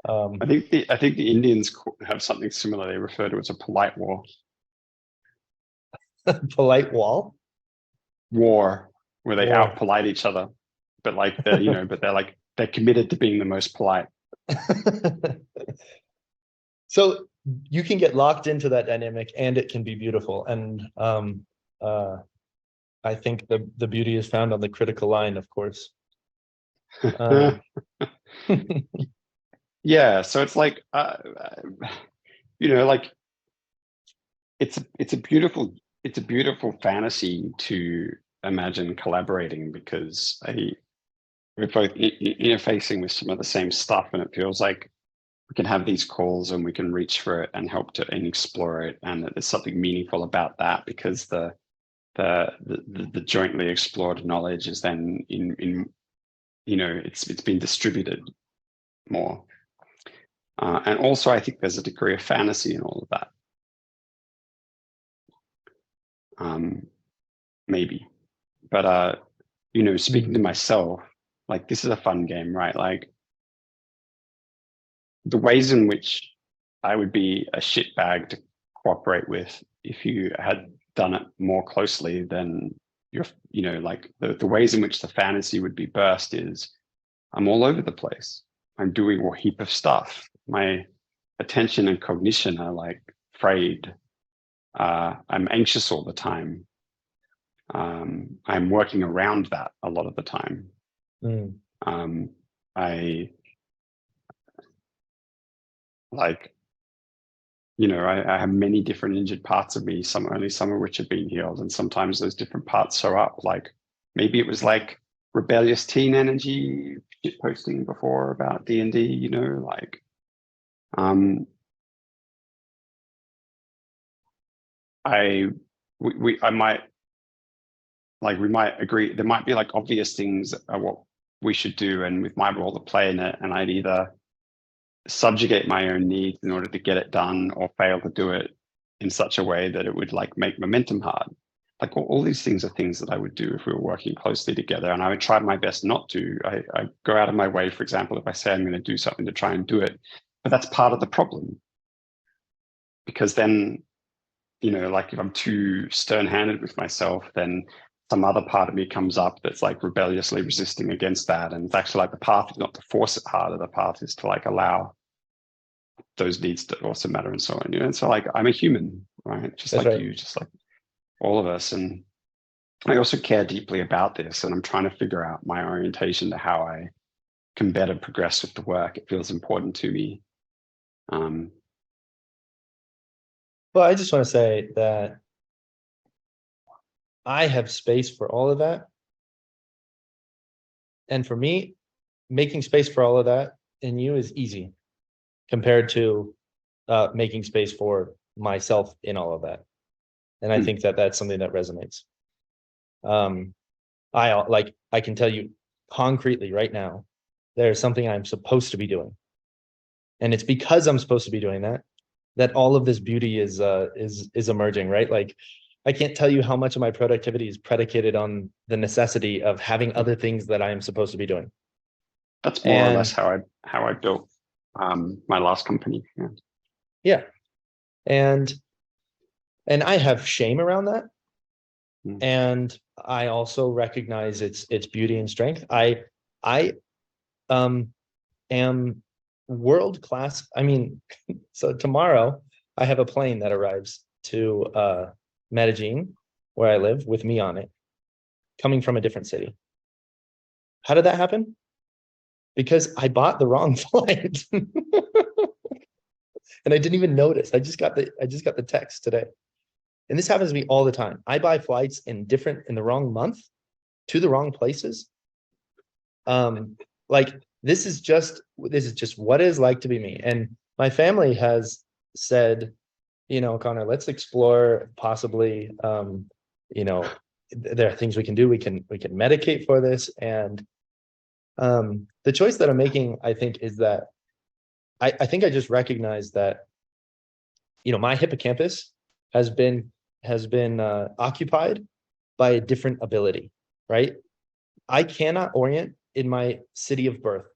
I think the Indians have something similar. They refer to it as a polite war. Polite wall? War, where they out polite each other, but like they're but they're committed to being the most polite. So you can get locked into that dynamic, and it can be beautiful. And I think the beauty is found on the critical line, of course. Yeah, so it's like like it's a beautiful fantasy to imagine collaborating, because we're both interfacing with some of the same stuff, and it feels like we can have these calls and we can reach for it and help to and explore it, and that there's something meaningful about that, because the jointly explored knowledge is then in it's been distributed more, and also I think there's a degree of fantasy in all of that. Maybe, but speaking to myself, like, this is a fun game, right? Like, the ways in which I would be a shitbag to cooperate with if you had done it more closely than like the ways in which the fantasy would be burst is I'm all over the place. I'm doing a heap of stuff. My attention and cognition are like frayed. I'm anxious all the time. I'm working around that a lot of the time. Mm. I like, I have many different injured parts of me, some of which have been healed. And sometimes those different parts show up. Like maybe it was like rebellious teen energy shit posting before about D&D, like, I might, like, we might agree. There might be like obvious things are what we should do. And with my role to play in it, and I'd either subjugate my own needs in order to get it done or fail to do it in such a way that it would like make momentum hard. Like all these things are things that I would do if we were working closely together, and I would try my best not to. I go out of my way, for example, if I say I'm going to do something, to try and do it. But that's part of the problem, because then, like if I'm too stern-handed with myself, then some other part of me comes up that's like rebelliously resisting against that. And it's actually like the path is not to force it harder. The path is to like allow those needs to also matter and so on. And so like I'm a human, right? Just That's like right. you, just like all of us. And I also care deeply about this. And I'm trying to figure out my orientation to how I can better progress with the work. It feels important to me. Well, I just want to say that I have space for all of that. And for me, making space for all of that in you is easy compared to making space for myself in all of that. And I think that that's something that resonates. I can tell you concretely right now, there's something I'm supposed to be doing. And it's because I'm supposed to be doing that, that all of this beauty is emerging, right? Like, I can't tell you how much of my productivity is predicated on the necessity of having other things that I am supposed to be doing. That's more or less how I built my last company. Yeah. Yeah. And I have shame around that. And I also recognize its beauty and strength. I am world class. I mean, so tomorrow I have a plane that arrives to Medellin, where I live, with me on it, coming from a different city. How did that happen? Because I bought the wrong flight. And I didn't even notice. I just got the text today. And this happens to me all the time. I buy flights in the wrong month to the wrong places. Like this is just what it is like to be me. And my family has said, Connor, let's explore possibly, there are things we can do. We can medicate for this. And the choice that I'm making, I think, is that I think I just recognize that, my hippocampus has been occupied by a different ability, right? I cannot orient in my city of birth.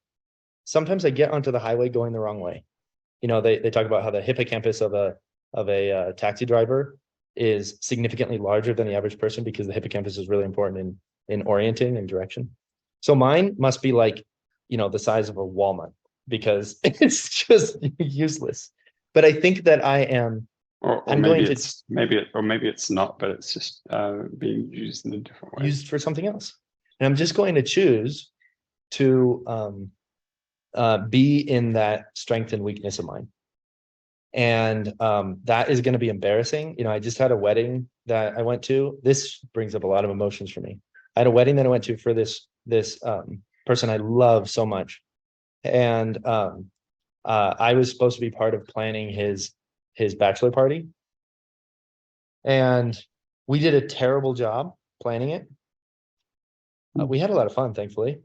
Sometimes I get onto the highway going the wrong way. They talk about how the hippocampus of a taxi driver is significantly larger than the average person because the hippocampus is really important in orienting and direction. So mine must be like, the size of a walnut because it's just useless. But I think that I am. Or maybe it's not, but it's just being used in a different way. Used for something else. And I'm just going to choose to be in that strength and weakness of mine. And that is going to be embarrassing. I just had a wedding that I went to. This brings up a lot of emotions for me. I had a wedding that I went to for this person I love so much. And I was supposed to be part of planning his bachelor party. And we did a terrible job planning it. We had a lot of fun, thankfully.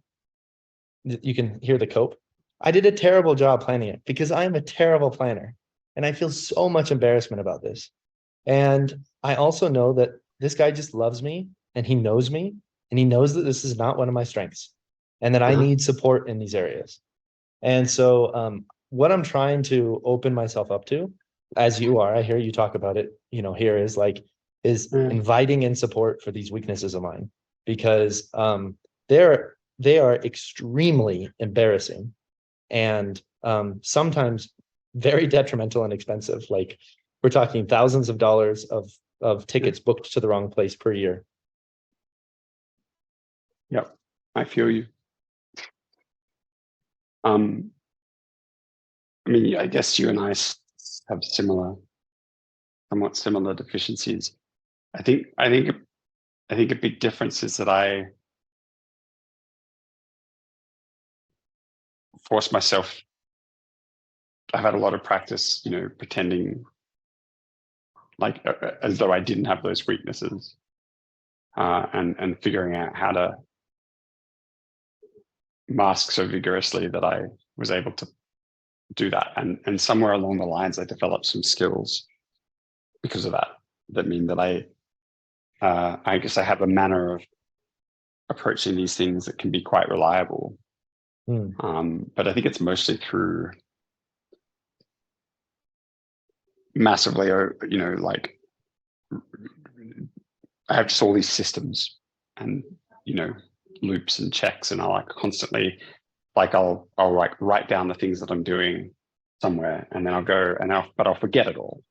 You can hear the cope. I did a terrible job planning it because I'm a terrible planner. And I feel so much embarrassment about this. And I also know that this guy just loves me and he knows me and he knows that this is not one of my strengths and that I need support in these areas. And so what I'm trying to open myself up to, as you are, I hear you talk about it, here is inviting in support for these weaknesses of mine, because they are extremely embarrassing and sometimes very detrimental and expensive. Like we're talking thousands of dollars of tickets booked to the wrong place per year. Yep, I feel you. I mean, I guess you and I have somewhat similar deficiencies. I think a big difference is that I force myself. I've had a lot of practice, pretending like as though I didn't have those weaknesses, and figuring out how to mask so vigorously that I was able to do that. And somewhere along the lines, I developed some skills because of that. That mean that I guess I have a manner of approaching these things that can be quite reliable. But I think it's mostly through massively, like I have just all these systems and, loops and checks, and I like constantly, like I'll like write down the things that I'm doing somewhere, and then I'll go but I'll forget it all.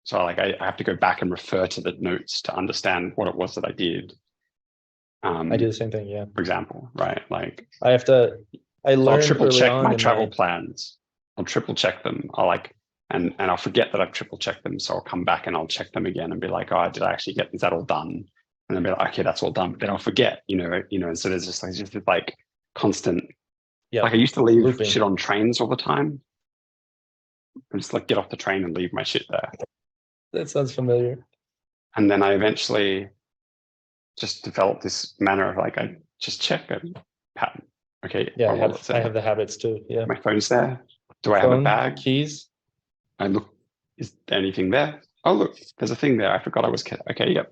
So like I have to go back and refer to the notes to understand what it was that I did. I do the same thing, yeah. For example, right? Like I learned I'll triple check early my on travel plans. I'll triple check them. And I'll forget that I've triple checked them. So I'll come back and I'll check them again and be like, oh, did I actually is that all done? And then be like, okay, that's all done. But then I'll forget, and so there's just like constant, yeah, like I used to leave looping shit on trains all the time. I just like get off the train and leave my shit there. That sounds familiar. And then I eventually just developed this manner of like, I just check a pattern. Okay. Yeah, I have the habits too. Yeah. My phone's there. Do I have a bag? Keys? I look, is there anything there? Oh, look, there's a thing there. I forgot I was, okay, yep.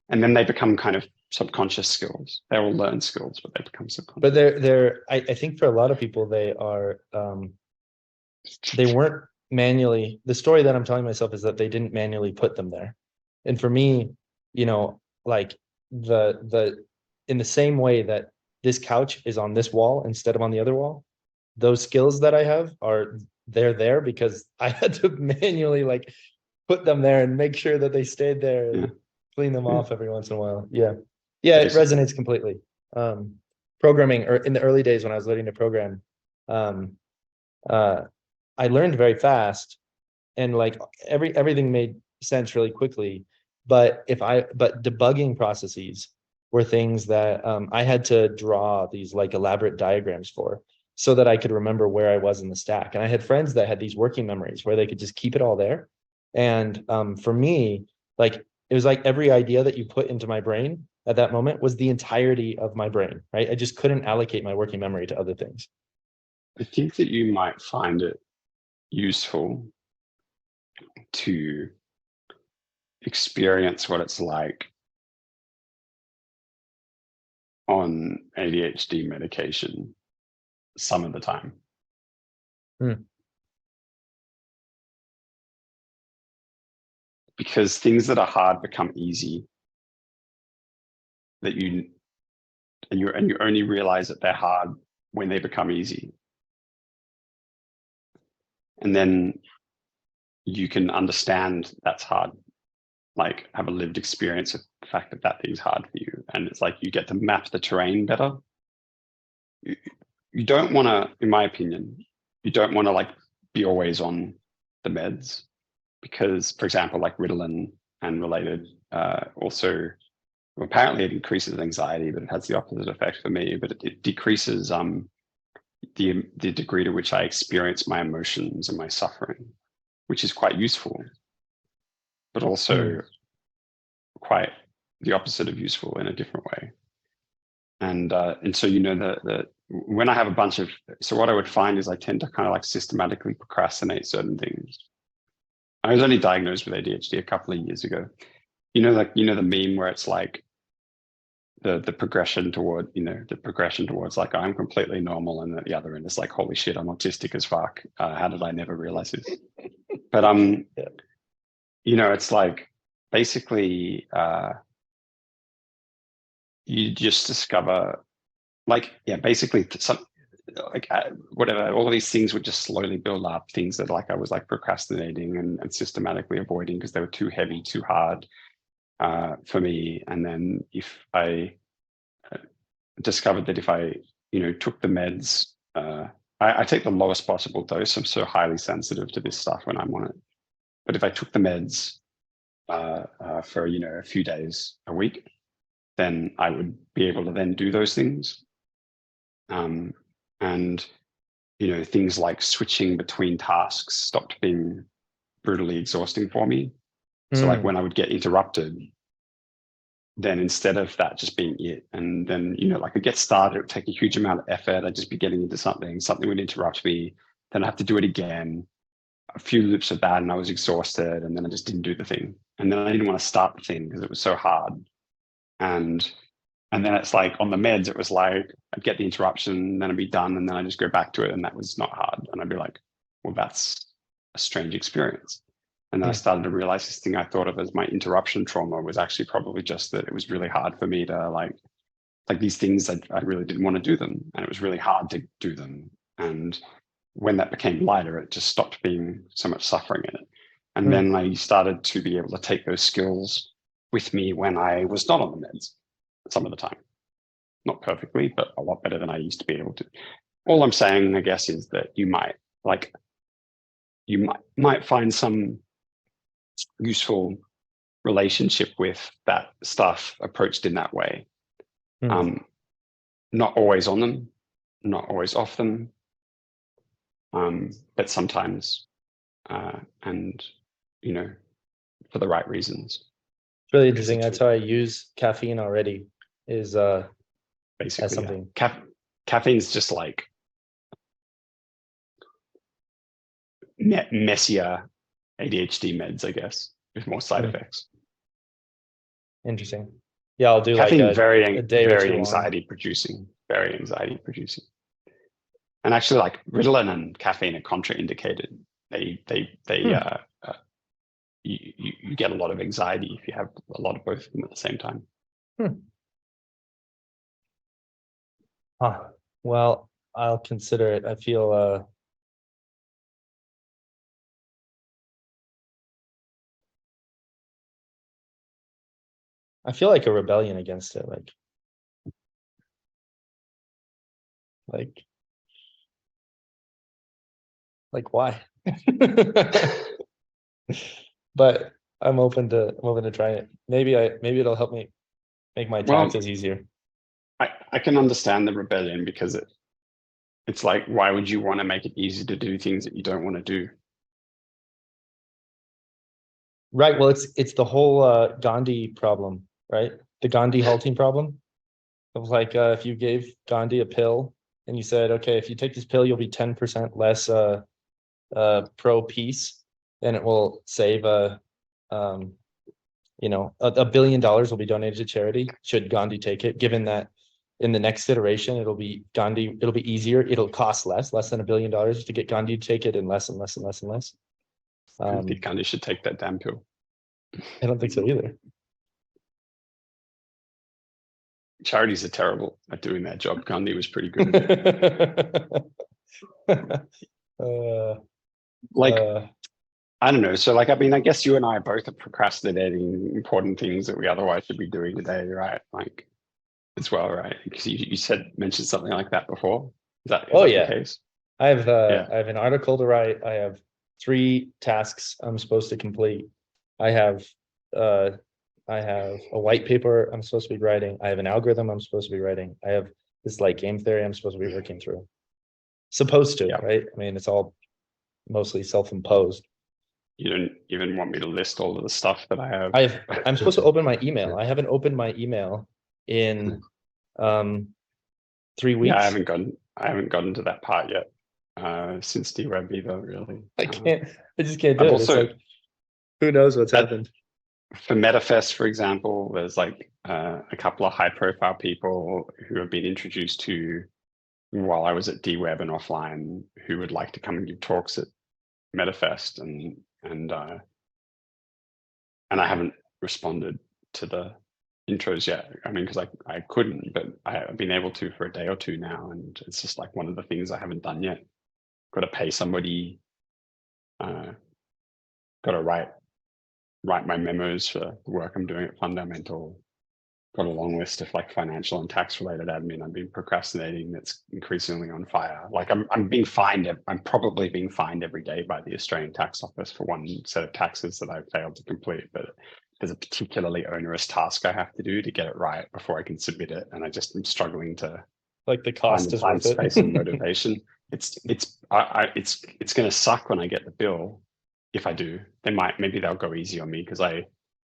And then they become kind of subconscious skills. They're all learned skills, but they become subconscious. But I think for a lot of people, they are, they weren't manually, the story that I'm telling myself is that they didn't manually put them there. And for me, like in the same way that this couch is on this wall instead of on the other wall, those skills that I have they're there because I had to manually like put them there and make sure that they stayed there and clean them off every once in a while. Yeah. It resonates completely. Programming, or in the early days when I was learning to program, I learned very fast, and like everything made sense really quickly. But debugging processes were things that I had to draw these like elaborate diagrams for, so that I could remember where I was in the stack. And I had friends that had these working memories where they could just keep it all there. And for me, like it was like every idea that you put into my brain at that moment was the entirety of my brain, right? I just couldn't allocate my working memory to other things. I think that you might find it useful to experience what it's like on ADHD medication some of the time. Because things that are hard become easy. That you only realize that they're hard when they become easy. And then you can understand that's hard, like have a lived experience of the fact that that thing's hard for you. And it's like you get to map the terrain better. You don't want to, in my opinion, you don't want to like be always on the meds, because, for example, like Ritalin and related also, apparently it increases anxiety, but it has the opposite effect for me. But it decreases the degree to which I experience my emotions and my suffering, which is quite useful, but also quite the opposite of useful in a different way. And so when I have a bunch of, so what I would find is I tend to kind of like systematically procrastinate certain things. I was only diagnosed with ADHD a couple of years ago. The meme where it's like the progression towards like, I'm completely normal, and at the other end it's like, holy shit, I'm autistic as fuck. How did I never realize this? But it's like basically you just discover, like, basically whatever, all of these things would just slowly build up, things that like I was like procrastinating and systematically avoiding because they were too heavy, too hard for me. And then if I discovered that if I, took the meds, I take the lowest possible dose. I'm so highly sensitive to this stuff when I'm on it. But if I took the meds for, a few days a week, then I would be able to then do those things. And, things like switching between tasks stopped being brutally exhausting for me. So like when I would get interrupted, then instead of that just being it, and then, like I'd get started, it would take a huge amount of effort. I'd just be getting into something would interrupt me. Then I have to do it again. A few loops of that and I was exhausted, and then I just didn't do the thing. And then I didn't want to start the thing because it was so hard. And then it's like on the meds, it was like I'd get the interruption, then I'd be done, and then I just go back to it, and that was not hard. And I'd be like, well, that's a strange experience. And then I started to realize this thing I thought of as my interruption trauma was actually probably just that it was really hard for me to like these things I really didn't want to do them, and it was really hard to do them. And when that became lighter, it just stopped being so much suffering in it. And then I started to be able to take those skills with me when I was not on the meds some of the time. Not perfectly, but a lot better than I used to be able to. All I'm saying, I guess, is that you might find some useful relationship with that stuff approached in that way. Not always on them, not always off them, but sometimes, and for the right reasons. It's really interesting. That's how I use caffeine already, is Basically as something. Caffeine's just like messier ADHD meds, I guess, with more side effects. Interesting. Yeah, I'll do Caffeine like very a day or two anxiety producing, very anxiety producing. And actually, like Ritalin and caffeine are contraindicated. You get a lot of anxiety if you have a lot of both of them at the same time. Well, I'll consider it. I feel like a rebellion against it, like why? But I'm open to trying it. Maybe it'll help me make my taxes easier. I can understand the rebellion because it's like, why would you want to make it easy to do things that you don't want to do? Right. Well, it's the whole Gandhi problem, right? The Gandhi halting problem of like, if you gave Gandhi a pill and you said, okay, if you take this pill, you'll be 10% less pro peace, then it will save $1 billion will be donated to charity should Gandhi take it, given that in the next iteration it'll be easier, it'll cost less than $1 billion to get Gandhi to take it, and less and less and less and less. I don't think Gandhi should take that damn pill. I don't think so either. Charities are terrible at doing that job. Gandhi was pretty good. I don't know. So like, I mean, I guess you and I both are procrastinating important things that we otherwise should be doing today, right? Like, as well, right? Because you mentioned something like that before. Is that the case? I have an article to write. I have 3 tasks I'm supposed to complete. I have a white paper I'm supposed to be writing. I have an algorithm I'm supposed to be writing. I have this like game theory I'm supposed to be working through. Supposed to, right? I mean, it's all mostly self-imposed. You don't even want me to list all of the stuff that I have. I'm supposed to open my email. I haven't opened my email in 3 weeks. Yeah, I haven't gotten to that part yet. Since DWeb either, really. I just can't do it. It's like, who knows what's happened. For MetaFest, for example, there's like a couple of high-profile people who have been introduced to while I was at DWeb and offline, who would like to come and give talks at MetaFest, and I haven't responded to the intros yet. I mean, because I couldn't, but I've been able to for a day or two now, and it's just like one of the things I haven't done yet. Got to pay somebody. Got to write my memos for the work I'm doing at Fundamental. Got a long list of like financial and tax related admin I've been procrastinating that's increasingly on fire. Like I'm being fined. I'm probably being fined every day by the Australian Tax Office for one set of taxes that I've failed to complete. But there's a particularly onerous task I have to do to get it right before I can submit it, and I just am struggling to Like the find cost the is time, worth it. space, and motivation. It's going to suck when I get the bill. If I do, maybe they'll go easy on me because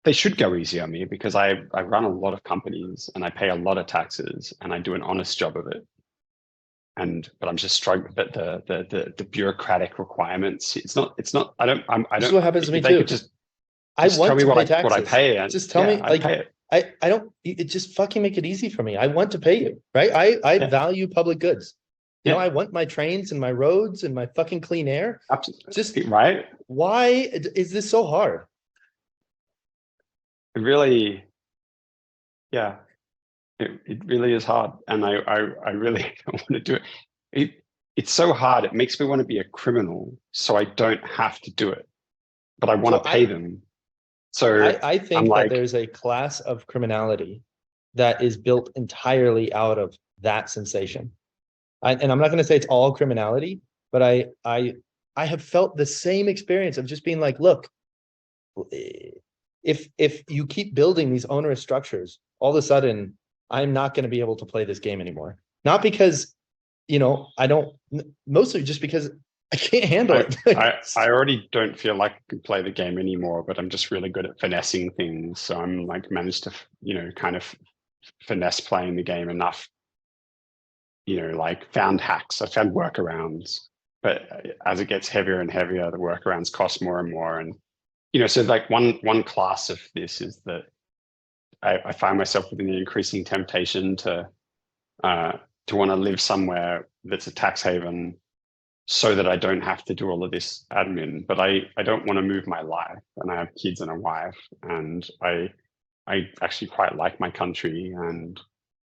they should go easy on me because I run a lot of companies and I pay a lot of taxes and I do an honest job of it. But I'm just struggling. But the bureaucratic requirements. It's not. I don't. This is what happens to me they too. could just I tell want me to what pay I taxes. what I pay. And Just tell me, I like, pay it. I don't, it just fucking make it easy for me. I want to pay you, right? I Yeah. value public goods. You know, Yeah. I want my trains and my roads and my fucking clean air. Absolutely. Just Right. why is this so hard? It really, yeah, it really is hard, and I really don't want to do it. It's so hard. It makes me want to be a criminal, so I don't have to do it, but I want So to pay them. So I think I'm that like, there's a class of criminality that is built entirely out of that sensation. And I'm not going to say it's all criminality, but I have felt the same experience of just being like, look, if you keep building these onerous structures, all of a sudden I'm not going to be able to play this game anymore. Not because, you know, I don't, mostly just because I can't handle it. I already don't feel like I can play the game anymore, but I'm just really good at finessing things. So I'm like managed to, you know, kind of finesse playing the game enough, you know, like found hacks, I found workarounds, but as it gets heavier and heavier, the workarounds cost more and more. And, you know, so like one class of this is that I find myself within the increasing temptation to want to live somewhere that's a tax haven so that I don't have to do all of this admin, but I don't want to move my life, and I have kids and a wife, and I actually quite like my country, and,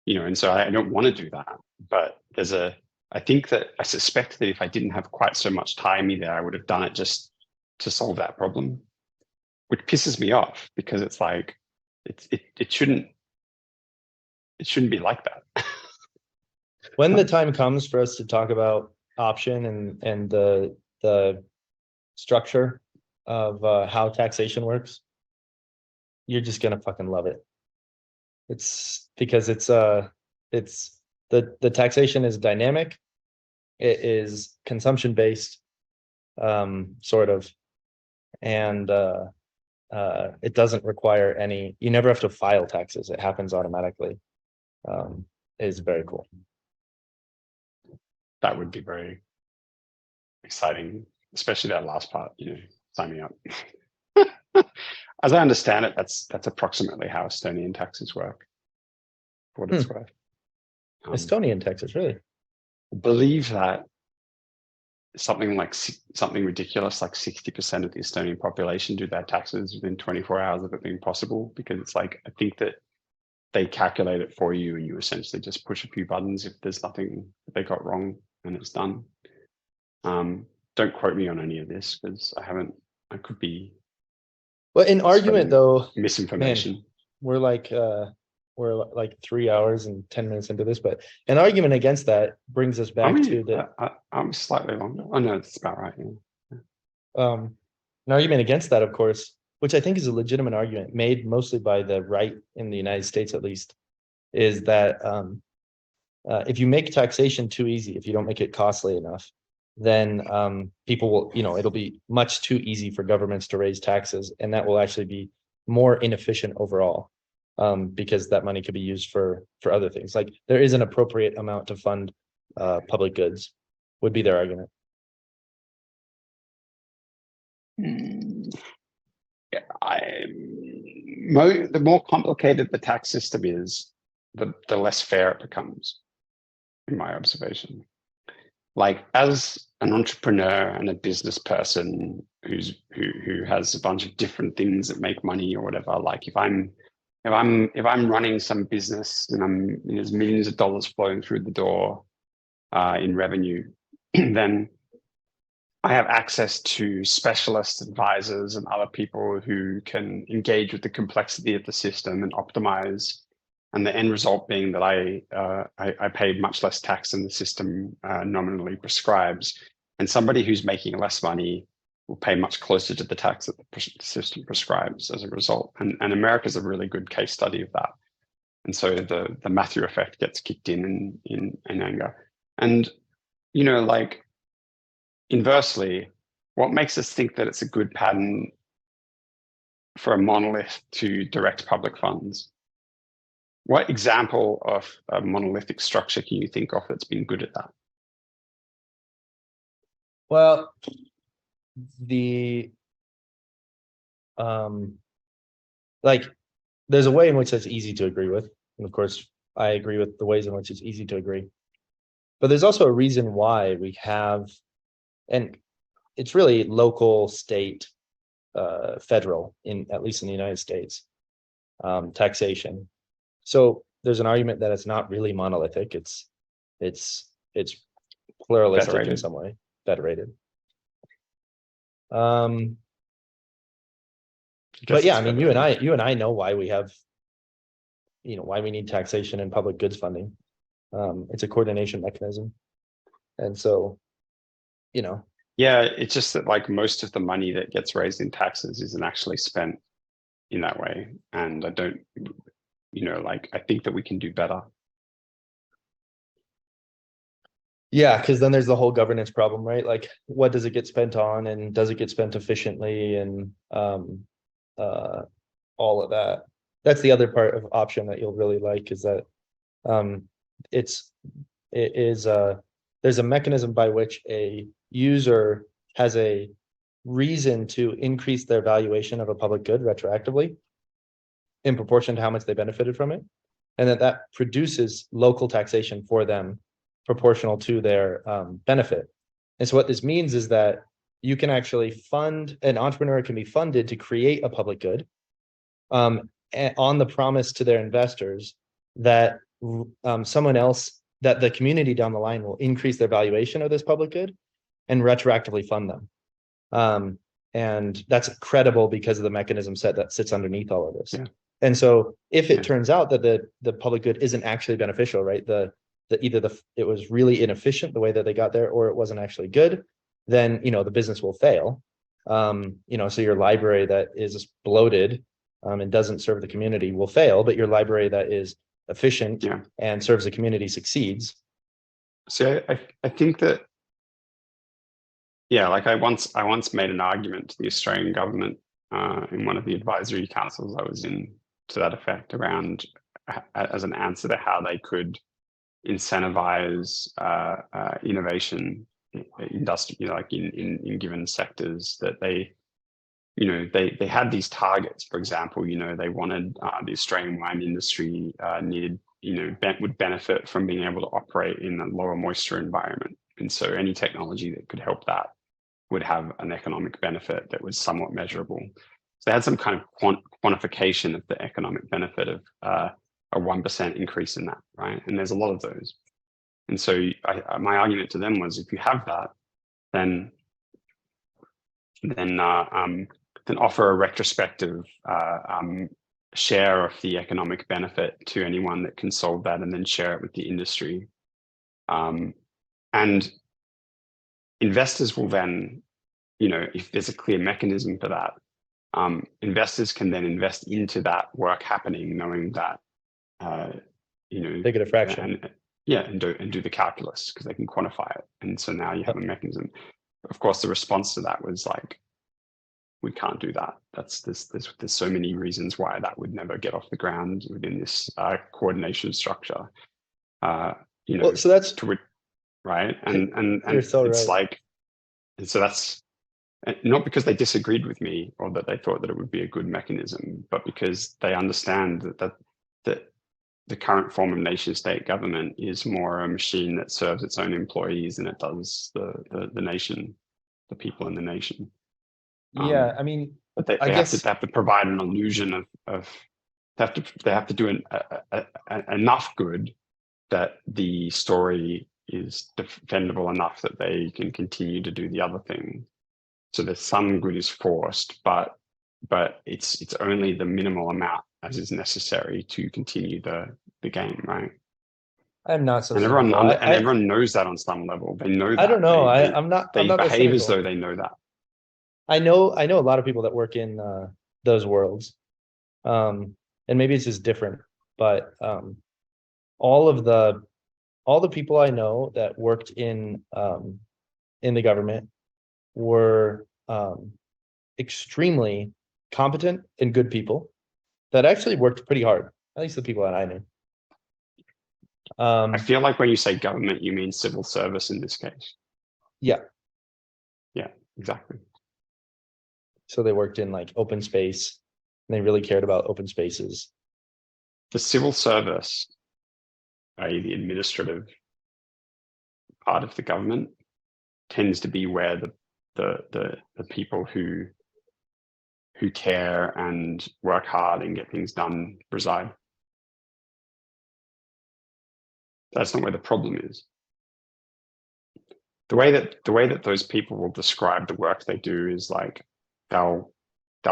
you know, and so I don't want to do that. But I suspect that if I didn't have quite so much time there, I would have done it just to solve that problem, which pisses me off because it's like, it shouldn't be like that. When the time comes for us to talk about option and the structure of how taxation works, you're just gonna fucking love it. It's because it's the taxation is dynamic, it is consumption based, sort of, and it doesn't require any, you never have to file taxes, it happens automatically. Is very cool. That would be very exciting, especially that last part, you know, sign me up. As I understand it, that's approximately how Estonian taxes work, for what it's worth. Estonian taxes, really? I believe that something ridiculous, like 60% of the Estonian population do their taxes within 24 hours of it being possible, because it's like, I think that they calculate it for you and you essentially just push a few buttons if there's nothing that they got wrong and it's done. Don't quote me on any of this because I could be. Well, in argument though, misinformation. man, we're like 3 hours and 10 minutes into this, but an argument against that brings us back to the I'm slightly longer. Oh no, that's about right. Yeah. an argument against that, of course, which I think is a legitimate argument made mostly by the right in the United States, at least, is that if you make taxation too easy, if you don't make it costly enough, then people will, you know, it'll be much too easy for governments to raise taxes, and that will actually be more inefficient overall, because that money could be used for other things. Like there is an appropriate amount to fund public goods, would be their argument. The more complicated the tax system is, the less fair it becomes, in my observation. Like as an entrepreneur and a business person who has a bunch of different things that make money or whatever, like if I'm if I'm running some business and there's millions of dollars flowing through the door in revenue, then I have access to specialist advisors and other people who can engage with the complexity of the system and optimize. And the end result being that I paid much less tax than the system nominally prescribes. And somebody who's making less money will pay much closer to the tax that the system prescribes as a result. And America's a really good case study of that. And so the Matthew effect gets kicked in anger. And, you know, like, inversely, what makes us think that it's a good pattern for a monolith to direct public funds? What example of a monolithic structure can you think of that's been good at that? Well, like, there's a way in which that's easy to agree with. And of course, I agree with the ways in which it's easy to agree. But there's also a reason why we have, and it's really local, state, federal, at least in the United States, taxation. So there's an argument that it's not really monolithic. It's pluralistic in Federated. some way, federated. But yeah, I mean, you and I know why we have, you know, why we need taxation and public goods funding. It's a coordination mechanism. And so, you know. Yeah, it's just that, like, most of the money that gets raised in taxes isn't actually spent in that way. And I don't, you know, like, I think that we can do better. Yeah, because then there's the whole governance problem, right? Like, what does it get spent on, and does it get spent efficiently, and all of that. That's the other part of option that you'll really like, is that there's a mechanism by which a user has a reason to increase their valuation of a public good retroactively in proportion to how much they benefited from it, and that produces local taxation for them proportional to their benefit. And so what this means is that you can actually fund, an entrepreneur can be funded to create a public good on the promise to their investors that someone else, that the community down the line will increase their valuation of this public good and retroactively fund them. And that's credible because of the mechanism set that sits underneath all of this. Yeah. And so if it Yeah. turns out that the public good isn't actually beneficial, right? It was really inefficient the way that they got there, or it wasn't actually good, then, you know, the business will fail. You know, so your library that is bloated and doesn't serve the community will fail, but your library that is efficient Yeah. and serves the community succeeds. So I think that, yeah, like I once made an argument to the Australian government in one of the advisory councils I was in, to that effect, around as an answer to how they could incentivize innovation industry, you know, like in given sectors, that they had these targets. For example, you know, they wanted the Australian wine industry would benefit from being able to operate in a lower moisture environment, and so any technology that could help that would have an economic benefit that was somewhat measurable. So they had some kind of quantification of the economic benefit of a 1% increase in that, right? And there's a lot of those. And so my argument to them was, if you have that, then offer a retrospective share of the economic benefit to anyone that can solve that, and then share it with the industry. And investors will then, you know, if there's a clear mechanism for that, investors can then invest into that work happening, knowing that, you know, They get a fraction. and do the calculus, because they can quantify it. And so now you have a mechanism. Of course, the response to that was like, we can't do that. There's so many reasons why that would never get off the ground within this coordination structure. You know, Well, so that's right. And You're so it's right. like, and so that's not because they disagreed with me or that they thought that it would be a good mechanism, but because they understand that the current form of nation state government is more a machine that serves its own employees than it does the nation, the people in the nation. Yeah, I mean, But they I have guess to provide an illusion of they have to do enough good that the story is defendable enough that they can continue to do the other thing. So that some good is forced, but it's only the minimal amount as is necessary to continue the game, right? I'm not so And everyone cynical. everyone knows that on some level. They know that. I don't know. They I'm not they that behave as cynical. though they know that. I know a lot of people that work in those worlds. And maybe it's just different, but all the people I know that worked in the government were extremely competent and good people that actually worked pretty hard, at least the people that I knew. I feel like when you say government, you mean civil service in this case. Yeah. Yeah, exactly. So they worked in like open space, and they really cared about open spaces. The civil service, i.e. the administrative part of the government, tends to be where the people who care and work hard and get things done reside. That's not where the problem is. The way that those people will describe the work they do is like they'll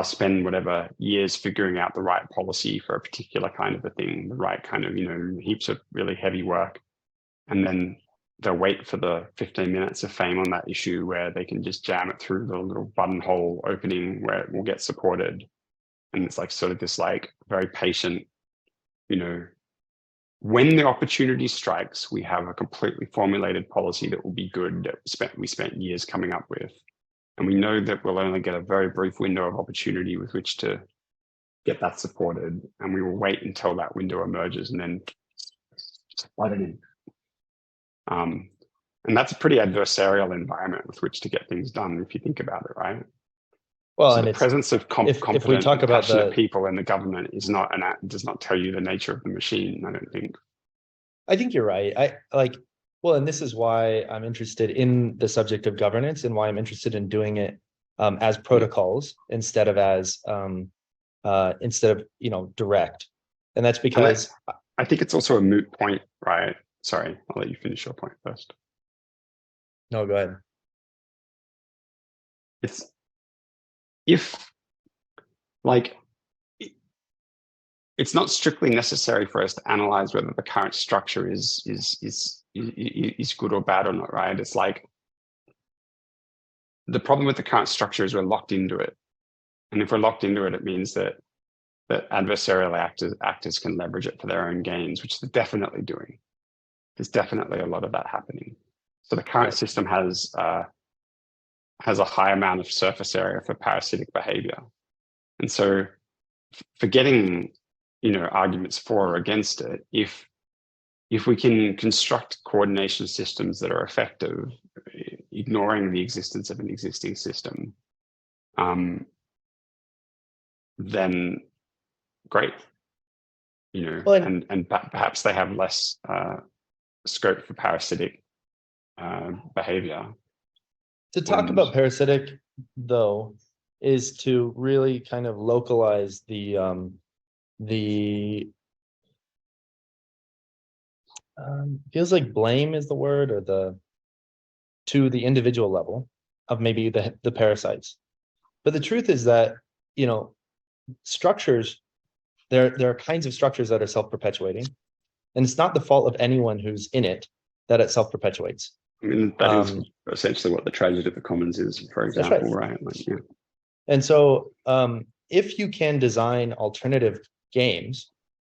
spend whatever years figuring out the right policy for a particular kind of a thing, the right kind of, heaps of really heavy work. And then they'll wait for the 15 minutes of fame on that issue where they can just jam it through the little buttonhole opening where it will get supported. And it's like sort of this like very patient, when the opportunity strikes, we have a completely formulated policy that will be good that we spent years coming up with. And we know that we'll only get a very brief window of opportunity with which to get that supported. And we will wait until that window emerges and then let it in. And that's a pretty adversarial environment with which to get things done, if you think about it, right? Well, so and the presence of competent, we talk about passionate people in the government does not tell you the nature of the machine. I don't think. I think you're right. And this is why I'm interested in the subject of governance and why I'm interested in doing it as protocols instead of direct. And that's because I think it's also a moot point, right? Sorry, I'll let you finish your point first. No, go ahead. It's not strictly necessary for us to analyze whether the current structure is good or bad or not, right? It's like the problem with the current structure is we're locked into it, and if we're locked into it, it means that adversarial actors can leverage it for their own gains, which they're definitely doing. There's definitely a lot of that happening. So the current system has a high amount of surface area for parasitic behavior, and so forgetting arguments for or against it, if we can construct coordination systems that are effective, ignoring the existence of an existing system, then great, and perhaps they have less scope for parasitic behavior. To talk about parasitic, though, is to really kind of localize feels like blame is the word, or to the individual level of maybe the parasites. But the truth is that structures, there are kinds of structures that are self-perpetuating, and it's not the fault of anyone who's in it that it self-perpetuates. I mean, that is essentially what the tragedy of the commons is, for example, right? And so if you can design alternative games,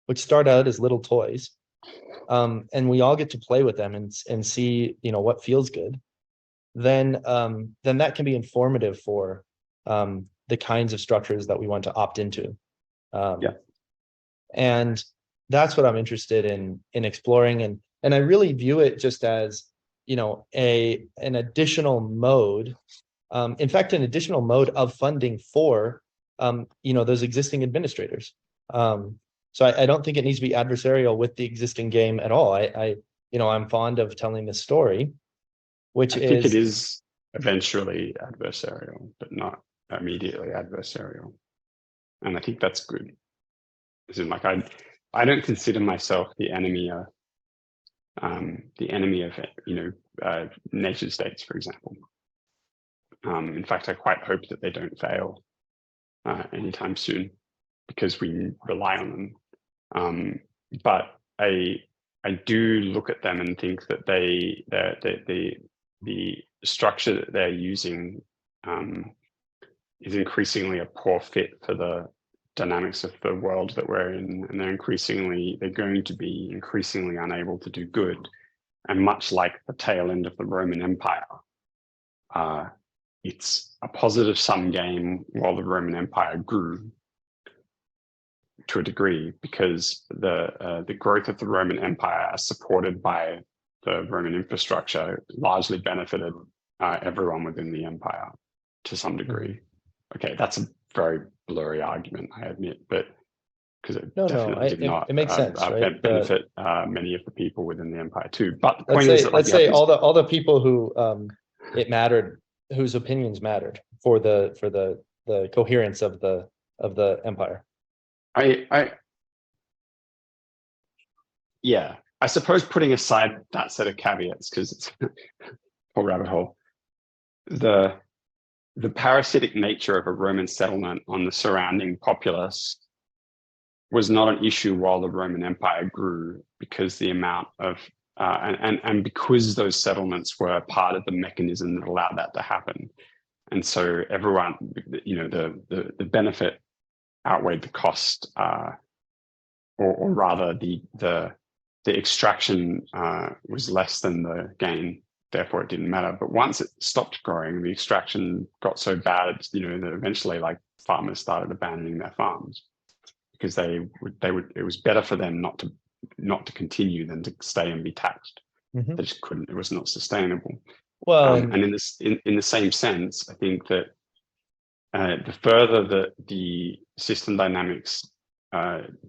which start out as little toys, and we all get to play with them and see, what feels good, then that can be informative for the kinds of structures that we want to opt into. And that's what I'm interested in exploring. And I really view it just as, an additional mode. In fact, an additional mode of funding for, those existing administrators. So I don't think it needs to be adversarial with the existing game at all. I'm fond of telling the story, I think it is eventually adversarial, but not immediately adversarial. And I think that's good. As in, like, I don't consider myself the enemy of nation states, for example. In fact, I quite hope that they don't fail anytime soon, because we rely on them. But I do look at them and think that the structure that they're using is increasingly a poor fit for the dynamics of the world that we're in, and they're going to be increasingly unable to do good. And much like the tail end of the Roman Empire, it's a positive sum game while the Roman Empire grew to a degree, because the growth of the Roman Empire, supported by the Roman infrastructure, largely benefited everyone within the empire to some degree. Okay, that's a very blurry argument, I admit, but because it definitely did not it makes sense, right? benefit many of the people within the empire too. But the Let's point say, is that, like, let's say all the people who it mattered, whose opinions mattered for the coherence of the empire. I suppose, putting aside that set of caveats, because it's a whole rabbit hole, the parasitic nature of a Roman settlement on the surrounding populace was not an issue while the Roman Empire grew, because the amount of and because those settlements were part of the mechanism that allowed that to happen. And so everyone, the benefit outweighed the cost, or rather the extraction was less than the gain. Therefore, it didn't matter. But once it stopped growing, the extraction got so bad, that eventually, like, farmers started abandoning their farms, because it was better for them not to continue than to stay and be taxed. Mm-hmm. They just couldn't. It was not sustainable. Well, and in the same sense, I think that the further that the system dynamics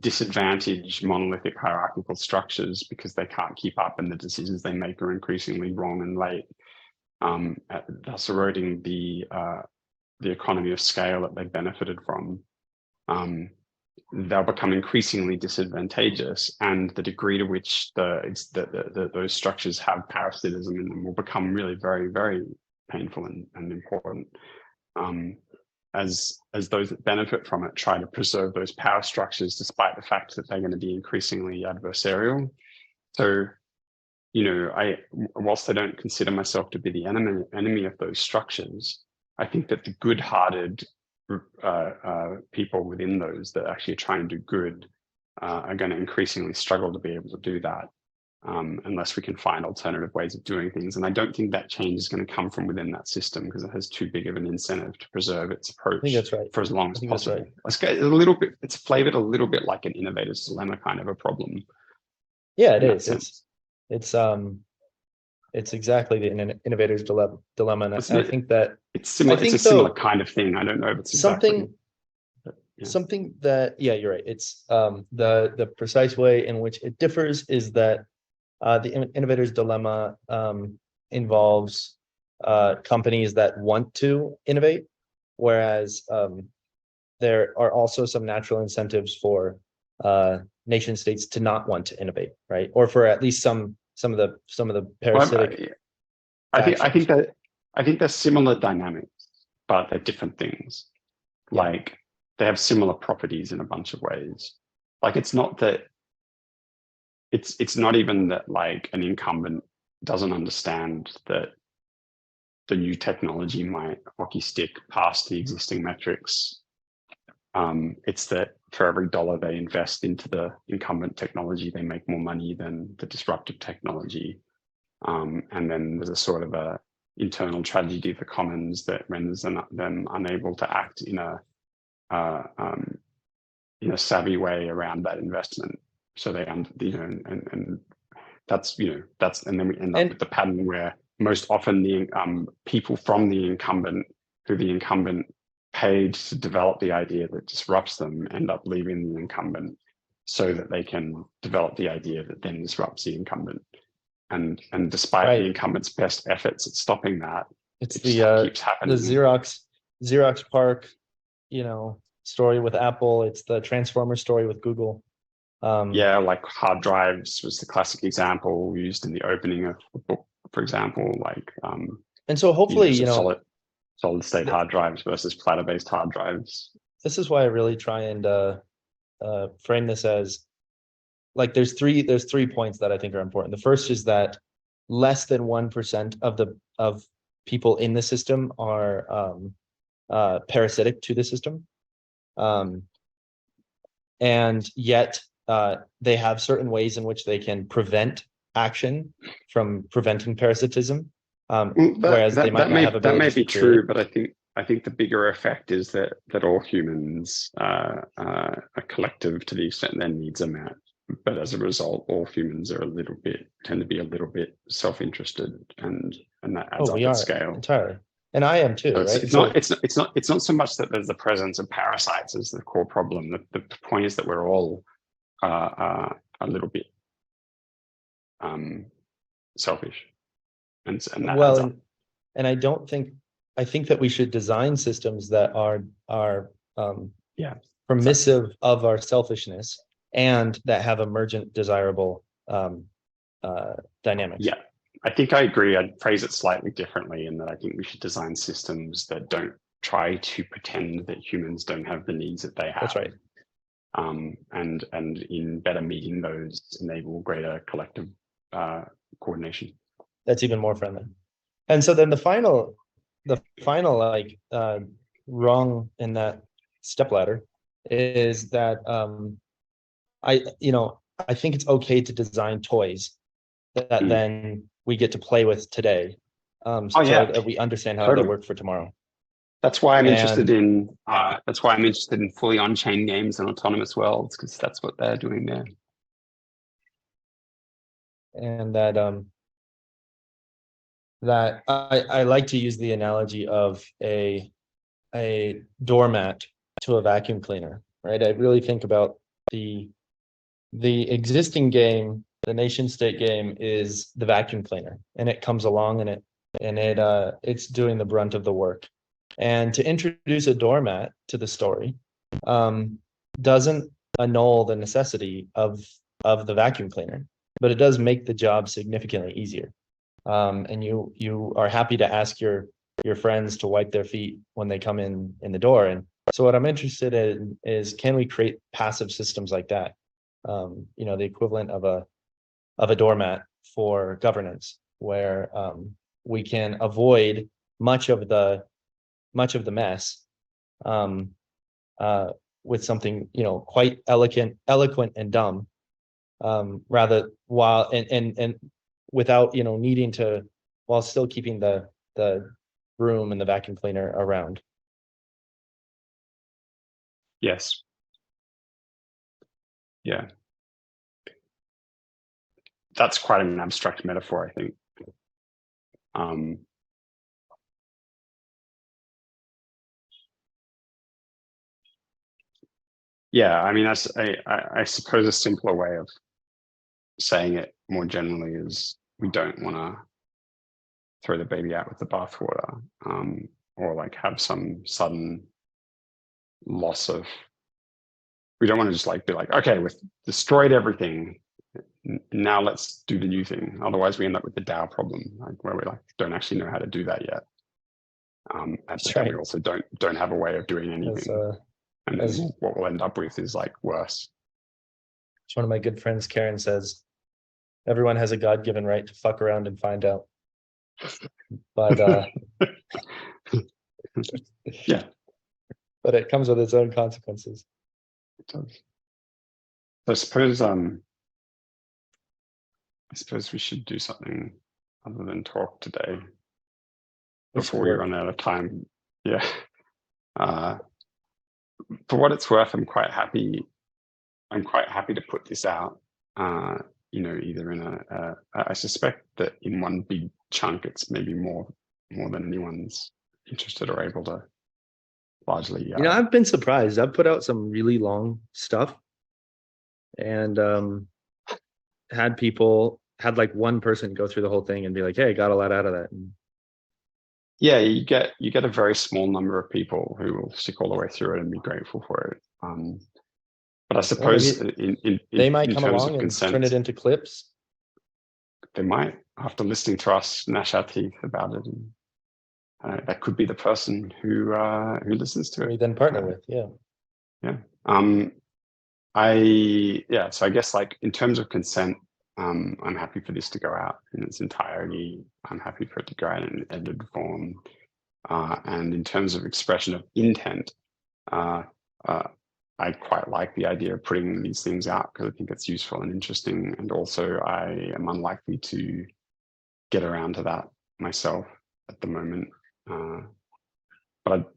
disadvantage monolithic hierarchical structures because they can't keep up, and the decisions they make are increasingly wrong and late, thus eroding the economy of scale that they benefited from. They'll become increasingly disadvantageous, and the degree to which those structures have parasitism in them will become really very, very painful and important. As those that benefit from it try to preserve those power structures, despite the fact that they're going to be increasingly adversarial. So, whilst I don't consider myself to be the enemy of those structures, I think that the good-hearted people within those that actually are trying to do good are going to increasingly struggle to be able to do that, unless we can find alternative ways of doing things. And I don't think that change is going to come from within that system, because it has too big of an incentive to preserve its approach, I think that's right, for as long as possible. Right. Let's get a little bit. It's flavored a little bit like an innovator's dilemma kind of a problem. Yeah, it is. It's exactly the innovator's dilemma, and I think that it's similar. It's a similar kind of thing. I don't know if it's something. Yeah. Something that, yeah, you're right. It's the precise way in which it differs is that the innovator's dilemma involves companies that want to innovate, whereas there are also some natural incentives for nation states to not want to innovate, right? Or for at least some of the parasitic. I think they're similar dynamics, but they're different things. Yeah. Like, they have similar properties in a bunch of ways. Like, it's not even that, like, an incumbent doesn't understand that the new technology might hockey stick past the existing metrics. It's that for every dollar they invest into the incumbent technology, they make more money than the disruptive technology. And then there's a sort of a internal tragedy of the commons that renders them unable to act in a savvy way around that investment. So they, and that's, and then we end up with the pattern where most often the people from the incumbent, who the incumbent paid to develop the idea that disrupts them, end up leaving the incumbent so that they can develop the idea that then disrupts the incumbent. And despite the incumbent's best efforts at stopping that, it keeps happening. The Xerox PARC, story with Apple. It's the Transformer story with Google. Yeah, like hard drives was the classic example used in the opening of the book, for example. Like, and so hopefully, so you know, solid state th- hard drives versus platter based hard drives. this is why I really try and frame this as like there's three points that I think are important. The first is that less than 1% of people in the system are parasitic to the system, and yet they have certain ways in which they can prevent action from preventing parasitism. Whereas they might not have that may abilities be to create. true, but I think the bigger effect is that all humans are collective to the extent their needs are met. But as a result, all humans are tend to be a little bit self-interested, and that adds up We at are scale. entirely, and I am too, So right? it's not so much that there's the presence of parasites as the core problem. The point is that we're all a little bit selfish, and that Well, adds up. and I think that we should design systems that are Yeah, permissive of our selfishness and that have emergent desirable dynamics. yeah. I think I agree. I'd phrase it slightly differently in that I think we should design systems that don't try to pretend that humans don't have the needs that they have. That's right. And in better meeting those, enable greater collective coordination. That's even more friendly. And so then the final like rung in that stepladder is that I think it's okay to design toys that then we get to play with today. So that we understand how they work for tomorrow. That's why I'm interested in fully on-chain games and autonomous worlds, because that's what they're doing there. And that I like to use the analogy of a doormat to a vacuum cleaner, right? I really think about the existing game, the nation state game is the vacuum cleaner, and it comes along and it's doing the brunt of the work. And to introduce a doormat to the story doesn't annul the necessity of the vacuum cleaner, but it does make the job significantly easier. And you are happy to ask your friends to wipe their feet when they come in the door. And so what I'm interested in is, can we create passive systems like that? The equivalent of a doormat for governance, where we can avoid much of the mess with something quite eloquent and dumb, rather while and without needing to, while still keeping the broom and the vacuum cleaner around. Yes. Yeah. That's quite an abstract metaphor, I think. Yeah, I mean, I suppose a simpler way of saying it more generally is we don't want to throw the baby out with the bathwater, or like have some sudden loss of. We don't want to just like be like, okay, we've destroyed everything. Now let's do the new thing. Otherwise, we end up with the DAO problem, like where we like don't actually know how to do that yet. And we also don't have a way of doing anything. And then what we'll end up with is like worse. One of my good friends, Karen, says, everyone has a God-given right to fuck around and find out. But yeah. But it comes with its own consequences. It does. So I suppose we should do something other than talk today before we run out of time. Yeah. For what it's worth, I'm quite happy to put this out. Either in I suspect that in one big chunk, it's maybe more than anyone's interested or able to largely. I've been surprised. I've put out some really long stuff, and had like one person go through the whole thing and be like, "Hey, I got a lot out of that." And yeah, you get a very small number of people who will stick all the way through it and be grateful for it. But I suppose They might in come terms along of and turn consent, it into clips. they might, after listening to us gnash our teeth about it, and that could be the person who listens to We it. then partner with, yeah. Yeah. So I guess like in terms of consent, I'm happy for this to go out in its entirety. I'm happy for it to go out in an edited form. And in terms of expression of intent, I quite like the idea of putting these things out because I think it's useful and interesting. And also I am unlikely to get around to that myself at the moment. But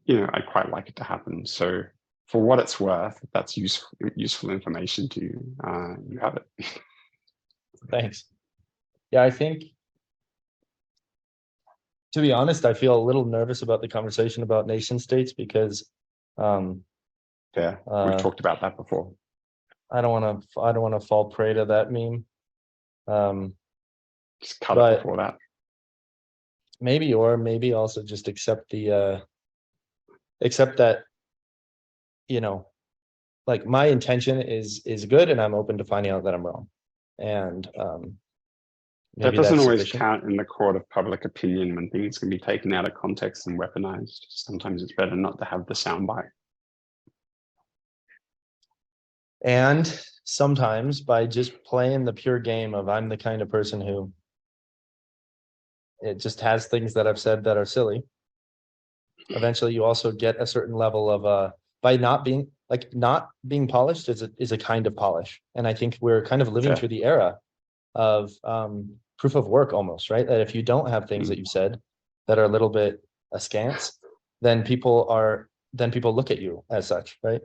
I quite like it to happen. So for what it's worth, if that's useful information to you, you have it. Thanks. Yeah, I think, to be honest, I feel a little nervous about the conversation about nation states because Yeah, we've talked about that before. I don't want to fall prey to that meme. Just cut But it before that. maybe also just accept that, like my intention is good and I'm open to finding out that I'm wrong. And That maybe doesn't that's always sufficient. count in the court of public opinion when things can be taken out of context and weaponized. Sometimes it's better not to have the soundbite. And sometimes by just playing the pure game of I'm the kind of person who it just has things that I've said that are silly. Eventually you also get a certain level of by not being polished is a kind of polish. And I think we're kind of living Fair. through the era of proof of work almost, right? That if you don't have things that you said that are a little bit askance, then people look at you as such, right?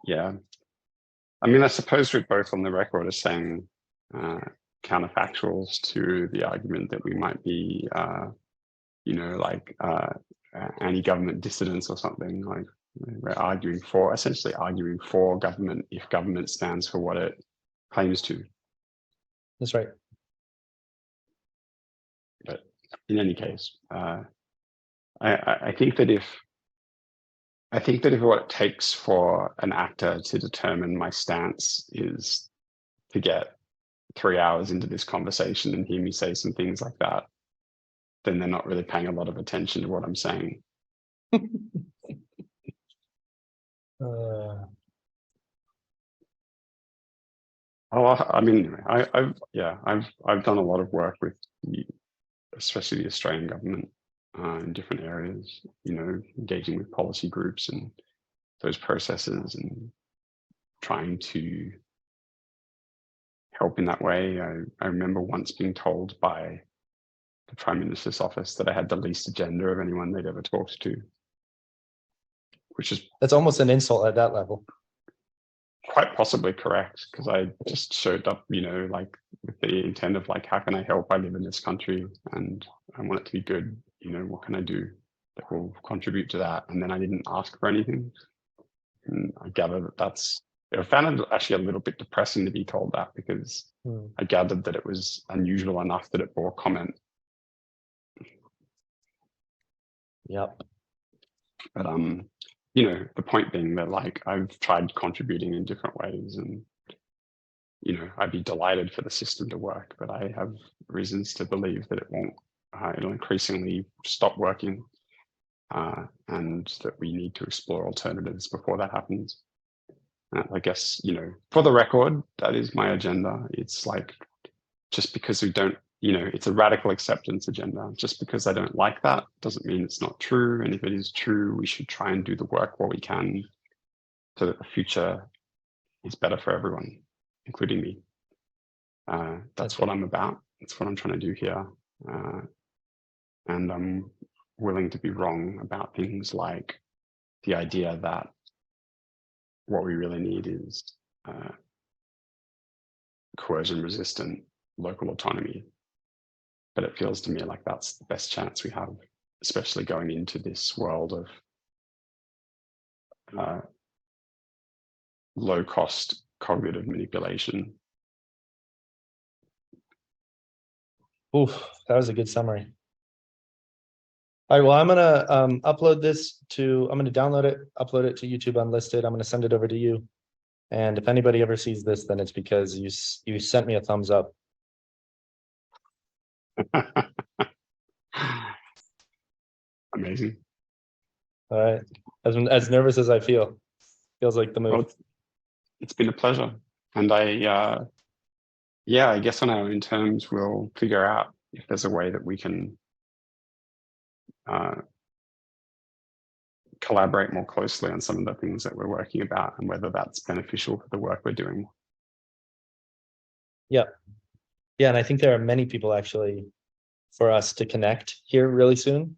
Yeah. I mean, I suppose we're both on the record as saying counterfactuals to the argument that we might be, anti-government dissidents or something. Like we're essentially arguing for government if government stands for what it claims to. That's right. But in any case, I think that if what it takes for an actor to determine my stance is to get 3 hours into this conversation and hear me say some things like that, then they're not really paying a lot of attention to what I'm saying. I mean, I've done a lot of work with, especially the Australian government in different areas. Engaging with policy groups and those processes and trying to help in that way. I remember once being told by the Prime Minister's office that I had the least agenda of anyone they'd ever talked to, which is That's almost an insult at that level. quite possibly correct, because I just showed up, like with the intent of like, how can I help? I live in this country and I want it to be good. What can I do that will contribute to that? And then I didn't ask for anything. And I gather I found it actually a little bit depressing to be told that, because I gathered that it was unusual enough that it bore comment. Yep. But the point being that like I've tried contributing in different ways, and I'd be delighted for the system to work, but I have reasons to believe that it won't. It'll increasingly stop working, and that we need to explore alternatives before that happens. I guess, for the record, that is my agenda. It's like, just because we don't, it's a radical acceptance agenda. Just because I don't like that doesn't mean it's not true. And if it is true, we should try and do the work while we can so that the future is better for everyone, including me. That's what I'm about. That's what I'm trying to do here. And I'm willing to be wrong about things like the idea that what we really need is coercion resistant local autonomy. But it feels to me like that's the best chance we have, especially going into this world of low cost cognitive manipulation. Oof, that was a good summary. All right, well, I'm gonna upload this to, I'm gonna download it, upload it to YouTube unlisted. I'm gonna send it over to you. And if anybody ever sees this, then it's because you sent me a thumbs up. Amazing. All right. As nervous as I feel, feels like the Well, move. it's been a pleasure. And yeah, I guess on our own terms, we'll figure out if there's a way that we can collaborate more closely on some of the things that we're working about and whether that's beneficial for the work we're doing. Yeah, and I think there are many people actually for us to connect here really soon.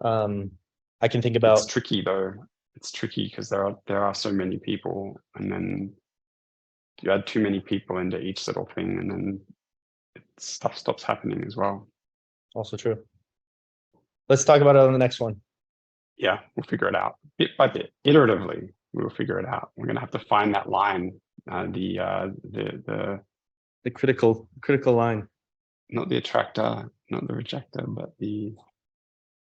I can think about It's tricky though. It's tricky because there are so many people, and then you add too many people into each little thing, and then stuff stops happening as well. also true. Let's talk about it on the next one. Yeah, we'll figure it out bit by bit, iteratively. We'll figure it out. We're gonna have to find that line, the The critical line. not the attractor, not the rejector, but the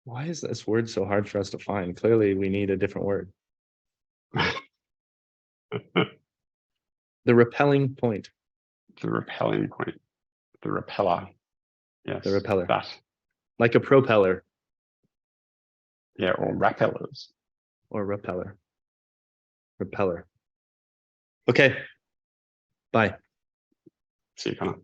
Why is this word so hard for us to find? Clearly, we need a different word. The repelling point. the repelling point, the repeller. Yes, The repeller. That. Like a propeller Yeah, or repellers. or repeller. Repeller. Okay. Bye. See you, Connor.